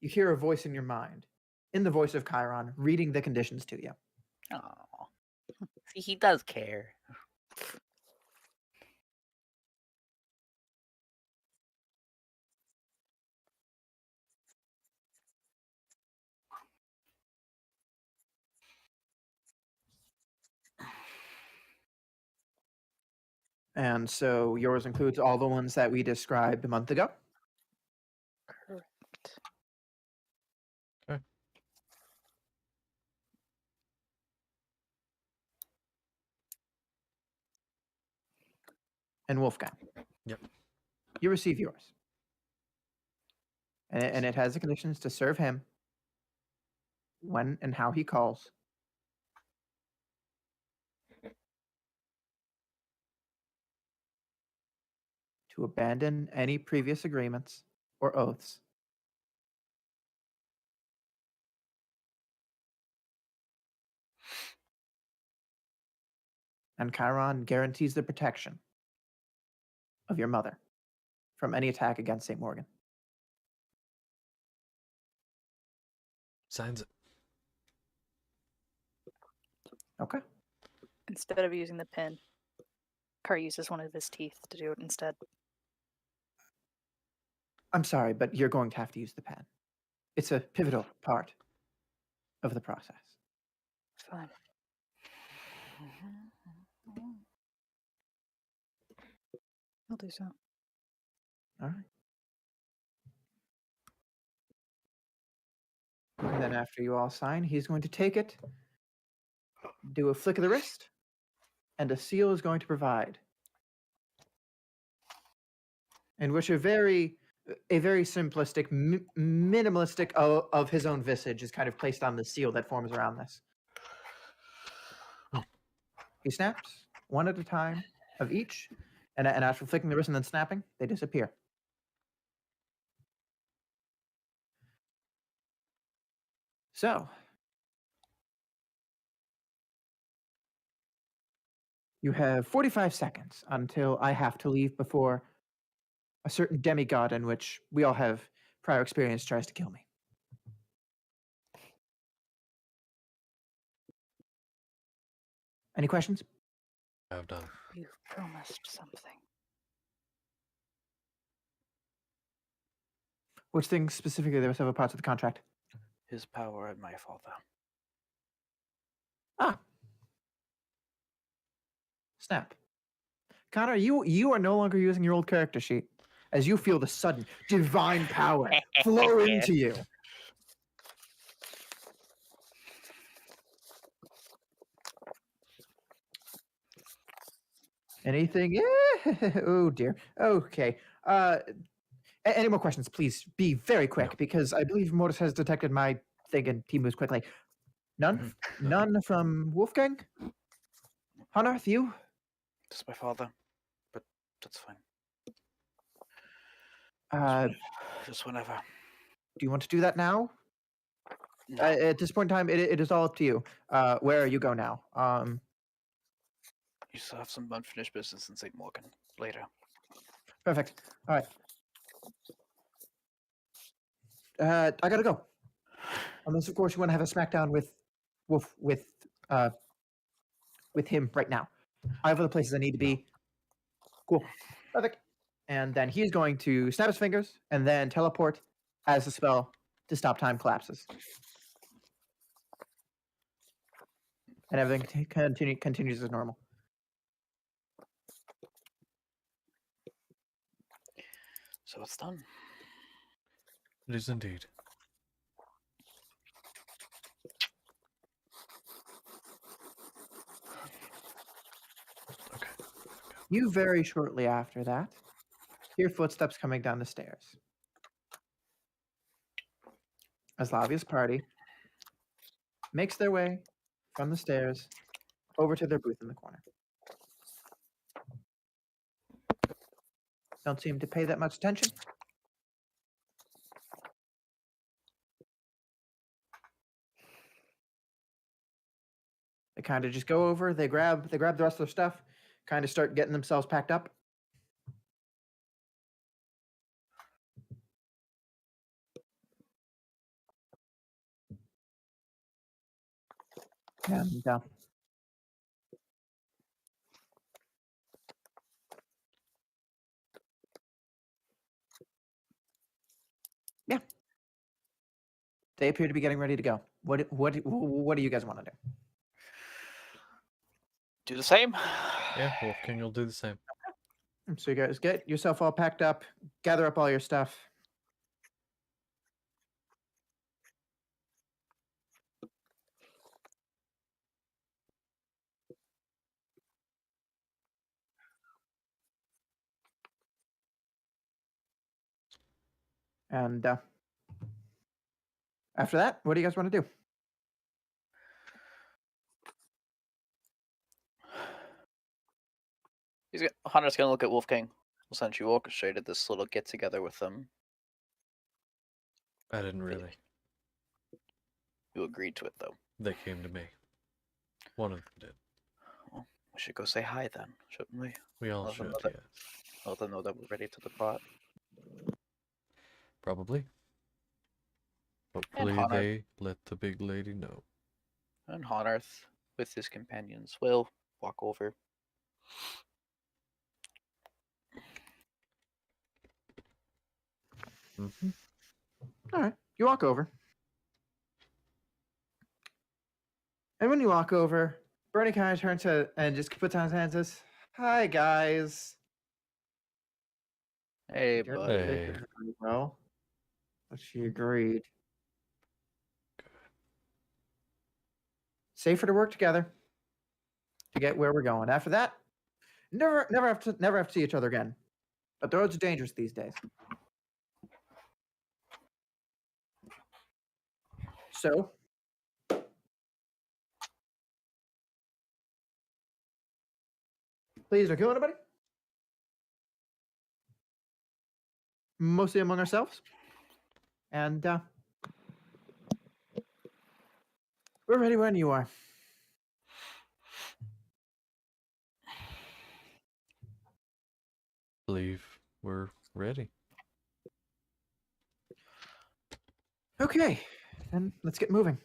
you hear a voice in your mind, in the voice of Chiron, reading the conditions to you. Oh, see, he does care. And so yours includes all the ones that we described a month ago. Correct. And Wolfgang. Yep. You receive yours. And it has the conditions to serve him when and how he calls. To abandon any previous agreements or oaths. And Chiron guarantees the protection of your mother from any attack against St. Morgan. Signs it. Okay. Instead of using the pin, Car uses one of his teeth to do it instead. I'm sorry, but you're going to have to use the pen. It's a pivotal part of the process. Fine. I'll do so. All right. And then after you all sign, he's going to take it, do a flick of the wrist, and a seal is going to provide. In which a very simplistic, minimalistic of his own visage is kind of placed on the seal that forms around this. He snaps one at a time of each, and after flicking the wrist and then snapping, they disappear. So, you have 45 seconds until I have to leave before a certain demigod in which we all have prior experience tries to kill me. Any questions? I've done. You've promised something. Which things specifically? There were several parts of the contract. His power and my father. Ah. Snap. Connor, you are no longer using your old character sheet as you feel the sudden divine power flow into you. Anything? Oh dear. Okay. Any more questions? Please be very quick, No. because I believe Mortis has detected my thing and he moves quickly. None? None from Wolfgang? Hanarth, you? That's my father. But that's fine. Just whenever. Do you want to do that now? No. At this point in time, it is all up to you. Where you go now? You still have some unfinished business in St. Morgan later. Perfect. All right. I gotta go. Unless, of course, you want to have a smackdown with him right now. I have other places I need to be. Cool. Perfect. And then he's going to snap his fingers and then teleport as the spell to stop time collapses. And everything continues as normal. So it's done. It is indeed. Okay. You very shortly after that hear footsteps coming down the stairs. As Lavia's party makes their way from the stairs over to their booth in the corner. Don't seem to pay that much attention. They kind of just go over, they grab the rest of their stuff, kind of start getting themselves packed up. And yeah, they appear to be getting ready to go. What do you guys want to do? Do the same. Yeah, Wolf King will do the same. So you guys get yourself all packed up, gather up all your stuff. And after that, what do you guys want to do? Hunter's gonna look at Wolf King. Since you orchestrated this little get together with them, I didn't really. you agreed to it though. They came to me. One of them did. Well, we should go say hi then, shouldn't we? We all Let them should, know that- yes. Let them know that we're ready to depart. Probably. Hopefully Honor. they let the big lady know. And Honarth, with his companions, will walk over. Mm-hmm. All right, you walk over. And when you walk over, Bernie kind of turns to and just puts on his hand and says, "Hi, guys." Hey, Didn't buddy. Hey. take it very well, but she agreed. Safer to work together to get where we're going. After that, never have to see each other again. But the roads are dangerous these days. So, please don't kill anybody. Mostly among ourselves. And we're ready when you are. Believe we're ready. Okay, then let's get moving.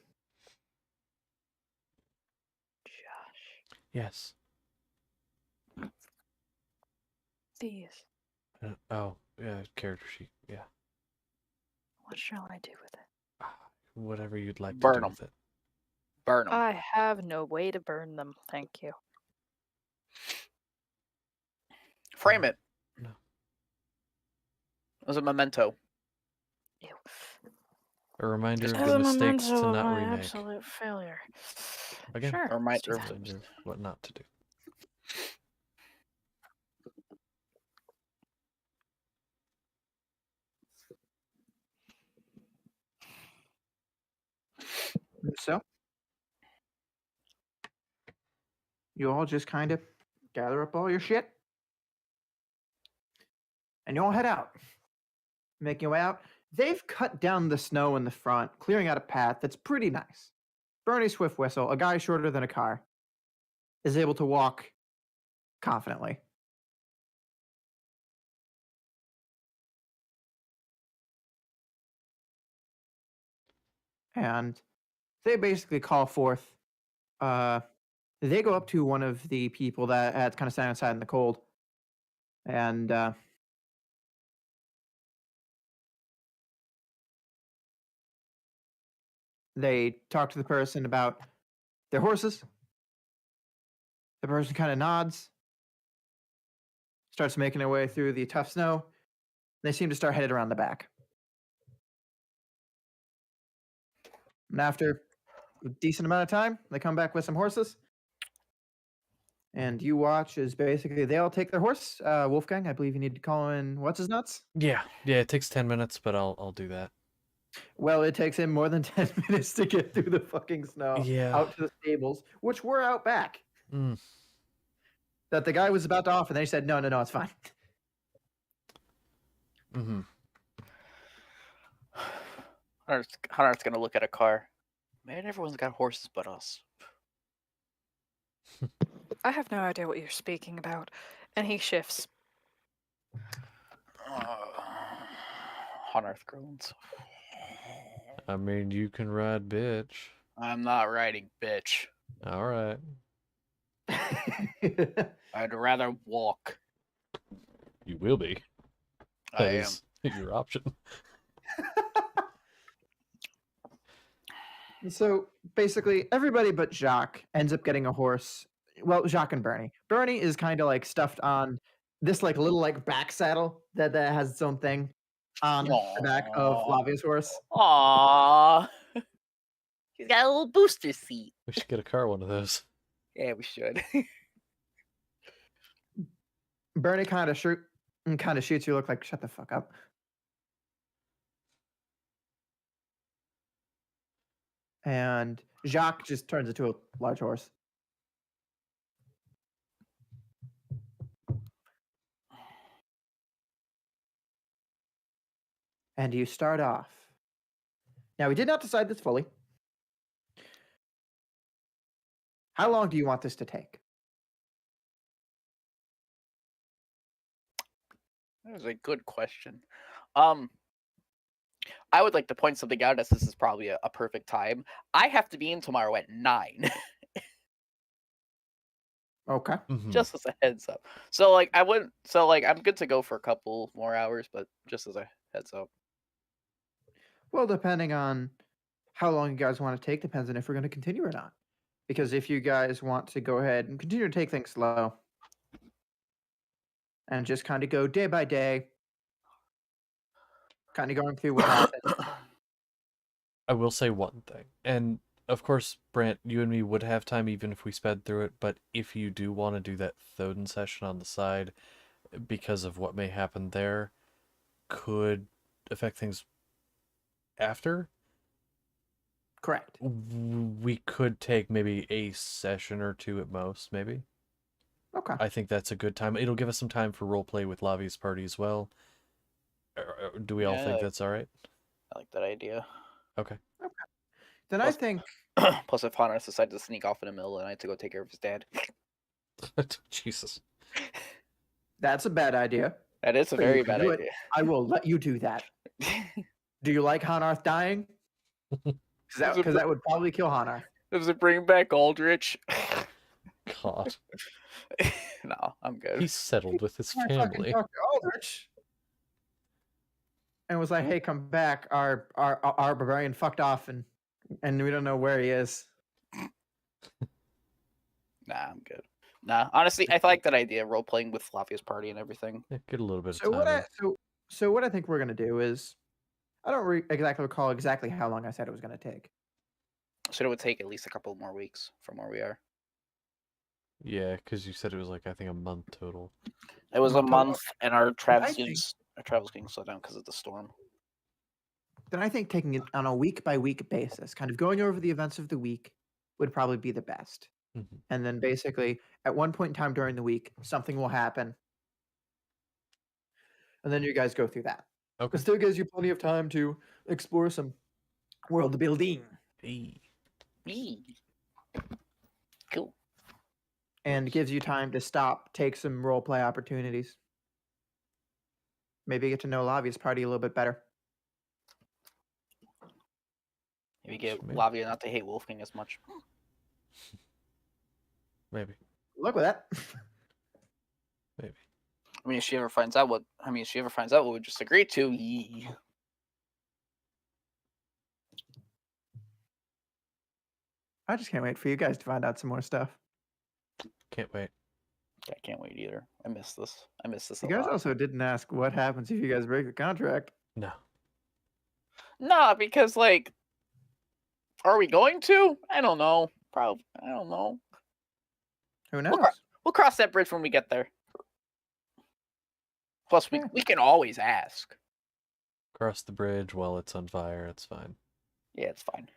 Josh, Yes. these. Oh, yeah, character sheet. Yeah. What shall I do with it? Whatever you'd like Burn to do 'em. with it. Burn them. I have no way to burn them, thank you. Frame it. No. As a memento. Ew. A reminder Just of As the a mistakes memento to of not my remake. absolute failure. Again, Sure. A let's do reminder that. of Reminder of what not to do. So, you all just kind of gather up all your shit. And you all head out. Making your way out. They've cut down the snow in the front, clearing out a path that's pretty nice. Bernie Swiftwhistle, a guy shorter than a car, is able to walk confidently. And they basically call forth. They go up to one of the people that had kind of standing outside in the cold, and they talk to the person about their horses. The person kind of nods, starts making their way through the tough snow, They seem to start headed around the back. And after a decent amount of time, they come back with some horses. And you watch as basically they all take their horse. Wolfgang, I believe you need to call in what's his nuts? Yeah, it takes 10 minutes, but I'll do that. Well, it takes him more than 10 minutes to get through the fucking snow Yeah. out to the stables, which were out back. Mm. That the guy was about to offer, and then he said, no, it's fine. Mm-hmm. Hunter's gonna look at a car. Man, everyone's got horses but us. I have no idea what you're speaking about. And he shifts. Hunter groans. I mean, you can ride, bitch. I'm not riding, bitch. All right. I'd rather walk. You will be. I That am. is your option. So basically, everybody but Jacques ends up getting a horse. Well, Jacques and Bernie. Bernie is kind of like stuffed on this like little like back saddle that has its own thing on the back of Aw. Lavia's horse. Aww. He's got a little booster seat. We should get a car one of those. Yeah, we should. Bernie kind of shoots you. Look like shut the fuck up. And Jacques just turns into a large horse. And you start off. Now, we did not decide this fully. How long do you want this to take? That was a good question. I would like to point something out as this is probably a perfect time. I have to be in tomorrow at 9. Okay. Mhm. Just as a heads up. So like I'm good to go for a couple more hours, but just as a heads up. Well, depending on how long you guys want to take, depends on if we're going to continue or not. Because if you guys want to go ahead and continue to take things slow and just kind of go day by day, kind of going through what happened. I will say one thing. And of course, Brant, you and me would have time even if we sped through it, but if you do want to do that Thoden session on the side, because of what may happen there, could affect things after, Correct. we could take maybe a session or two at most, maybe. Okay. I think that's a good time. It'll give us some time for roleplay with Lavia's party as well. Do we all Yeah, think that's all right? I like that idea. Okay. Then I think Plus, if Hunter decides to sneak off in a middle of the night to go take care of his dad, Jesus. that's a bad idea. that is a But you very can bad do it. idea. I will let you do that. Do you like Hanarth dying? Because that would probably kill Hanarth. Does it bring back Aldrich? God. No, I'm good. He's settled with his I fucking family. talked to Aldrich and was like, "Hey, come back! Our barbarian fucked off, and we don't know where he is." Nah, I'm good. Nah, honestly, I like that idea, role playing with Lavia's party and everything. Yeah, get a little bit of So time what I in. so what I think we're gonna do is, I don't exactly recall exactly how long I said it was gonna take. So it would take at least a couple more weeks from where we are. Yeah, because you said it was like, I think, a month total. It was a Month total. month, and our I travel's think- getting slowed down because of the storm. Then I think taking it on a week by week basis, kind of going over the events of the week, would probably be the best. Mhm. And then basically, at one point in time during the week, something will happen, and then you guys go through that. Okay. It still gives you plenty of time to explore some world building Hey. Eee. Cool. and gives you time to stop, take some role play opportunities. Maybe get to know Lavia's party a little bit better. Maybe get Maybe. Lavia not to hate Wolfgang as much. Maybe. Look with that. Maybe. I mean, if she ever finds out what we just agreed to, yee. I just can't wait for you guys to find out some more stuff. Can't wait. I can't wait either. I miss this. I miss this a You guys lot. also didn't ask what happens if you guys break the contract. No. Nah, because like, are we going to? I don't know. Probably. I don't know. Who We'll, knows? we'll cross that bridge when we get there. Plus, Yeah. we can always ask. Cross the bridge while it's on fire. It's fine. Yeah, it's fine.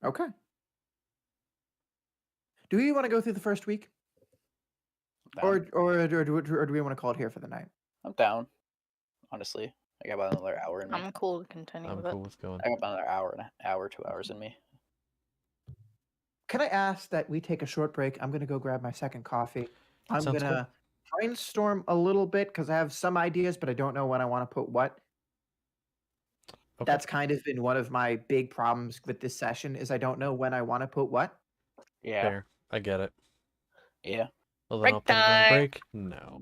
Okay. Do we want to go through the first week, I'm down. or do we want to call it here for the night? I'm down. Honestly, I got about another hour in me. I'm cool to continue I'm with cool it. with going. I got about another hour, 2 hours in me. Can I ask that we take a short break? I'm gonna go grab my second coffee. I'm Sounds gonna brainstorm a little bit because I have some ideas, but I don't know when I want to put what. Okay. That's kind of been one of my big problems with this session is I don't know when I want to put what. Yeah. Fair. I get it. Yeah. Well, then Break I'll put it on time. break. No.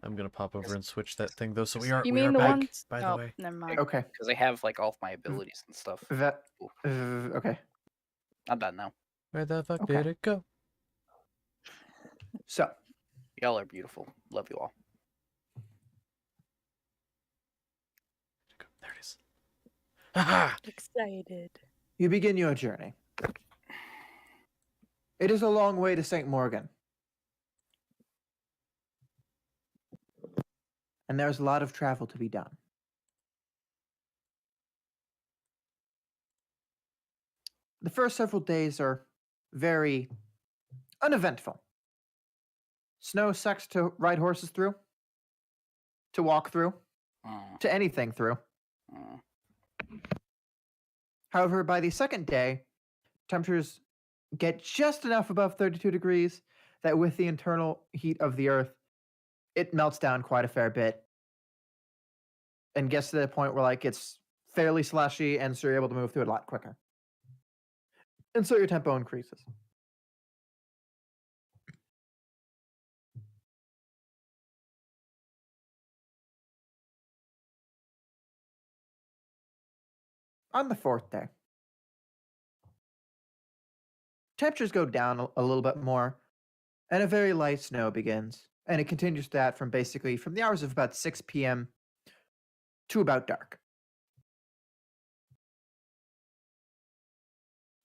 I'm gonna pop over and switch that thing though. So we are You we mean are the back, ones? by oh, the way. never mind. Okay. Because I have like all of my abilities and stuff. Cool. Okay. I'm done now. Where the fuck Okay. did it go? So, Y'all are beautiful. Love you all. There it is. Aha! Excited. you begin your journey. It is a long way to St. Morgan. And there's a lot of travel to be done. The first several days are very uneventful. Snow sucks to ride horses through, to walk through, Mm, to anything through. mm. However, by the second day, temperatures get just enough above 32 degrees that with the internal heat of the earth, it melts down quite a fair bit and gets to the point where like it's fairly slushy and so you're able to move through it a lot quicker. And so your tempo increases. On the fourth day, temperatures go down a little bit more, and a very light snow begins. And it continues that from basically from the hours of about 6 p.m. to about dark.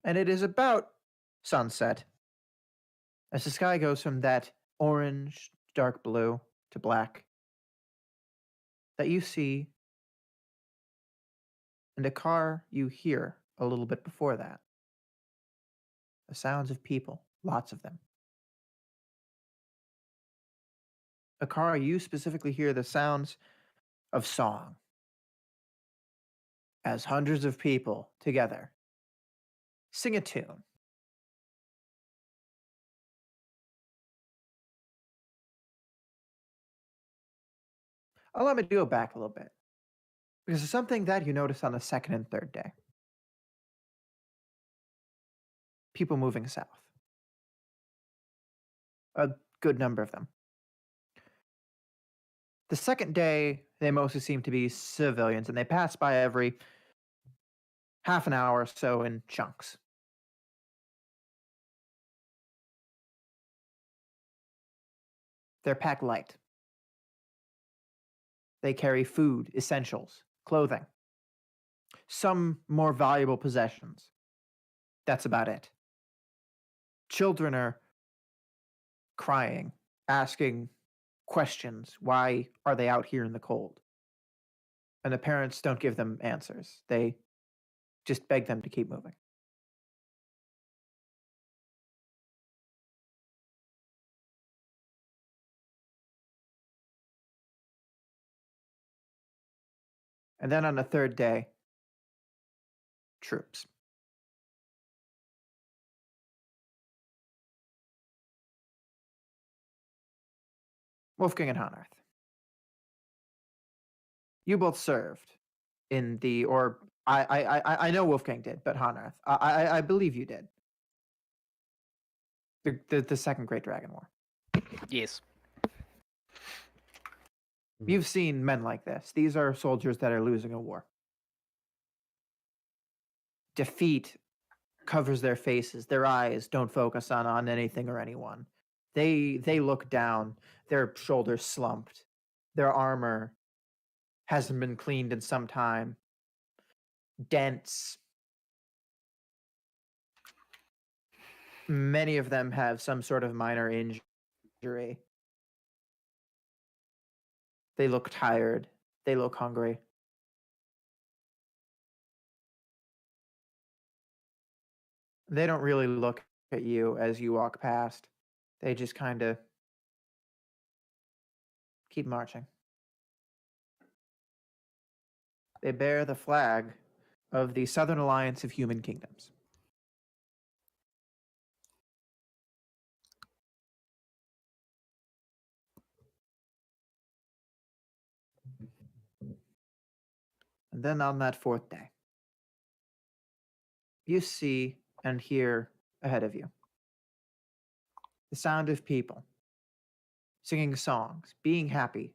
And it is about sunset as the sky goes from that orange, dark blue to black that you see, and a car you hear a little bit before that. The sounds of people, lots of them. A car you specifically hear the sounds of song as hundreds of people together sing a tune. Allow me to go back a little bit because it's something that you notice on the second and third day. People moving south. A good number of them. The second day, they mostly seem to be civilians, and they pass by every half an hour or so in chunks. They're packed light. They carry food, essentials, clothing, some more valuable possessions. That's about it. Children are crying, asking questions. Why are they out here in the cold? And the parents don't give them answers. They just beg them to keep moving. And then on the third day, troops. Wolfgang and Hanarth. You both served in the, or I know Wolfgang did, but Hanarth, I believe you did. The Second Great Dragon War. Yes. You've seen men like this. These are soldiers that are losing a war. Defeat covers their faces. Their eyes don't focus on anything or anyone. They look down. Their shoulders slumped. Their armor hasn't been cleaned in some time. Dents. Many of them have some sort of minor injury. They look tired. They look hungry. They don't really look at you as you walk past. They just kind of keep marching. They bear the flag of the Southern Alliance of Human Kingdoms. And then on that fourth day, you see and hear ahead of you the sound of people singing songs, being happy.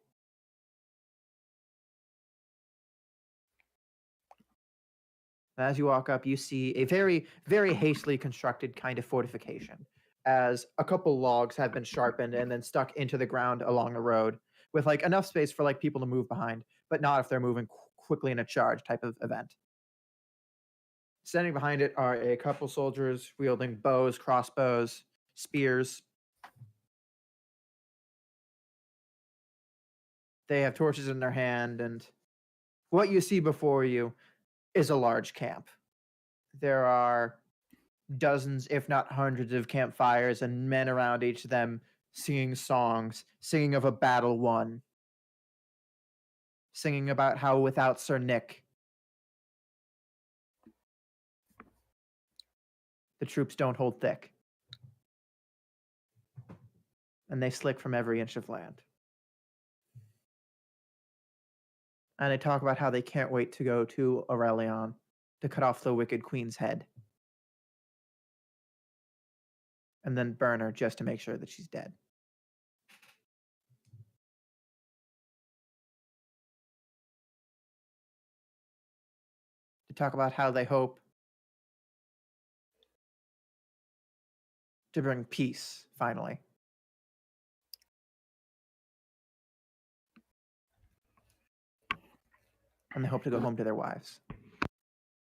As you walk up, you see a very, very hastily constructed kind of fortification, as a couple logs have been sharpened and then stuck into the ground along the road, with like enough space for like people to move behind, but not if they're moving quickly in a charge type of event. Standing behind it are a couple soldiers wielding bows, crossbows, spears. They have torches in their hand, and what you see before you is a large camp. There are dozens, if not hundreds, of campfires and men around each of them singing songs, singing of a battle won, singing about how without Sir Nick, the troops don't hold thick. And they slick from every inch of land. And they talk about how they can't wait to go to Aurelion to cut off the wicked queen's head. And then burn her just to make sure that she's dead. To talk about how they hope to bring peace, finally. And they hope to go home to their wives,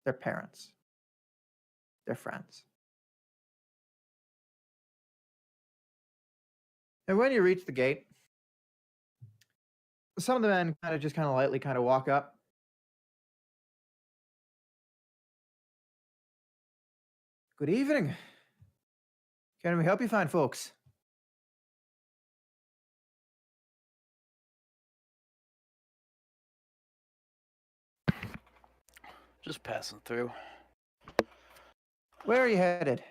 their parents, their friends. And when you reach the gate, some of the men kind of lightly walk up. Good evening. Can we help you fine folks? Just passing through. Where are you headed?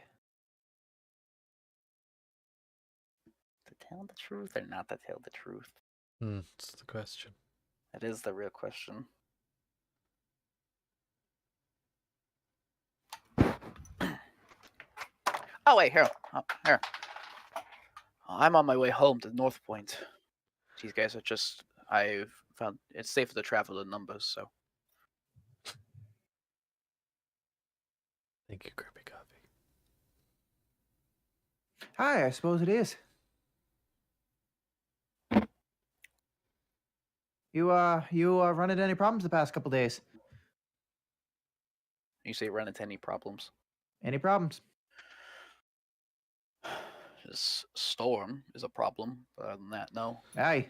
To tell the truth or not to tell the truth? That's the question. That is the real question. Oh wait, here. Oh, here. I'm on my way home to North Point. These guys are just. I've found it's safer to travel in numbers, so. Thank you, Kirby Coffee. Hi, I suppose it is. You run into any problems the past couple days? You say run into any problems? Any problems? This storm is a problem, but other than that, no. Aye.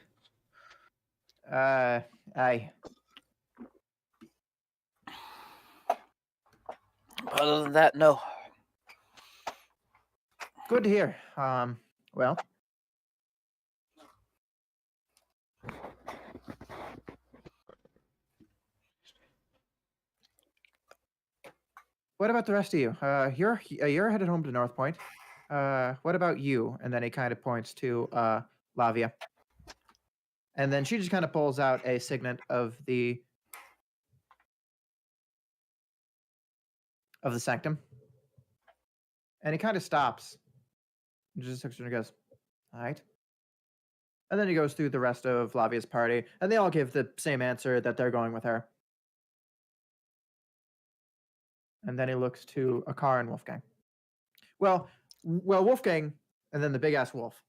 Aye. Other than that, no. Good to hear. Well. What about the rest of you? You're headed home to North Point. What about you? And then he kind of points to Lavia. And then she just kind of pulls out a signet of the sanctum. And he kind of stops. Just looks at her and goes, all right. And then he goes through the rest of Lavia's party, and they all give the same answer that they're going with her. And then he looks to Akar and Wolfgang. Well, Wolfgang, and then the big-ass wolf.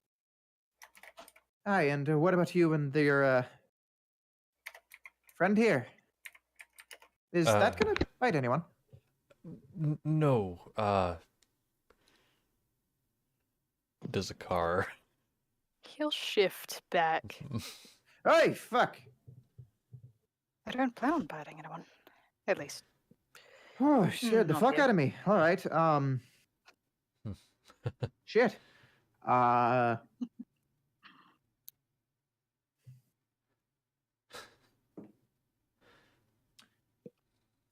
Hi, and what about you and your friend here? Is that going to fight anyone? No. Does a car. He'll shift back. Hey, fuck! I don't plan on biting anyone. At least. Oh, shit, the not fuck yet. out of me. All right, shit.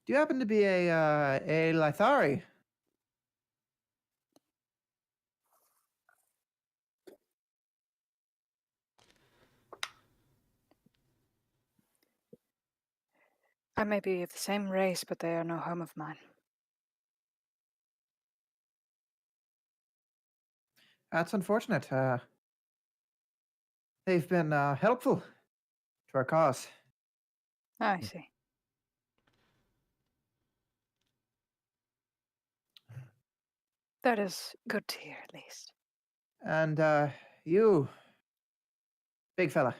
Do you happen to be a Lithari? I may be of the same race, but they are no home of mine. That's unfortunate. They've been helpful to our cause. I see. That is good to hear, at least. And you, big fella,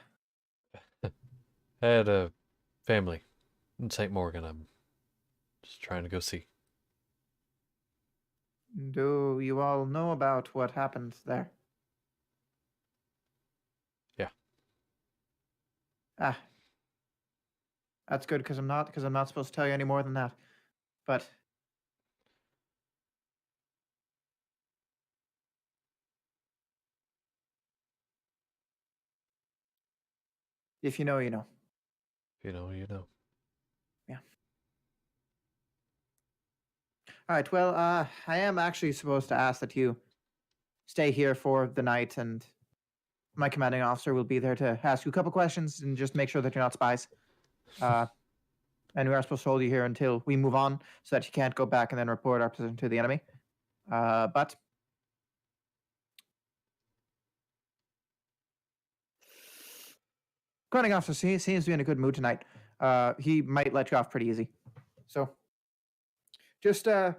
I had a family in St. Morgan. I'm just trying to go see. do you all know about what happened there? Yeah. Ah, that's good because I'm not supposed to tell you any more than that. But if you know, you know. If you know, you know. Yeah. All right. Well, I am actually supposed to ask that you stay here for the night, and my commanding officer will be there to ask you a couple questions and just make sure that you're not spies. And we are supposed to hold you here until we move on, so that you can't go back and then report our position to the enemy. But commanding officer seems to be in a good mood tonight. He might let you off pretty easy. So just go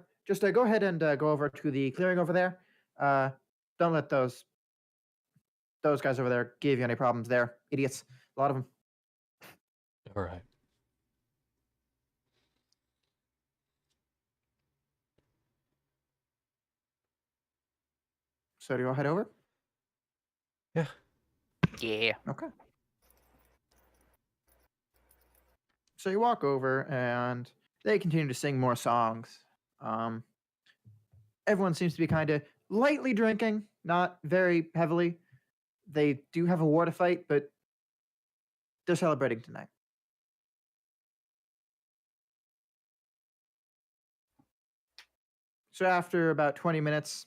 ahead and go over to the clearing over there. Don't let those guys over there give you any problems. They're idiots, a lot of them. All right. So do you all head over? Yeah. Yeah. Okay. So you walk over, and they continue to sing more songs. Everyone seems to be kind of lightly drinking, not very heavily. They do have a war to fight, but they're celebrating tonight. So after about 20 minutes,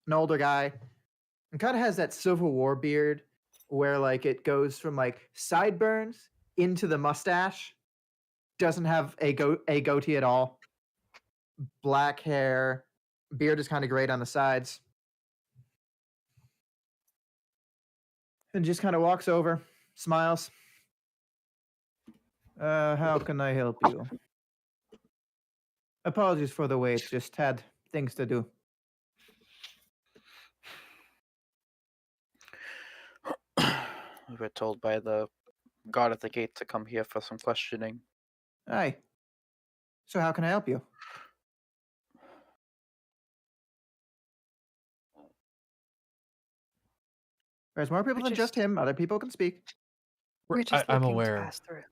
an older guy, and kind of has that Civil War beard where like it goes from like sideburns into the mustache. Doesn't have a goatee at all. Black hair, beard is kind of great on the sides. And just kind of walks over, smiles. How can I help you? Apologies for the wait, just had things to do. We were told by the guard at the gate to come here for some questioning. Hi. So how can I help you? There's more people We're than just him. Other people can speak. We're just I'm looking aware. to pass through.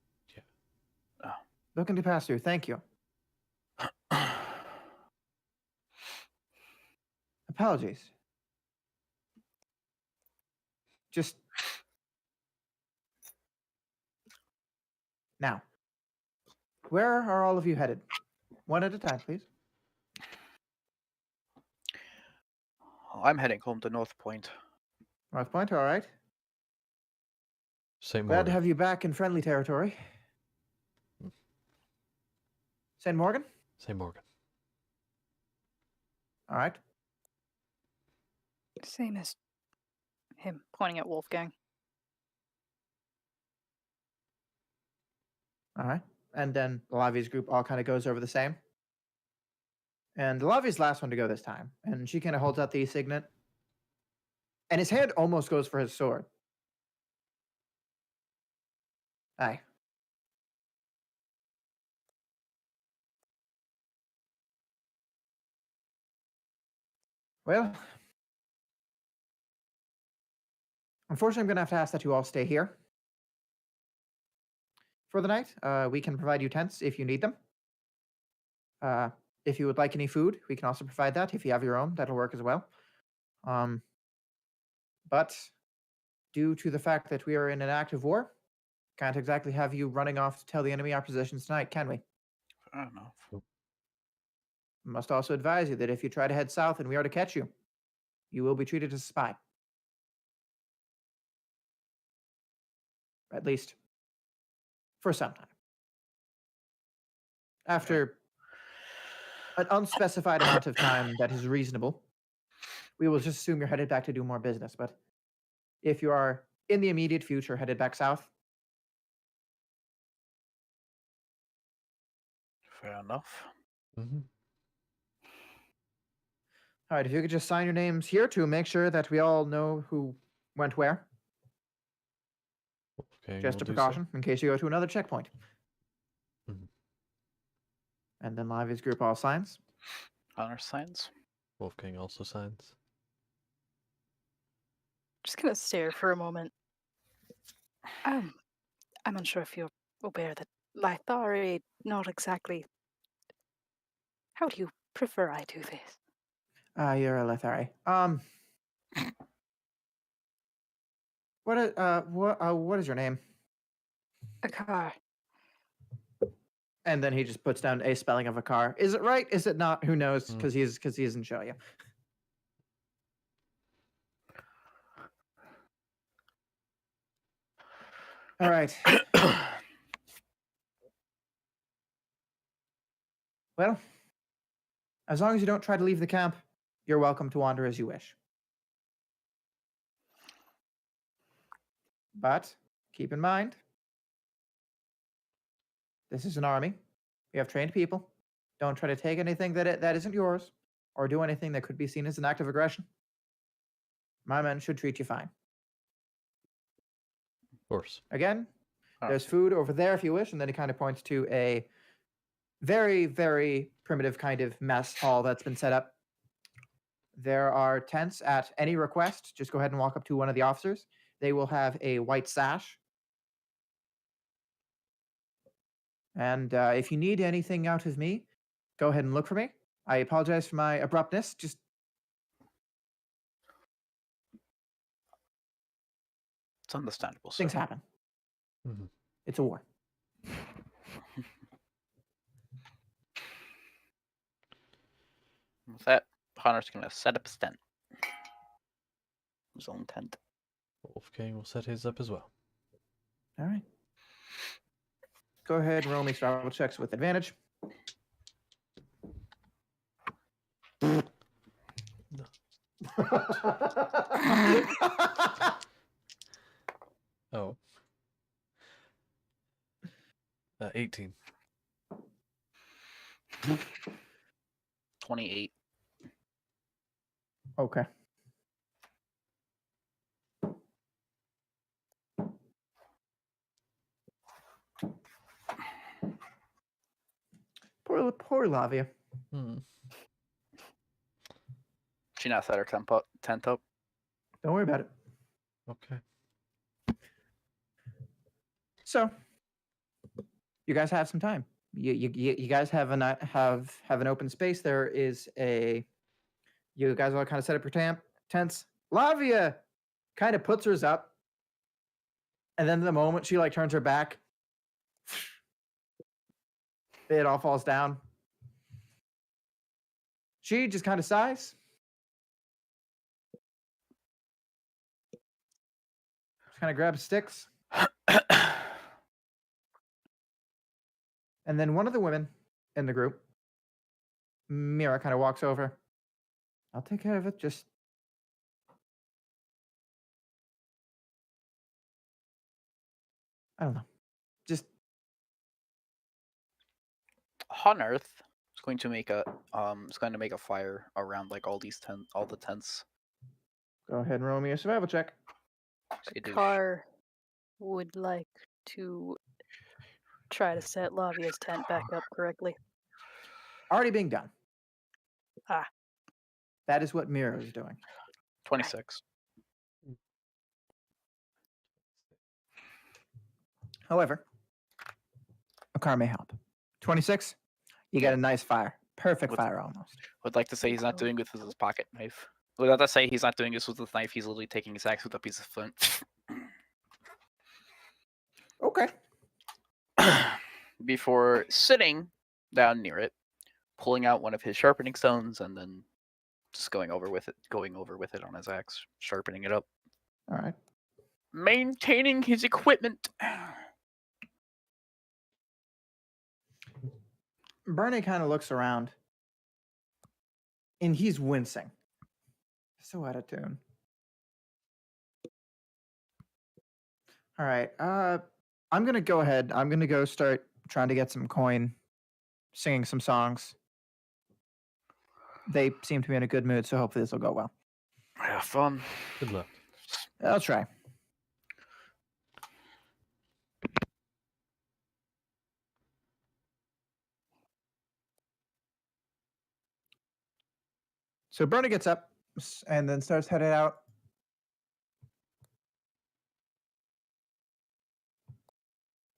Looking to pass through. Thank you. Apologies. Just now. Where are all of you headed? One at a time, please. I'm heading home to North Point. North Point, all right. St. Glad to Morgan. have you back in friendly territory. St. Morgan? St. Morgan. All right. Same as him, pointing at Wolfgang. All right. And then Lavi's group all kind of goes over the same. And Lavi's last one to go this time. And she kind of holds out the signet. And his hand almost goes for his sword. Aye. Well, unfortunately, I'm going to ask that you all stay here for the night. We can provide you tents if you need them. If you would like any food, we can also provide that. If you have your own, that'll work as well. But due to the fact that we are in an active war, can't exactly have you running off to tell the enemy our positions tonight, can we? I don't know. Must also advise you that if you try to head south and we are to catch you, you will be treated as a spy. At least for some time. After an unspecified amount of time that is reasonable, we will just assume you're headed back to do more business. But if you are in the immediate future, headed back south. Fair enough. Mm-hmm. All right, if you could just sign your names here to make sure that we all know who went where. Wolfgang Just will a do so. precaution in case you go to another checkpoint. Mhm. And then Lavia's group all signs. Honor signs. Wolfgang also signs. Just gonna stare for a moment. I'm unsure if you're aware that Lithari, not exactly. How do you prefer I do this? You're a Lethari. What is your name? A car. And then he just puts down a spelling of a car. Is it right? Is it not? Who knows? Hmm. Because he doesn't show you. All right. Well, as long as you don't try to leave the camp, you're welcome to wander as you wish. But keep in mind, this is an army. We have trained people. Don't try to take anything that isn't yours, or do anything that could be seen as an act of aggression. My men should treat you fine. Of course. Again, Oh. there's food over there if you wish, and then he kind of points to a very, very primitive kind of mess hall that's been set up. There are tents at any request. Just go ahead and walk up to one of the officers. They will have a white sash. And if you need anything out of me, go ahead and look for me. I apologize for my abruptness. Just It's understandable, sir. things happen. Mhm. It's a war. With that, Hunter's gonna set up his tent. His own tent. Wolfgang will set his up as well. All right. Go ahead and roll me survival checks with advantage. Oh. 18. 28. Okay. Poor Lavia. Hmm. She not set her tent up. Don't worry about it. Okay. So, you guys have some time. You guys have an open space. There is a. You guys all kind of set up your tents. Lavia kind of puts hers up, and then the moment she like turns her back, it all falls down. She just kind of sighs. Just kind of grabs sticks. And then one of the women in the group, Mira, kind of walks over. I'll take care of it. Just. I don't know. Just. Hunter is going to make a fire around like all the tents. Go ahead and roll me a survival check. Skadoosh. Car would like to try to set Lavia's tent back up correctly. Already being done. Ah. That is what Mira is doing. 26. However, a car may help. 26, you get a nice fire. Perfect What's- fire almost. Would like to say he's not doing this with his pocket knife. Would like to say he's not doing this with his knife. He's literally taking his axe with a piece of flint. Okay. Before sitting down near it, pulling out one of his sharpening stones, and then just going over with it on his axe, sharpening it up, All right. maintaining his equipment. Bernie kind of looks around and he's wincing. So out of tune. All right. I'm gonna go ahead. I'm gonna go start trying to get some coin, singing some songs. They seem to be in a good mood, so hopefully this will go well. Have fun. Good luck. I'll try. So Bernie gets up and then starts heading out.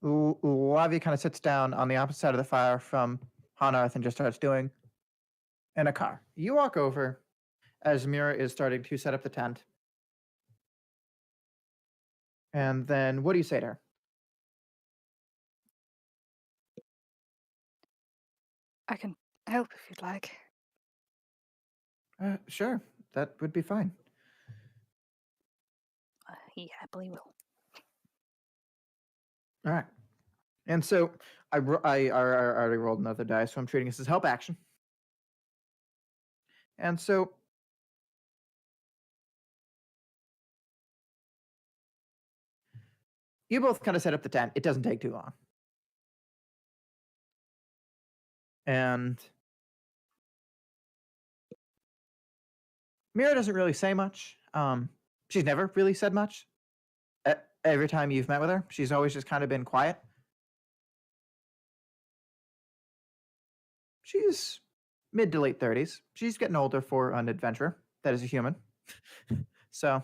Lavi kind of sits down on the opposite side of the fire from Hanarth and just starts doing in a car. You walk over as Mira is starting to set up the tent. And then what do you say to her? I can help if you'd like. Sure, that would be fine. He happily will. All right. And so I already rolled another die, so I'm treating this as help action. And so you both kind of set up the tent. It doesn't take too long. And Mira doesn't really say much. She's never really said much. Every time you've met with her, she's always just kind of been quiet. She's mid to late 30s. She's getting older for an adventurer that is a human. So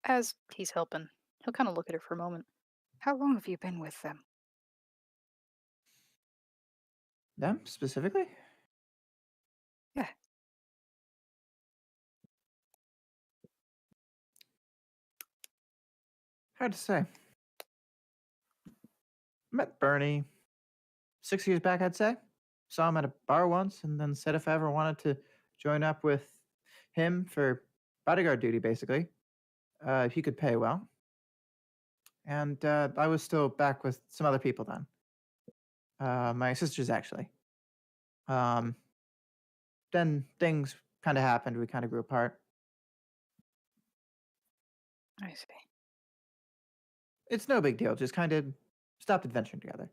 As he's helping, he'll kind of look at her for a moment. How long have you been with them? them specifically? Yeah. Hard to say. Met Bernie 6 years back, I'd say. Saw him at a bar once and then said if I ever wanted to join up with him for bodyguard duty, basically, if he could pay well. And I was still back with some other people then. My sisters, actually. Then things kind of happened. We kind of grew apart. I see. It's no big deal. Just kind of stopped adventuring together.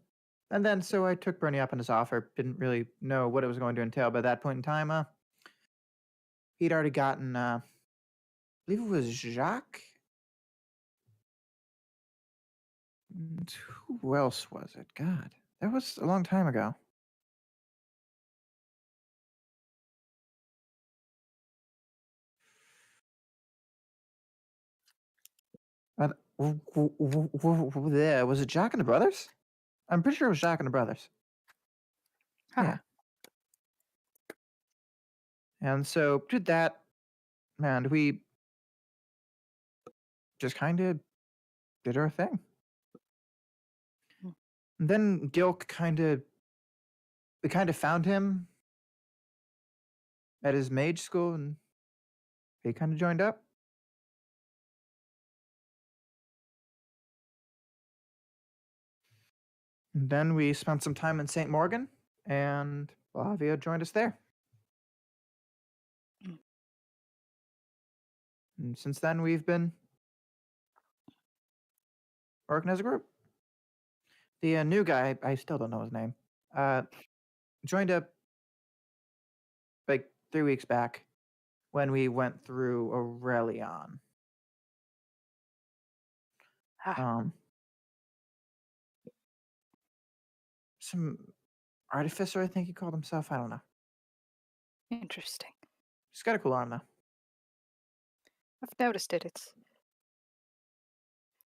And then so I took Bernie up on his offer. Didn't really know what it was going to entail by that point in time. He'd already gotten, I believe it was Jacques. And who else was it? God, that was a long time ago. Yeah, was it Jacques and the Brothers? I'm pretty sure it was Jacques and the Brothers. Huh. Yeah. And so did that, and we just kind of did our thing. Hmm. And then Gilk we kind of found him at his mage school, and he kind of joined up. And then we spent some time in St. Morgan, and Lavia joined us there. Mm. And since then, we've been working as a group. The new guy, I still don't know his name, joined up like 3 weeks back when we went through Aurelion. Ah, Some artificer, I think he called himself. I don't know. interesting. He's got a cool arm, though. I've noticed it. It's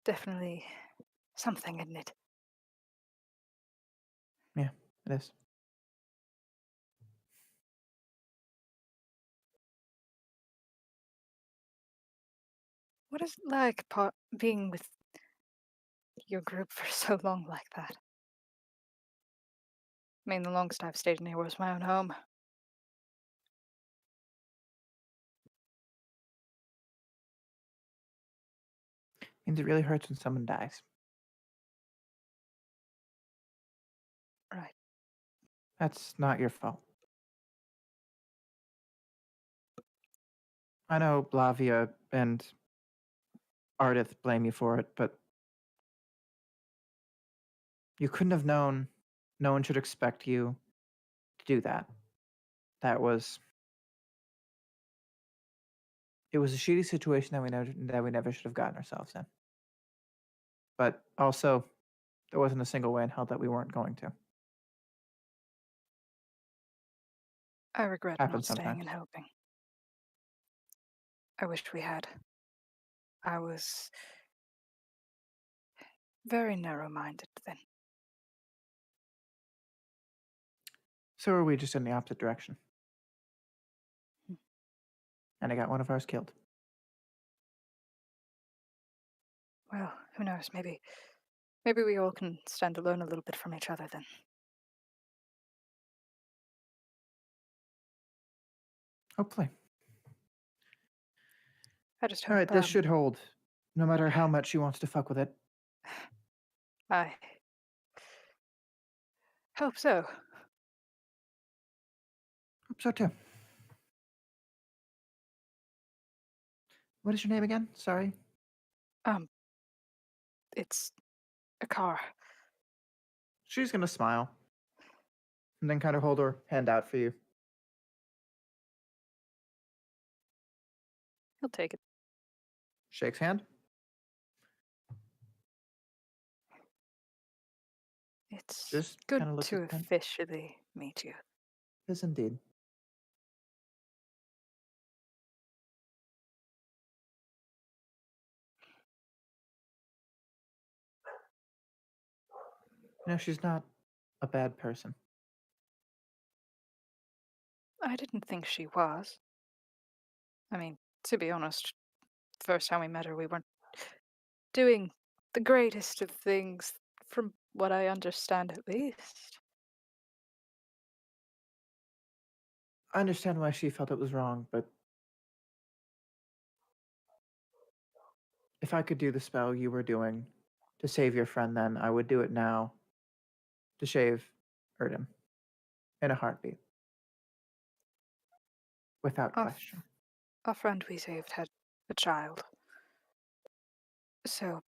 definitely something, isn't it? Yeah, it is. What is it like being with your group for so long like that? I mean, the longest I've stayed in here was my own home. Means it really hurts when someone dies. Right. That's not your fault. I know Blavia and Ardith blame you for it, but you couldn't have known. No one should expect you to do that. That was. It was a shitty situation that we never should have gotten ourselves in. But also, there wasn't a single way in hell that we weren't going to. I regret Happens not staying and sometimes. hoping. I wished we had. I was very narrow-minded then. So are we, just in the opposite direction. Hmm. And I got one of ours killed. Well, who knows? Maybe we all can stand alone a little bit from each other then. Hopefully. I just All hope. right, this should hold. No matter how much she wants to fuck with it. I hope so. Hope so too. What is your name again? Sorry. It's a car. She's gonna smile. And then kind of hold her hand out for you. He'll take it. Shakes hand. It's Just good kind of looks to at the pen. officially meet you. Yes, indeed. She's not a bad person. I didn't think she was. I mean, to be honest, first time we met her, we weren't doing the greatest of things, from what I understand at least. I understand why she felt it was wrong, but if I could do the spell you were doing to save your friend, then I would do it now to shave Erdem in a heartbeat. Without Our, question. our friend we saved had a child. So,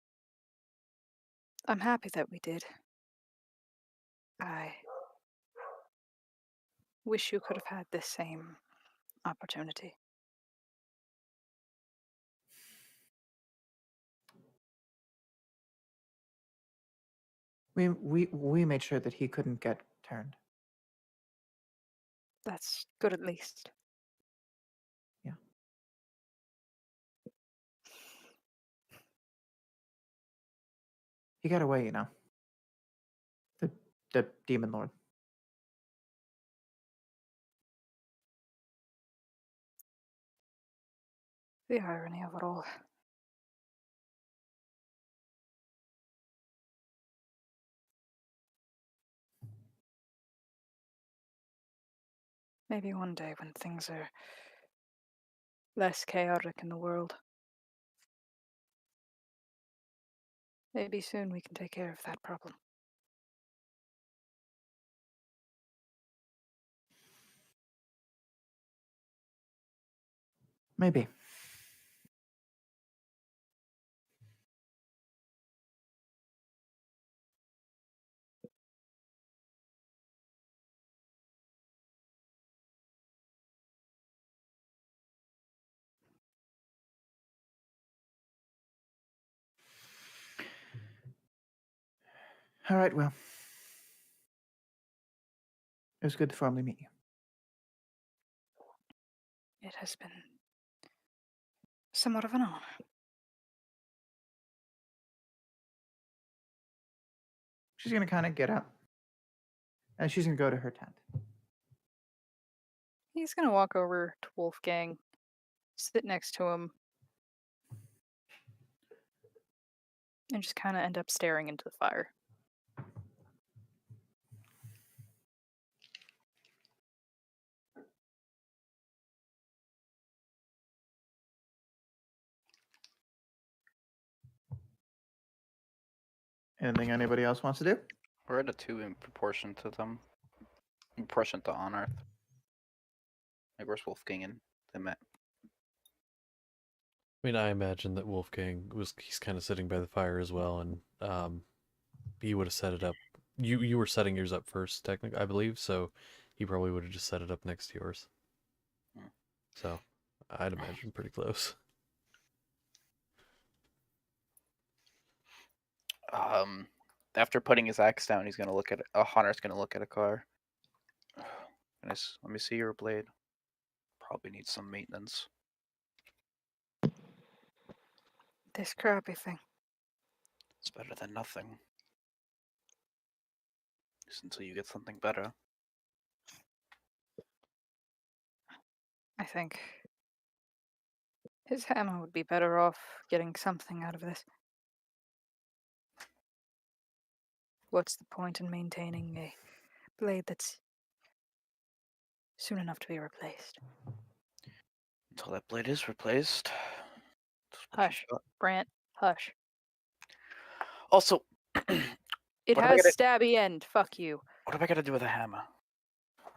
I'm happy that we did. I wish you could have had the same opportunity. We made sure that he couldn't get turned. That's good at least. Yeah. He got away, The demon lord. The irony of it all. Maybe one day when things are less chaotic in the world. Maybe soon we can take care of that problem. Maybe. All right, well. It was good to formally meet you. It has been somewhat of an honor. She's going to kind of get up. And she's going to go to her tent. He's gonna walk over to Wolfgang, sit next to him, and just kind of end up staring into the fire. Anything anybody else wants to do? We're at a 2 in proportion to them. In proportion to on Earth. Like, where's Wolfgang and the Met? I mean, I imagine that Wolfgang he's kind of sitting by the fire as well, and he would have set it up. You were setting yours up first, technically, I believe, so he probably would have just set it up next to yours. Hmm. So, I'd imagine pretty close. After putting his axe down, he's gonna look at Hunter's gonna look at a car. Let me see your blade. Probably needs some maintenance. This crappy thing. It's better than nothing. Just until you get something better. I think his hammer would be better off getting something out of this. What's the point in maintaining a blade that's soon enough to be replaced? Until that blade is replaced. Hush, Brant, hush. Also, It What am I has gonna- stabby end. Fuck you. what am I gonna do with a hammer?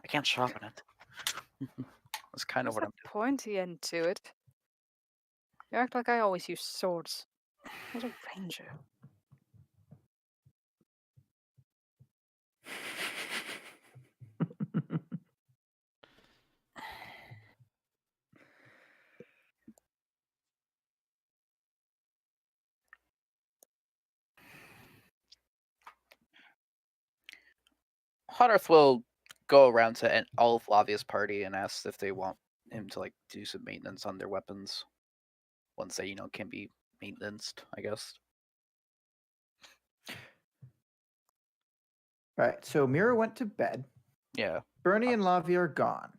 I can't sharpen it. That's kind of What's what that I'm pointy end to it? You act like I always use swords. I was a ranger. Hunterth will go around to all of Lavia's party and ask if they want him to like do some maintenance on their weapons. Once they, can be maintained, I guess. Right. So Mira went to bed. Yeah. Bernie and Lavi are gone.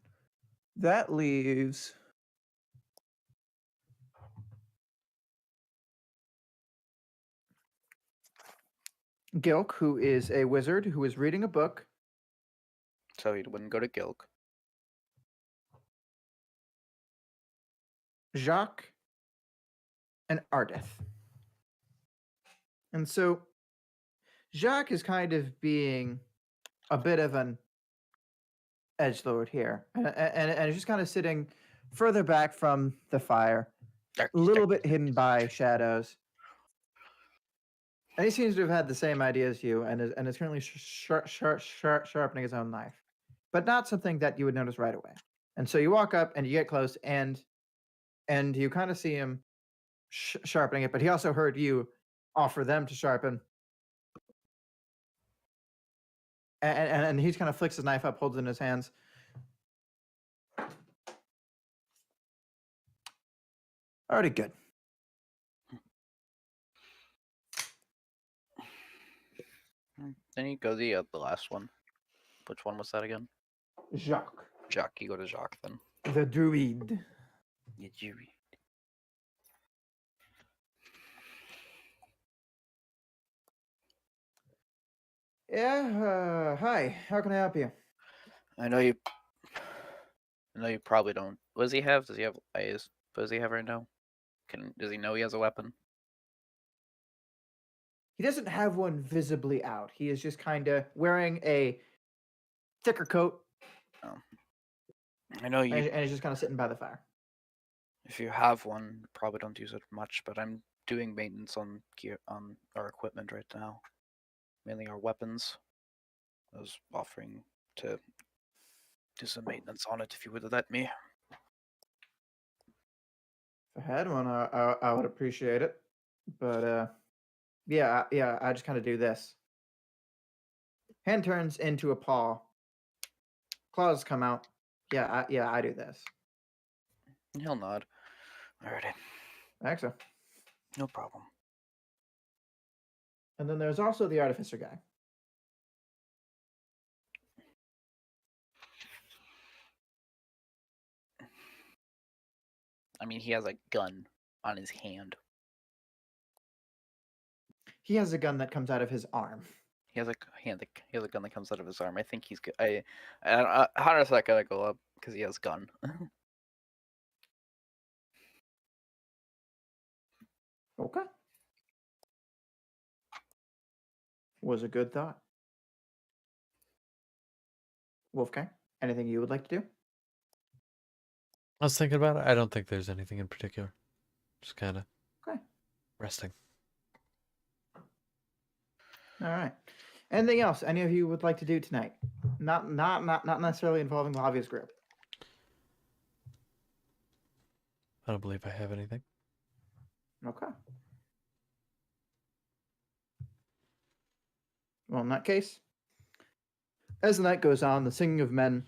That leaves Gilk, who is a wizard who is reading a book. So he wouldn't go to Gilk. Jacques, and Ardith. And so Jacques is kind of being a bit of an edgelord here, and is just kind of sitting further back from the fire, a little bit hidden by shadows. And he seems to have had the same idea as you, and is currently sharpening his own knife, but not something that you would notice right away. And so you walk up and you get close, and you kind of see him sharpening it, but he also heard you offer them to sharpen. And he kind of flicks his knife up, holds it in his hands. Already good. Then you go the last one. Which one was that again? Jacques, Jacques. You go to Jacques then. the druid. Yeah, hi. How can I help you? I know you probably don't. What does he have? Does he have? What does he have right now? Does he know he has a weapon? He doesn't have one visibly out. He is just kind of wearing a thicker coat. Oh. I know you. And he's just kind of sitting by the fire. If you have one, you probably don't use it much. But I'm doing maintenance on our equipment right now, mainly our weapons. I was offering to do some maintenance on it if you would let me. If I had one, I would appreciate it. But yeah, I just kind of do this. Hand turns into a paw. Claws come out. Yeah, I do this. He'll nod. Alrighty. Excellent. No problem. And then there's also the artificer guy. I mean, he has a gun on his hand. He has a gun that comes out of his arm. He has a gun that comes out of his arm. I think he's good. Hunter's not gonna go up because he has gun. Okay. Was a good thought. Wolfgang, anything you would like to do? I was thinking about it. I don't think there's anything in particular. Just kind of Okay. resting. All right. Anything else any of you would like to do tonight? Not necessarily involving Lavia's group. I don't believe I have anything. Okay. Well, in that case, as the night goes on, the singing of men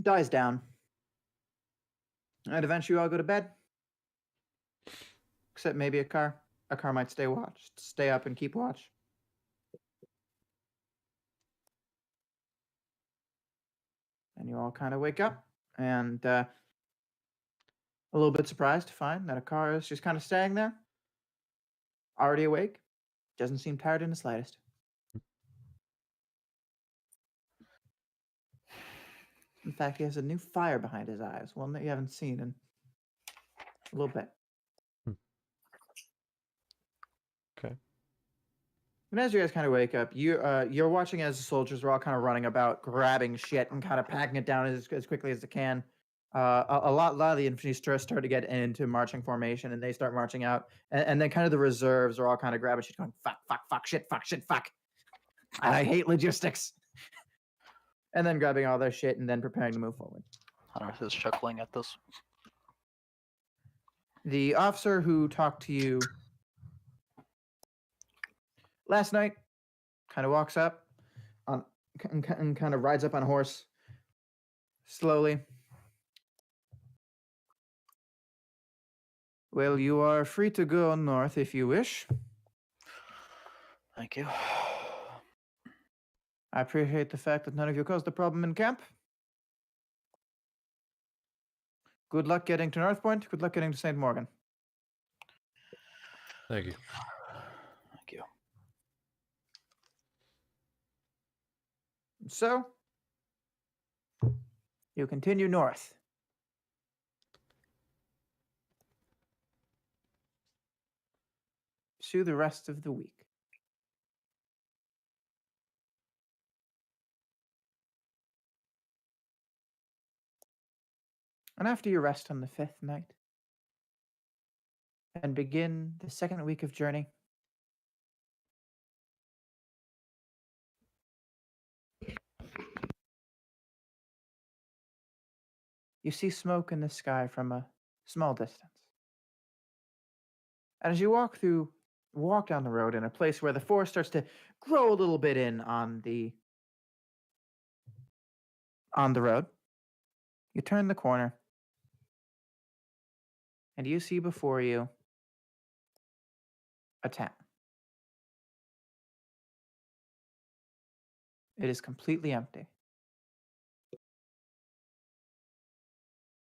dies down, and eventually you all go to bed. Except maybe a car. A car might stay up and keep watch. And you all kind of wake up and a little bit surprised to find that a car is just kind of staying there, already awake, doesn't seem tired in the slightest. In fact, he has a new fire behind his eyes, one that you haven't seen in a little bit. Okay. And as you guys kind of wake up, you're watching as the soldiers are all kind of running about, grabbing shit and kind of packing it down as quickly as they can. A lot of the infantry start to get into marching formation, and they start marching out, and then kind of the reserves are all kind of grabbing shit, going fuck, shit, fuck. I hate logistics. And then grabbing all their shit and then preparing to move forward. Hunter is chuckling at this. The officer who talked to you last night kind of walks up and kind of rides up on a horse slowly. Well, you are free to go north if you wish. Thank you. I appreciate the fact that none of you caused a problem in camp. Good luck getting to North Point. Good luck getting to St. Morgan. Thank you. Thank you. So, you continue north. To the rest of the week. And after you rest on the 5th night and begin the 2nd week of journey, you see smoke in the sky from a small distance. And as you walk down the road in a place where the forest starts to grow a little bit in on the road, you turn the corner and you see before you a town. It is completely empty,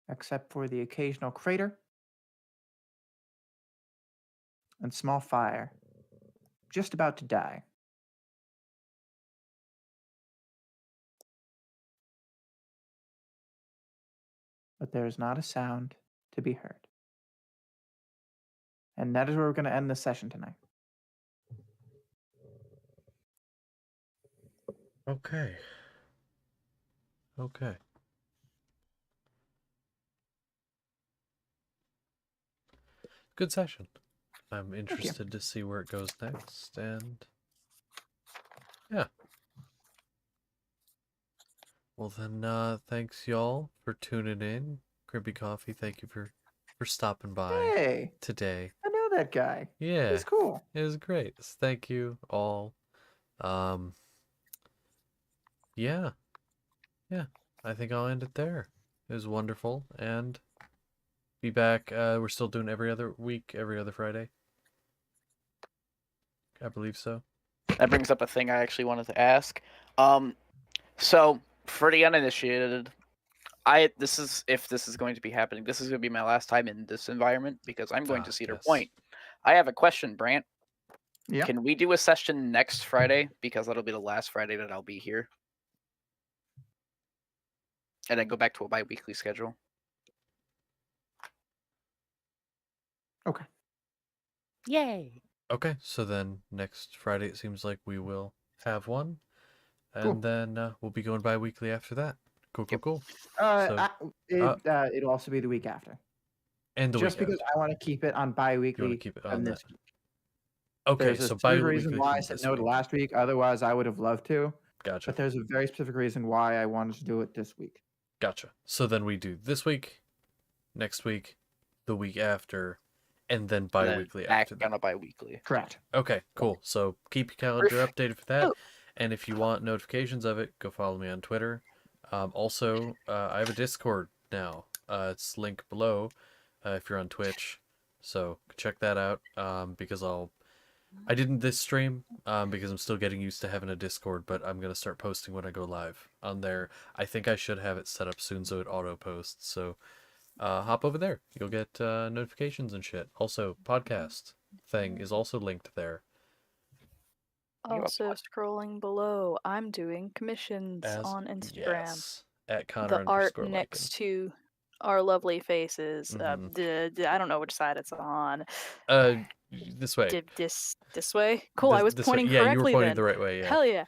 except for the occasional crater and small fire just about to die. But there is not a sound to be heard. And that is where we're going to end this session tonight. Okay. Okay. Good session. I'm interested to see where it goes next, and yeah. Well then, thanks y'all for tuning in. Crimpy Coffee, thank you for stopping by Hey, today. I know that guy. Yeah, He's cool. it was great. Thank you all. Yeah, I think I'll end it there. It was wonderful, and be back. We're still doing every other week, every other Friday. I believe so. That brings up a thing I actually wanted to ask. So for the uninitiated, if this is going to be happening, this is going to be my last time in this environment because I'm going to Cedar Yes. Point. I have a question, Brant. Yeah. Can we do a session next Friday? Because that'll be the last Friday that I'll be here. And then go back to a bi-weekly schedule. Okay. Yay. Okay, so then next Friday it seems like we will have one, and Cool. then we'll be going bi-weekly after that. Cool. Yep. So, It'll also be the week after. And the just week because after. I want to keep it on bi-weekly. You want to keep it on this. Okay, There's a so specific reason bi-weekly why I from said this no to week. last week. Otherwise, I would have loved to. Gotcha. But there's a very specific reason why I wanted to do it this week. Gotcha. So then we do this week, next week, the week after, and then bi-weekly back after that. on a bi-weekly. Correct. Okay, cool. So keep your calendar Perfect. updated for that. Oh. And if you want notifications of it, go follow me on Twitter. Also, I have a Discord now. It's linked below if you're on Twitch. So check that out because I didn't this stream because I'm still getting used to having a Discord, but I'm going to start posting when I go live on there. I think I should have it set up soon so it auto posts. So hop over there. You'll get notifications and shit. Also, podcast thing is also linked there. You Also, upload. scrolling below, I'm doing commissions on Instagram. Yes, at The Connor art _ next to our lovely faces. Mhm. I don't know which side it's on. This way. This way. Cool. I was This way. pointing Yeah, you were correctly pointing then. the right way. Yeah. Hell yeah.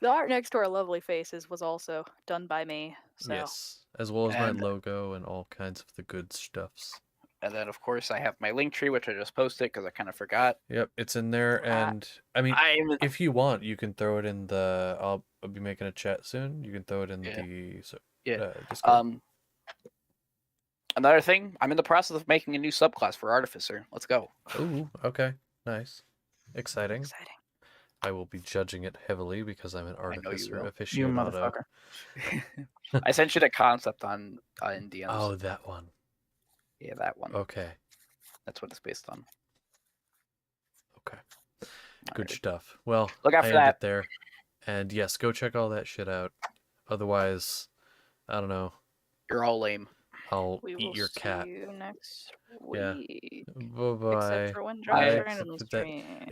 The art next to our lovely faces was also done by me. So Yes, as well as my And- logo and all kinds of the good stuffs. And then, of course, I have my link tree, which I just posted because I kind of forgot. Yep, it's in there, and I mean, I'm if you want, you can throw it in the. I'll be making a chat soon. You can throw it in Yeah. the Yeah. Discord. Another thing, I'm in the process of making a new subclass for Artificer. Let's go. Ooh, okay, nice, exciting. exciting. I will be judging it heavily because I'm an know you artificer will. You aficionado. motherfucker. I sent you the concept in DMs. Oh, that one. Yeah, that one. Okay, That's what it's based on. okay. Good Alrighty. stuff. Well, Look out I for end that. it there. And yes, go check all that shit out. Otherwise, I don't know. You're all lame. I'll We will eat your see cat. you next Yeah. week. Bye bye. Except for when I John's accepted randomly that. stream. Exactly.